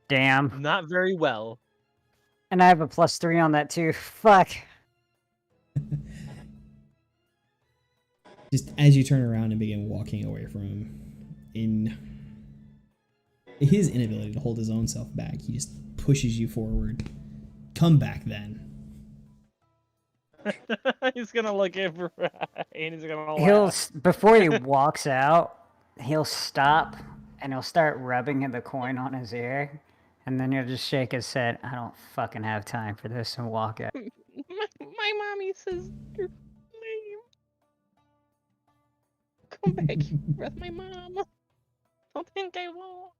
Damn. Not very well. And I have a +3 on that too. Fuck. Just as you turn around and begin walking away from him, in his inability to hold his own self back, he just pushes you forward. Come back then. He's gonna look at Brian. He's gonna He'll laugh. before he walks out, he'll stop and he'll start rubbing the coin on his ear, and then he'll just shake his head. I don't fucking have time for this, and walk out. My mommy says your name. Come back here with my mom. Don't think I won't.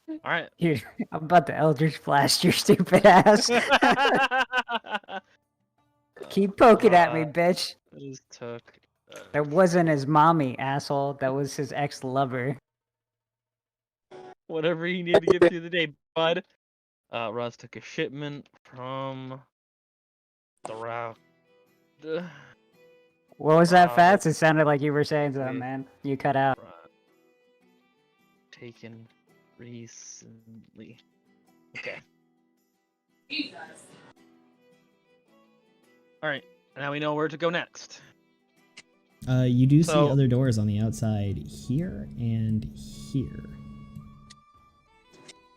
All right. Dude, I'm about to Eldritch Blast your stupid ass. Keep poking at me, bitch. I just took. That wasn't his mommy, asshole. That was his ex-lover. Whatever you need to get through the day, bud. Roz took a shipment from the route. What was that, Fats? It sounded like you were saying something, Wait. man. You cut out. Taken recently. Okay. Jesus. All right. Now we know where to go next. You do see So- other doors on the outside here and here.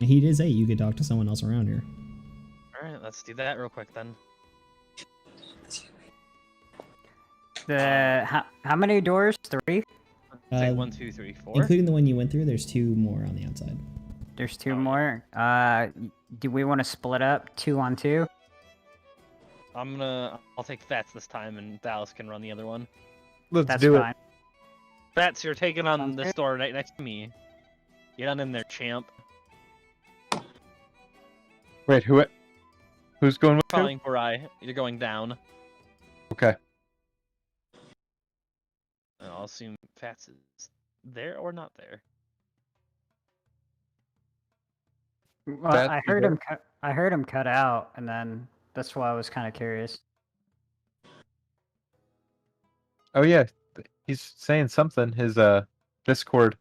And he did say you could talk to someone else around here. All right. Let's do that real quick then. How many doors? 3? Say 1, 2, 3, 4. Including the one you went through, there's 2 more on the outside. There's 2 more. Do we want to split up 2 on 2? I'll take Fats this time, and Dallas can run the other one. Let's That's do fine. it. Fats, you're taking on Sounds this good. door right next to me. Get on in there, champ. Wait, who's going with who? Calling Barai. You're going down. Okay. And I'll assume Fats is there or not there. Well, That I you heard heard? him. I heard him cut out, and then that's why I was kind of curious. Oh yeah, he's saying something. His Discord.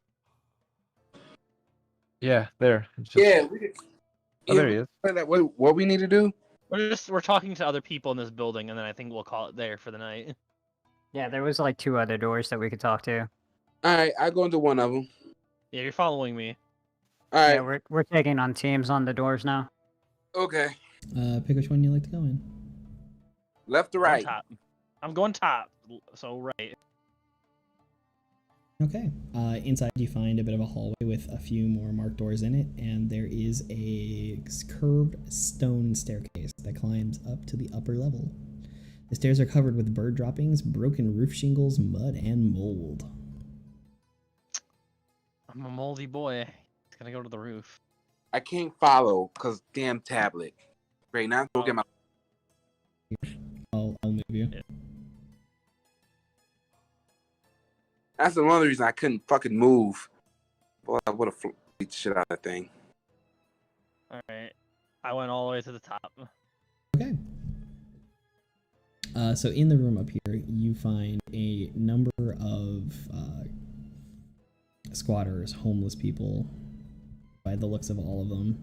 Yeah, there. It's just- Yeah, we could, Oh, there he is. What we need to do? We're talking to other people in this building, and then I think we'll call it there for the night. Yeah, there was like 2 other doors that we could talk to. All right, I go into one of them. Yeah, you're following me. All right, Yeah, we're taking on teams on the doors now. okay. Pick which one you like to go in. Left to Going right. top. I'm going top, so right. Okay. Inside you find a bit of a hallway with a few more marked doors in it, and there is a curved stone staircase that climbs up to the upper level. The stairs are covered with bird droppings, broken roof shingles, mud, and mold. I'm a moldy boy. He's gonna go to the roof. I can't follow because damn tablet. Great, now go get my. I'll move you. Yeah. That's the one reason I couldn't fucking move. Boy, I would have beat the shit out of that thing. All right. I went all the way to the top. Okay. So in the room up here, you find a number of squatters, homeless people, by the looks of all of them.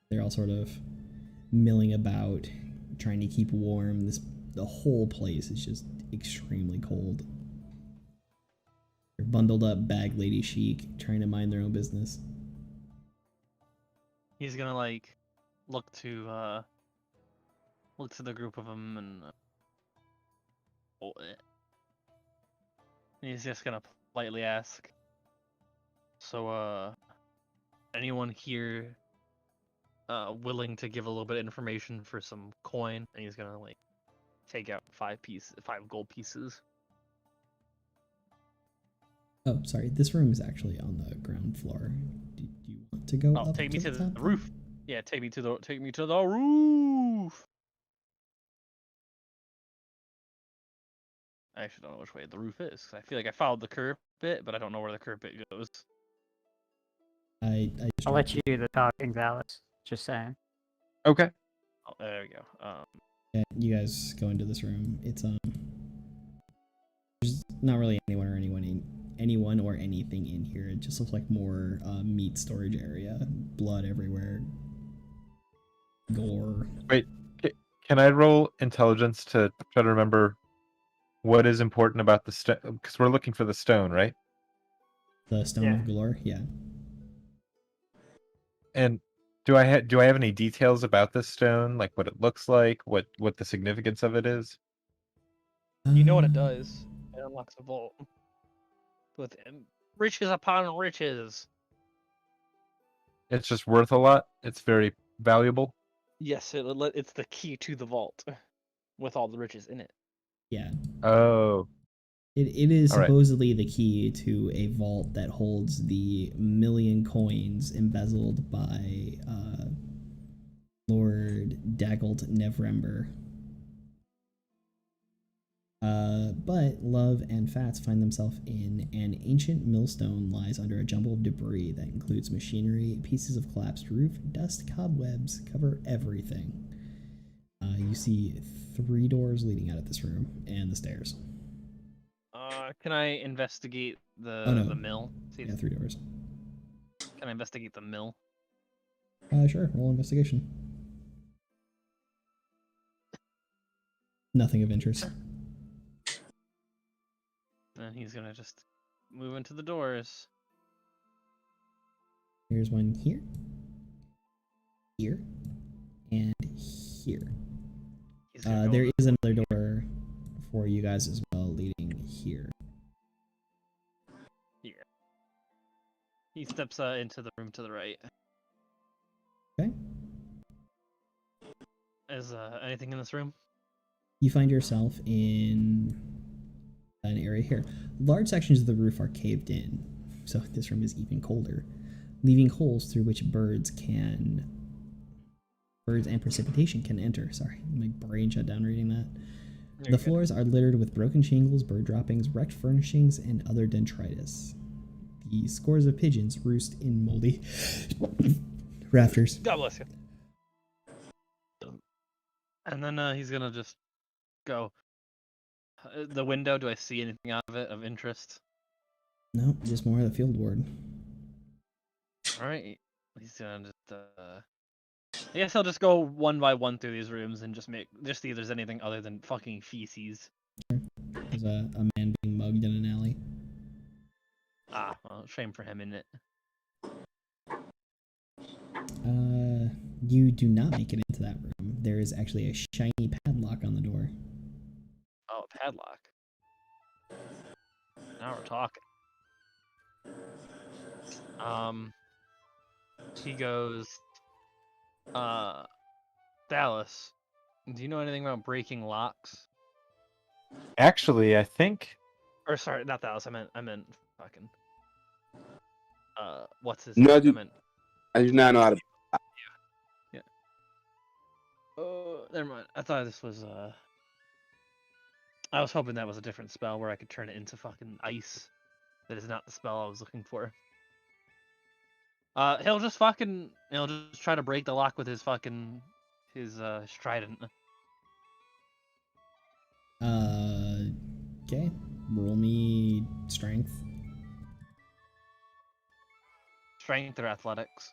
They're all sort of milling about, trying to keep warm. The whole place is just extremely cold. They're bundled up, bag lady chic, trying to mind their own business. He's gonna look to the group of them and he's just gonna politely ask, so anyone here willing to give a little bit of information for some coin, and he's gonna like take out 5 gold pieces. Oh, sorry. This room is actually on the ground floor. Do you want to go Oh, up take me to the top? roof. Yeah, take me to the roof. I actually don't know which way the roof is. I feel like I followed the curb bit, but I don't know where the curb bit goes. I'll let you do the talking, Dallas. Just saying. Okay. Oh, there we go. Yeah, you guys go into this room. It's there's not really anyone or anything in here. It just looks like more meat storage area, blood everywhere, gore. Wait, can I roll intelligence to try to remember what is important about the stone? Because we're looking for the stone, right? The stone of Galore, yeah. And do I have any details about this stone, like what it looks like, what the significance of it is? You know what it does? It unlocks a vault with riches upon riches. It's just worth a lot. It's very valuable. Yes, it's the key to the vault with all the riches in it. Yeah. Oh. It is All right. supposedly the key to a vault that holds the 1,000,000 coins embezzled by Lord Daggled Nevrember. But Love and Fats find themselves in an ancient millstone lies under a jumble of debris that includes machinery, pieces of collapsed roof, dust, cobwebs, cover everything. You see 3 doors leading out of this room and the stairs. Can I investigate the no. mill? See, Yeah, 3 doors. Can I investigate the mill? Sure. Roll investigation. Nothing of interest. And he's gonna just move into the doors. Here's one here, here, and here. There is another door for you guys as well, leading here. Yeah. He steps into the room to the right. Okay. Is anything in this room? You find yourself in an area here. Large sections of the roof are caved in, so this room is even colder, leaving holes through which birds and precipitation can enter. Sorry, my brain shut down reading that. The floors are littered with broken shingles, bird droppings, wrecked furnishings, and other detritus. The scores of pigeons roost in moldy rafters. God bless you. And then he's gonna just go. The window, do I see anything out of it of interest? No, just more of the field ward. Alright. He's gonna just I guess I'll just go one by one through these rooms and just see if there's anything other than fucking feces. Sure. There's a man being mugged in an alley. Ah, well, shame for him, isn't it? You do not make it into that room. There is actually a shiny padlock on the door. Oh, padlock. Now we're talking. He goes, Dallas, do you know anything about breaking locks? Actually, I think. Or sorry, not Dallas. I meant fucking. What's his No, name? I do not know how to. Yeah. Oh, never mind. I thought this was I was hoping that was a different spell where I could turn it into fucking ice. That is not the spell I was looking for. He'll just try to break the lock with his trident. Okay. Roll me strength. Strength or athletics?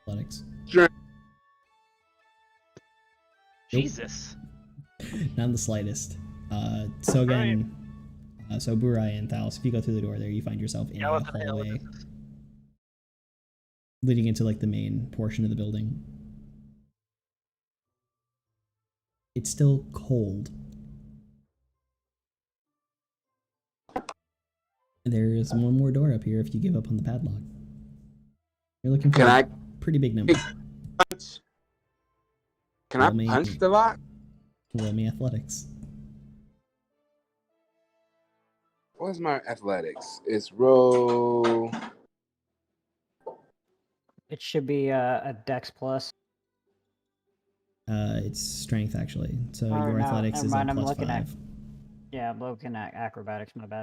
Athletics. Strength. Nope. Jesus. Not in the slightest. So again, so Burai and Thalos, if you go through the door there, you find yourself in a hallway leading into like the main portion of the building. It's still cold. There's one more door up here if you give up on the padlock. You're looking for a pretty big number. Can I Roll me- punch the lock? Roll me athletics. What's my athletics? It's roll. It should be a Dex plus. It's strength actually. So Oh, your no, athletics never is mind, a I'm plus looking 5. Yeah, I'm looking at acrobatics. My bad.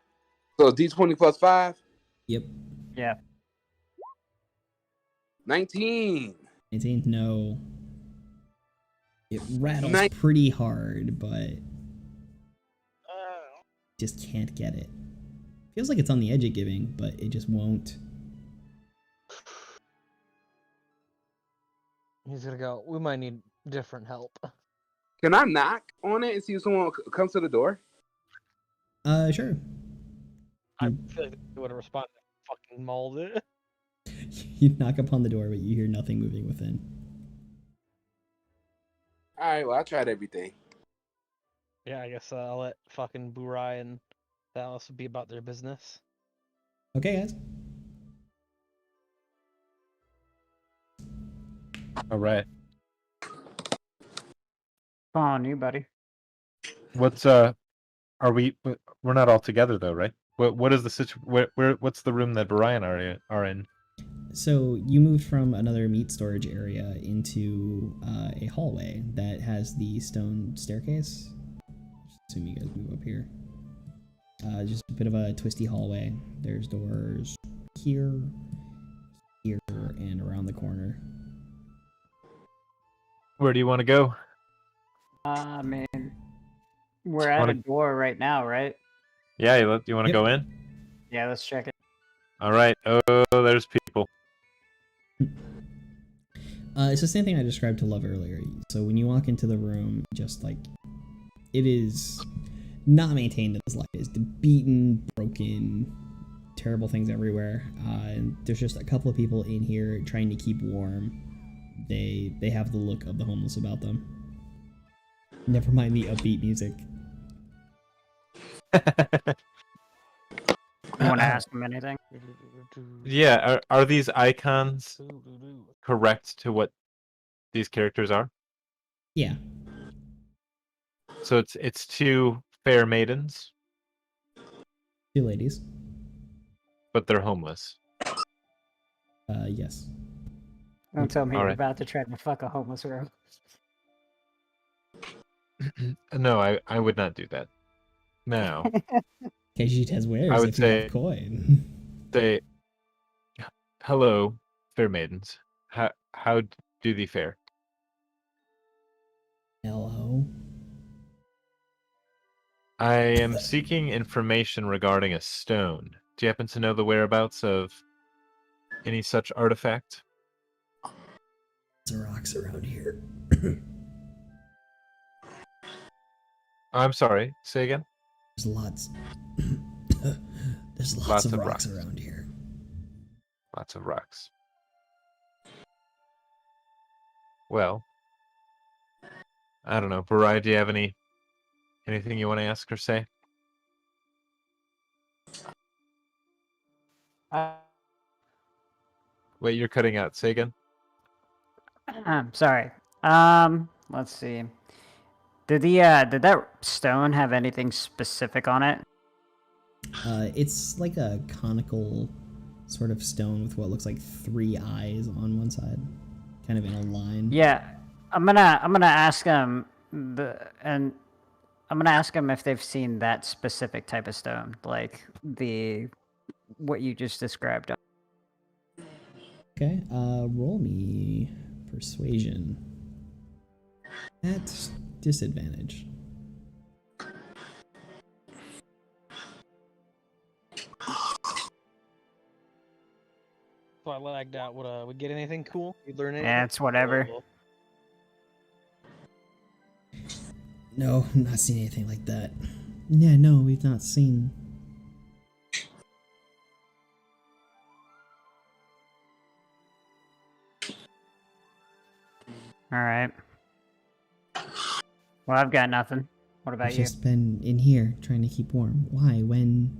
So D20 plus 5? Yep. Yeah. 19. 19? No. It rattles Nine- pretty hard, but just can't get it. Feels like it's on the edge of giving, but it just won't. He's gonna go. We might need different help. Can I knock on it and see if someone comes to the door? Sure. I feel like they would have responded. Fucking mauled it. You knock upon the door, but you hear nothing moving within. All right, well, I tried everything. Yeah, I guess I'll let fucking Burai and Thalos be about their business. Okay, guys. All right. Come on, you buddy. What's Are we? We're not all together though, right? What is the situation? What's the room that Brian are in? So you moved from another meat storage area into a hallway that has the stone staircase. Just assume you guys move up here. Just a bit of a twisty hallway. There's doors here, here, and around the corner. Where do you want to go? I mean, we're at a door right now, right? Yeah, you want to Yep. go in? Yeah, let's check it. All right. Oh, there's people. It's the same thing I described to Love earlier. So when you walk into the room, just like it is not maintained as light. It's beaten, broken, terrible things everywhere. There's just a couple of people in here trying to keep warm. They have the look of the homeless about them. Never mind the upbeat music. You want to ask him anything? Yeah, are these icons correct to what these characters are? Yeah. So it's two fair maidens, 2 ladies. but they're homeless. Yes. Don't tell me you're Alright. about to try to fuck a homeless girl. No, I would not do that. Now, Keiji has wares I would if you say- have coin. say, hello, fair maidens. How do thee fare? Hello. I am seeking information regarding a stone. Do you happen to know the whereabouts of any such artifact? There's rocks around here. I'm sorry, say again? There's lots. There's lots, Lots of of rocks rocks. around here. Lots of rocks. Well, I don't know. Barai, do you have anything you want to ask or say? Wait, you're cutting out. Say again? Sorry. Let's see. Did that stone have anything specific on it? It's like a conical sort of stone with what looks like 3 eyes on one side, kind of in a line. Yeah, I'm gonna ask him I'm gonna ask him if they've seen that specific type of stone, like what you just described. Okay. Roll me persuasion at disadvantage. So I lagged out. Would we get anything cool? We learn anything? Yeah, it's whatever. No, not seen anything like that. Yeah, no, we've not seen. All right. Well, I've got nothing. What about We've you? just been in here trying to keep warm. Why? When?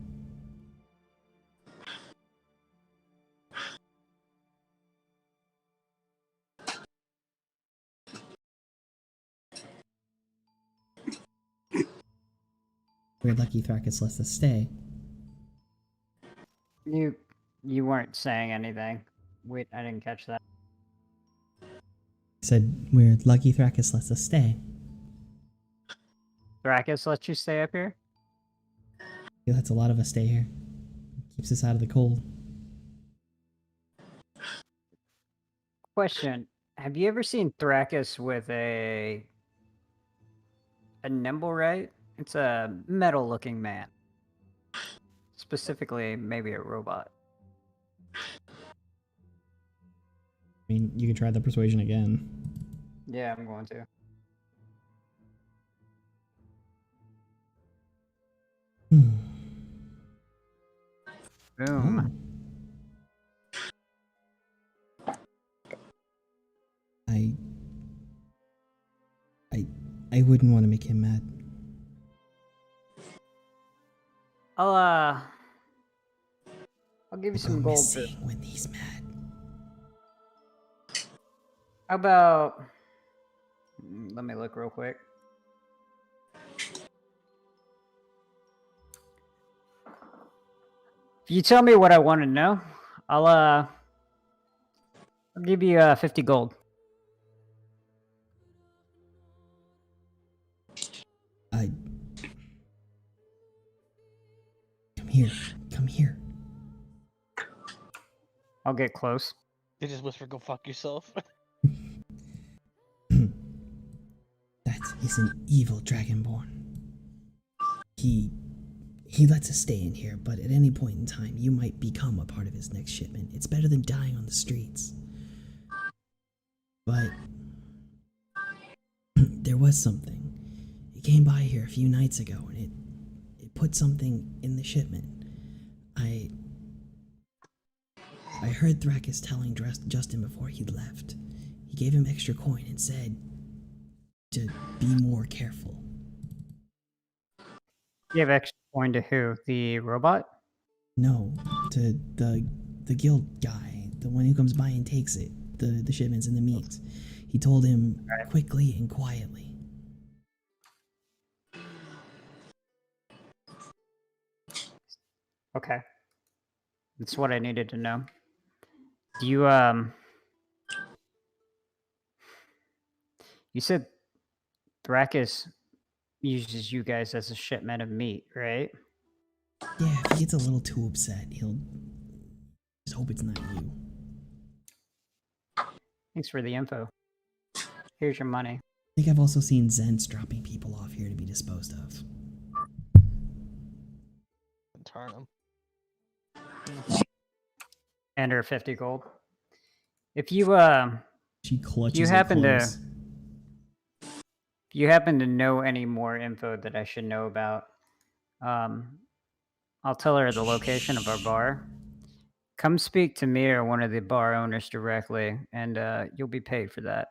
Where Lucky Thrakus lets us stay. You weren't saying anything. Wait, I didn't catch that. I said, where Lucky Thrakus lets us stay. Thrakus lets you stay up here? He lets a lot of us stay here. Keeps us out of the cold. Question. Have you ever seen Thrakus with a Nimblewright? It's a metal-looking man. Specifically, maybe a robot. I mean, you can try the persuasion again. Yeah, I'm going to. Boom. I wouldn't want to make him mad. I'll give you We'll some go gold. missing when he's mad. How about... Let me look real quick. If you tell me what I want to know, I'll give you 50 gold. Come here. I'll get close. You just whisper, "Go fuck yourself." That is an evil dragonborn. He lets us stay in here, but at any point in time, you might become a part of his next shipment. It's better than dying on the streets. But there was something. It came by here a few nights ago, and it put something in the shipment. I heard Thrakus telling Justin before he left. He gave him extra coin and said to be more careful. You have extra coin to who? The robot? No, to the guild guy, the one who comes by and takes it, the shipments and the meat. He told him quickly and quietly. Okay. That's what I needed to know. Do you, you said Thrakus uses you guys as a shipment of meat, right? Yeah, if he gets a little too upset, he'll just hope it's not you. Thanks for the info. Here's your money. I think I've also seen Zents dropping people off here to be disposed of. Turn him. And her 50 gold. If you She clutches you her happen to close. if you happen to know any more info that I should know about, I'll tell her the location of our bar. Come speak to me or one of the bar owners directly, and you'll be paid for that.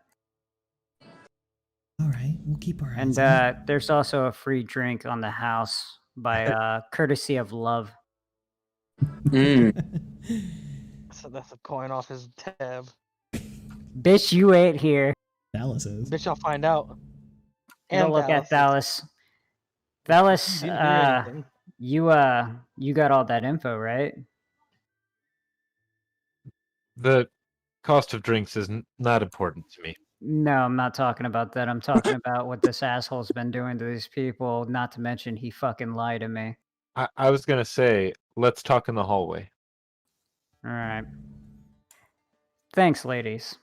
All right, we'll keep our eyes And on it. there's also a free drink on the house by courtesy of Love. So that's a coin off his tab. Bitch, you ain't here. Dallas is. Bitch, I'll find out. Go look at Dallas. Dallas, Didn't do anything. you got all that info, right? The cost of drinks is not important to me. No, I'm not talking about that. I'm talking about what this asshole's been doing to these people. Not to mention he fucking lied to me. I was gonna say, let's talk in the hallway. All right. Thanks, ladies.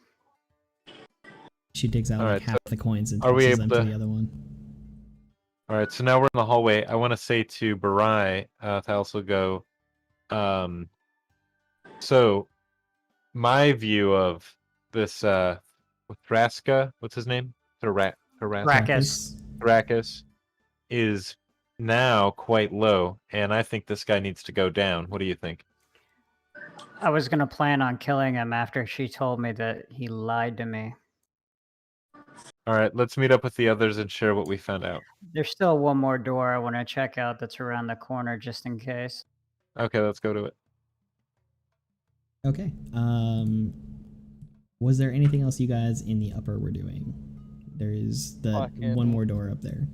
She digs out All like right, half the coins and are we tosses them able to to- the other one. All right, so now we're in the hallway. I want to say to Barai, Thalos will go. So, my view of this Thraska, what's his name? Thrakus. Thrakus is now quite low, and I think this guy needs to go down. What do you think? I was gonna plan on killing him after she told me that he lied to me. All right, let's meet up with the others and share what we found out. There's still one more door I want to check out that's around the corner just in case. Okay, let's go to it. Okay. Was there anything else you guys in the upper were doing? There is the Fucking- one more door up there.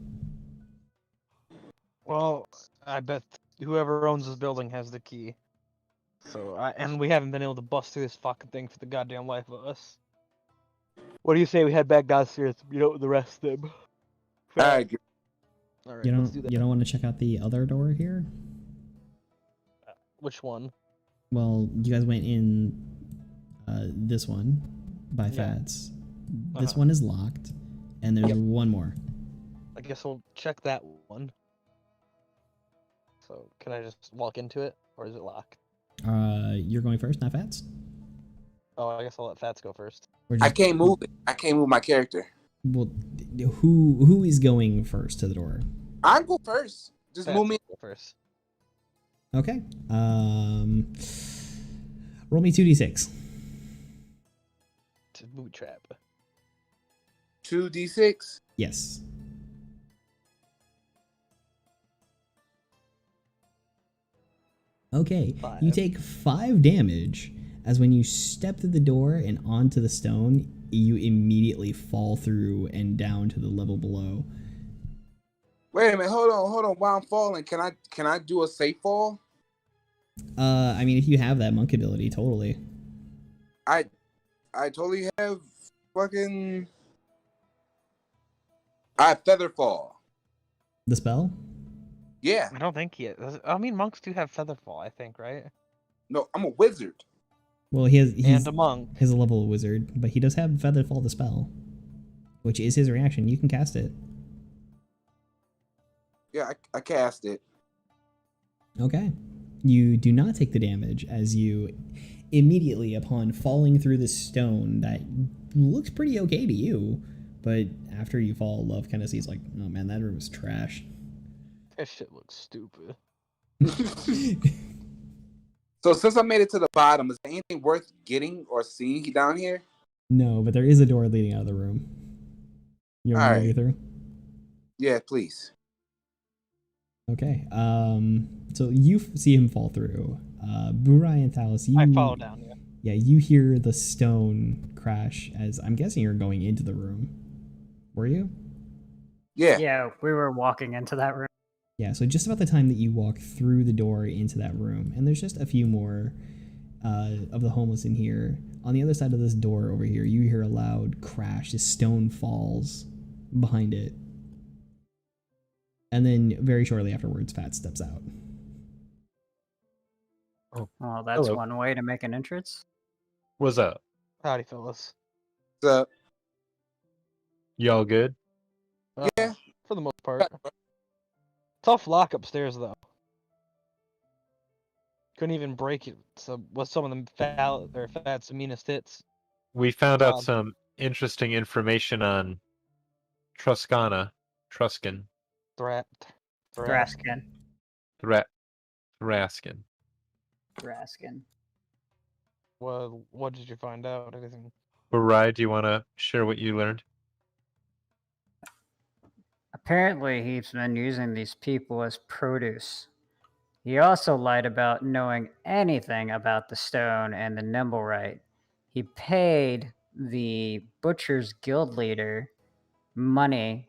Well, I bet whoever owns this building has the key. So and we haven't been able to bust through this fucking thing for the goddamn life of us. What do you say we head back downstairs to meet up with the rest of them? I agree. All right, You let's do that. don't want to check out the other door here? Which one? Well, you guys went in this one by Yeah. Fats. This Uh-huh. one is locked, and there's Yep. one more. I guess we'll check that one. So can I just walk into it, or is it locked? You're going first, not Fats? Oh, I guess I'll let Fats go first. Or I can't move it. I can't move my character. Well, who is going first to the door? I go first. Just Fats move me. go first. Okay. Roll me 2d6. To boot trap. 2d6. Yes. Okay. You 5. take 5 damage as when you step through the door and onto the stone, you immediately fall through and down to the level below. Wait a minute. Hold on. While I'm falling, can I do a safe fall? I mean, if you have that monk ability, totally. I totally have fucking. I have feather fall. The spell? Yeah. I don't think he is. I mean, monks do have featherfall, I think, right? No, I'm a wizard. Well, he's And a monk. a level wizard, but he does have Featherfall the spell, which is his reaction. You can cast it. Yeah, I cast it. Okay. You do not take the damage as you immediately, upon falling through the stone that looks pretty okay to you, but after you fall, Love kind of sees like, oh man, that room is trash. That shit looks stupid. So since I made it to the bottom, is there anything worth getting or seeing down here? No, but there is a door leading out of the room. You want me to go through? Yeah, please. Okay. So you see him fall through. Burai and Thalos, you... I follow down, yeah. Yeah, you hear the stone crash as I'm guessing you're going into the room. Were you? Yeah. Yeah, we were walking into that room. Yeah, so just about the time that you walk through the door into that room, and there's just a few more of the homeless in here. On the other side of this door over here, you hear a loud crash. This stone falls behind it. And then very shortly afterwards, Fat steps out. Well, that's Hello. one way to make an entrance. What's up? Howdy, fellas. So, Y'all good? Yeah. For the most part. Tough lock upstairs, though. Couldn't even break it with some of them Fat's meanest hits. We found out God. some interesting information on Truscana. Truscan. Thraskin. Thrascan. Thraskin. What did you find out? Anything? Barai, do you want to share what you learned? Apparently, he's been using these people as produce. He also lied about knowing anything about the stone and the Nimblewright. He paid the Butcher's Guild leader money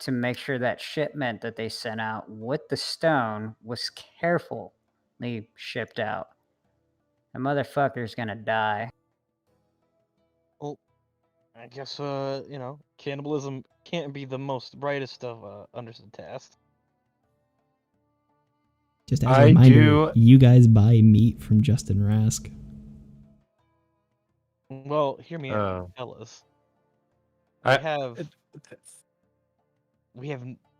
to make sure that shipment that they sent out with the stone was carefully shipped out. The motherfucker's gonna die. Well, I guess cannibalism can't be the most brightest of understood tasks. Just as I a reminder, do- you guys buy meat from Justin Rask. Well, hear me out, Oh. fellas. I-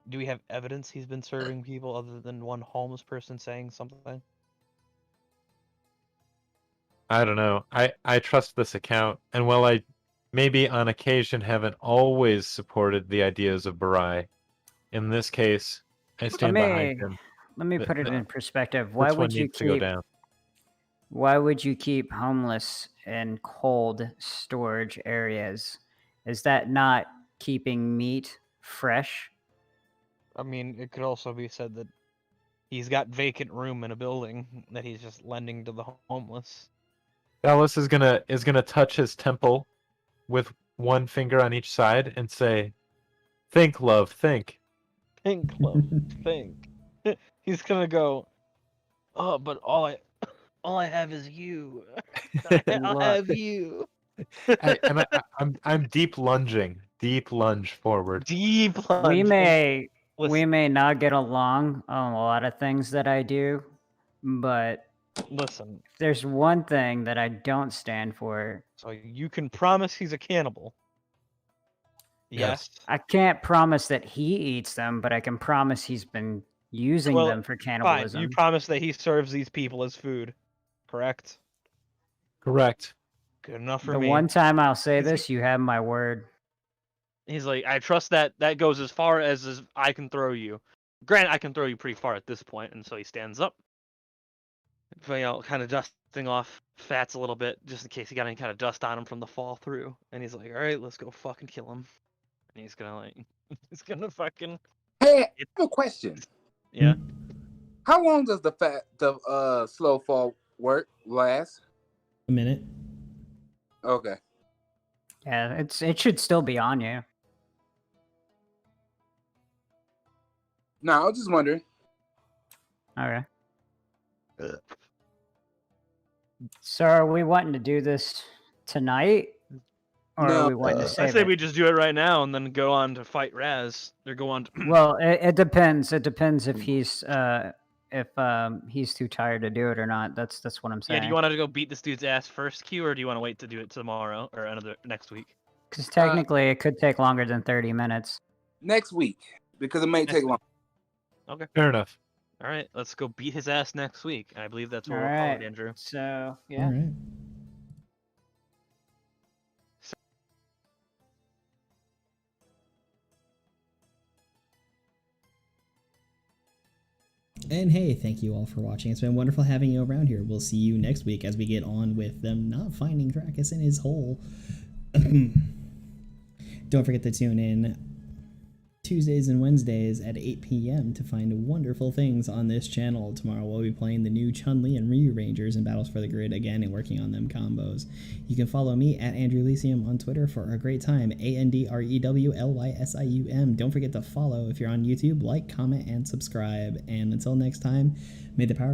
Do we have evidence he's been serving people other than one homeless person saying something? I don't know. I trust this account, and while I maybe on occasion haven't always supported the ideas of Barai, in this case, I stand behind him. Let me Th- put it th- in perspective. Why This one would you needs to go keep down. Why would you keep homeless in cold storage areas? Is that not keeping meat fresh? I mean, it could also be said that he's got vacant room in a building that he's just lending to the homeless. Dallas is gonna touch his temple with one finger on each side and say, "Think, love, think." Think, love, think. he's gonna go. Oh, but all I have is you. I'll Look. have you. I'm deep lunge forward. Deep plunge. We may Listen, not get along on a lot of things that I do, but listen. if there's one thing that I don't stand for, So you can promise he's a cannibal. Yes. I can't promise that he eats them, but I can promise he's been using Well, them for Fine. cannibalism. You promise that he serves these people as food. Correct. Correct. Good enough for The me. one time I'll say Is he- this, you have my word. He's like, I trust that goes as far as I can throw you. Grant, I can throw you pretty far at this point, and so he stands up. Kind of dusting off Fats a little bit, just in case he got any kind of dust on him from the fall through. And he's like, all right, let's go fucking kill him. And he's gonna he's gonna fucking. Hey, I have a question. Yeah. How long does the slow fall last? A minute. Okay. Yeah, it should still be on you. No, I was just wondering. Okay. So are we wanting to do this tonight? Or No, are we wanting to I save say it? we just do it right now and then go on to fight Raz. Or go on. Well, it depends. It depends if he's too tired to do it or not. That's what I'm Yeah. saying. Do you want to go beat this dude's ass first, Q, or do you want to wait to do it tomorrow or next week? Because technically, it could take longer than 30 minutes. next week, because it may Next take week. long. Okay. Fair enough. All right. Let's go beat his ass next week. I believe that's what All we'll call right. it, Andrew. So yeah. All right. And hey, thank you all for watching. It's been wonderful having you around here. We'll see you next week as we get on with them not finding Thrakus in his hole. Don't forget to tune in Tuesdays and Wednesdays at 8 p.m. to find wonderful things on this channel. Tomorrow we'll be playing the new Chun-Li and Ryu Rangers in Battles for the Grid again and working on them combos. You can follow me at Andrew Lysium on Twitter for a great time, AndrewLysium. Don't forget to follow if you're on YouTube, like, comment, and subscribe. And until next time, may the power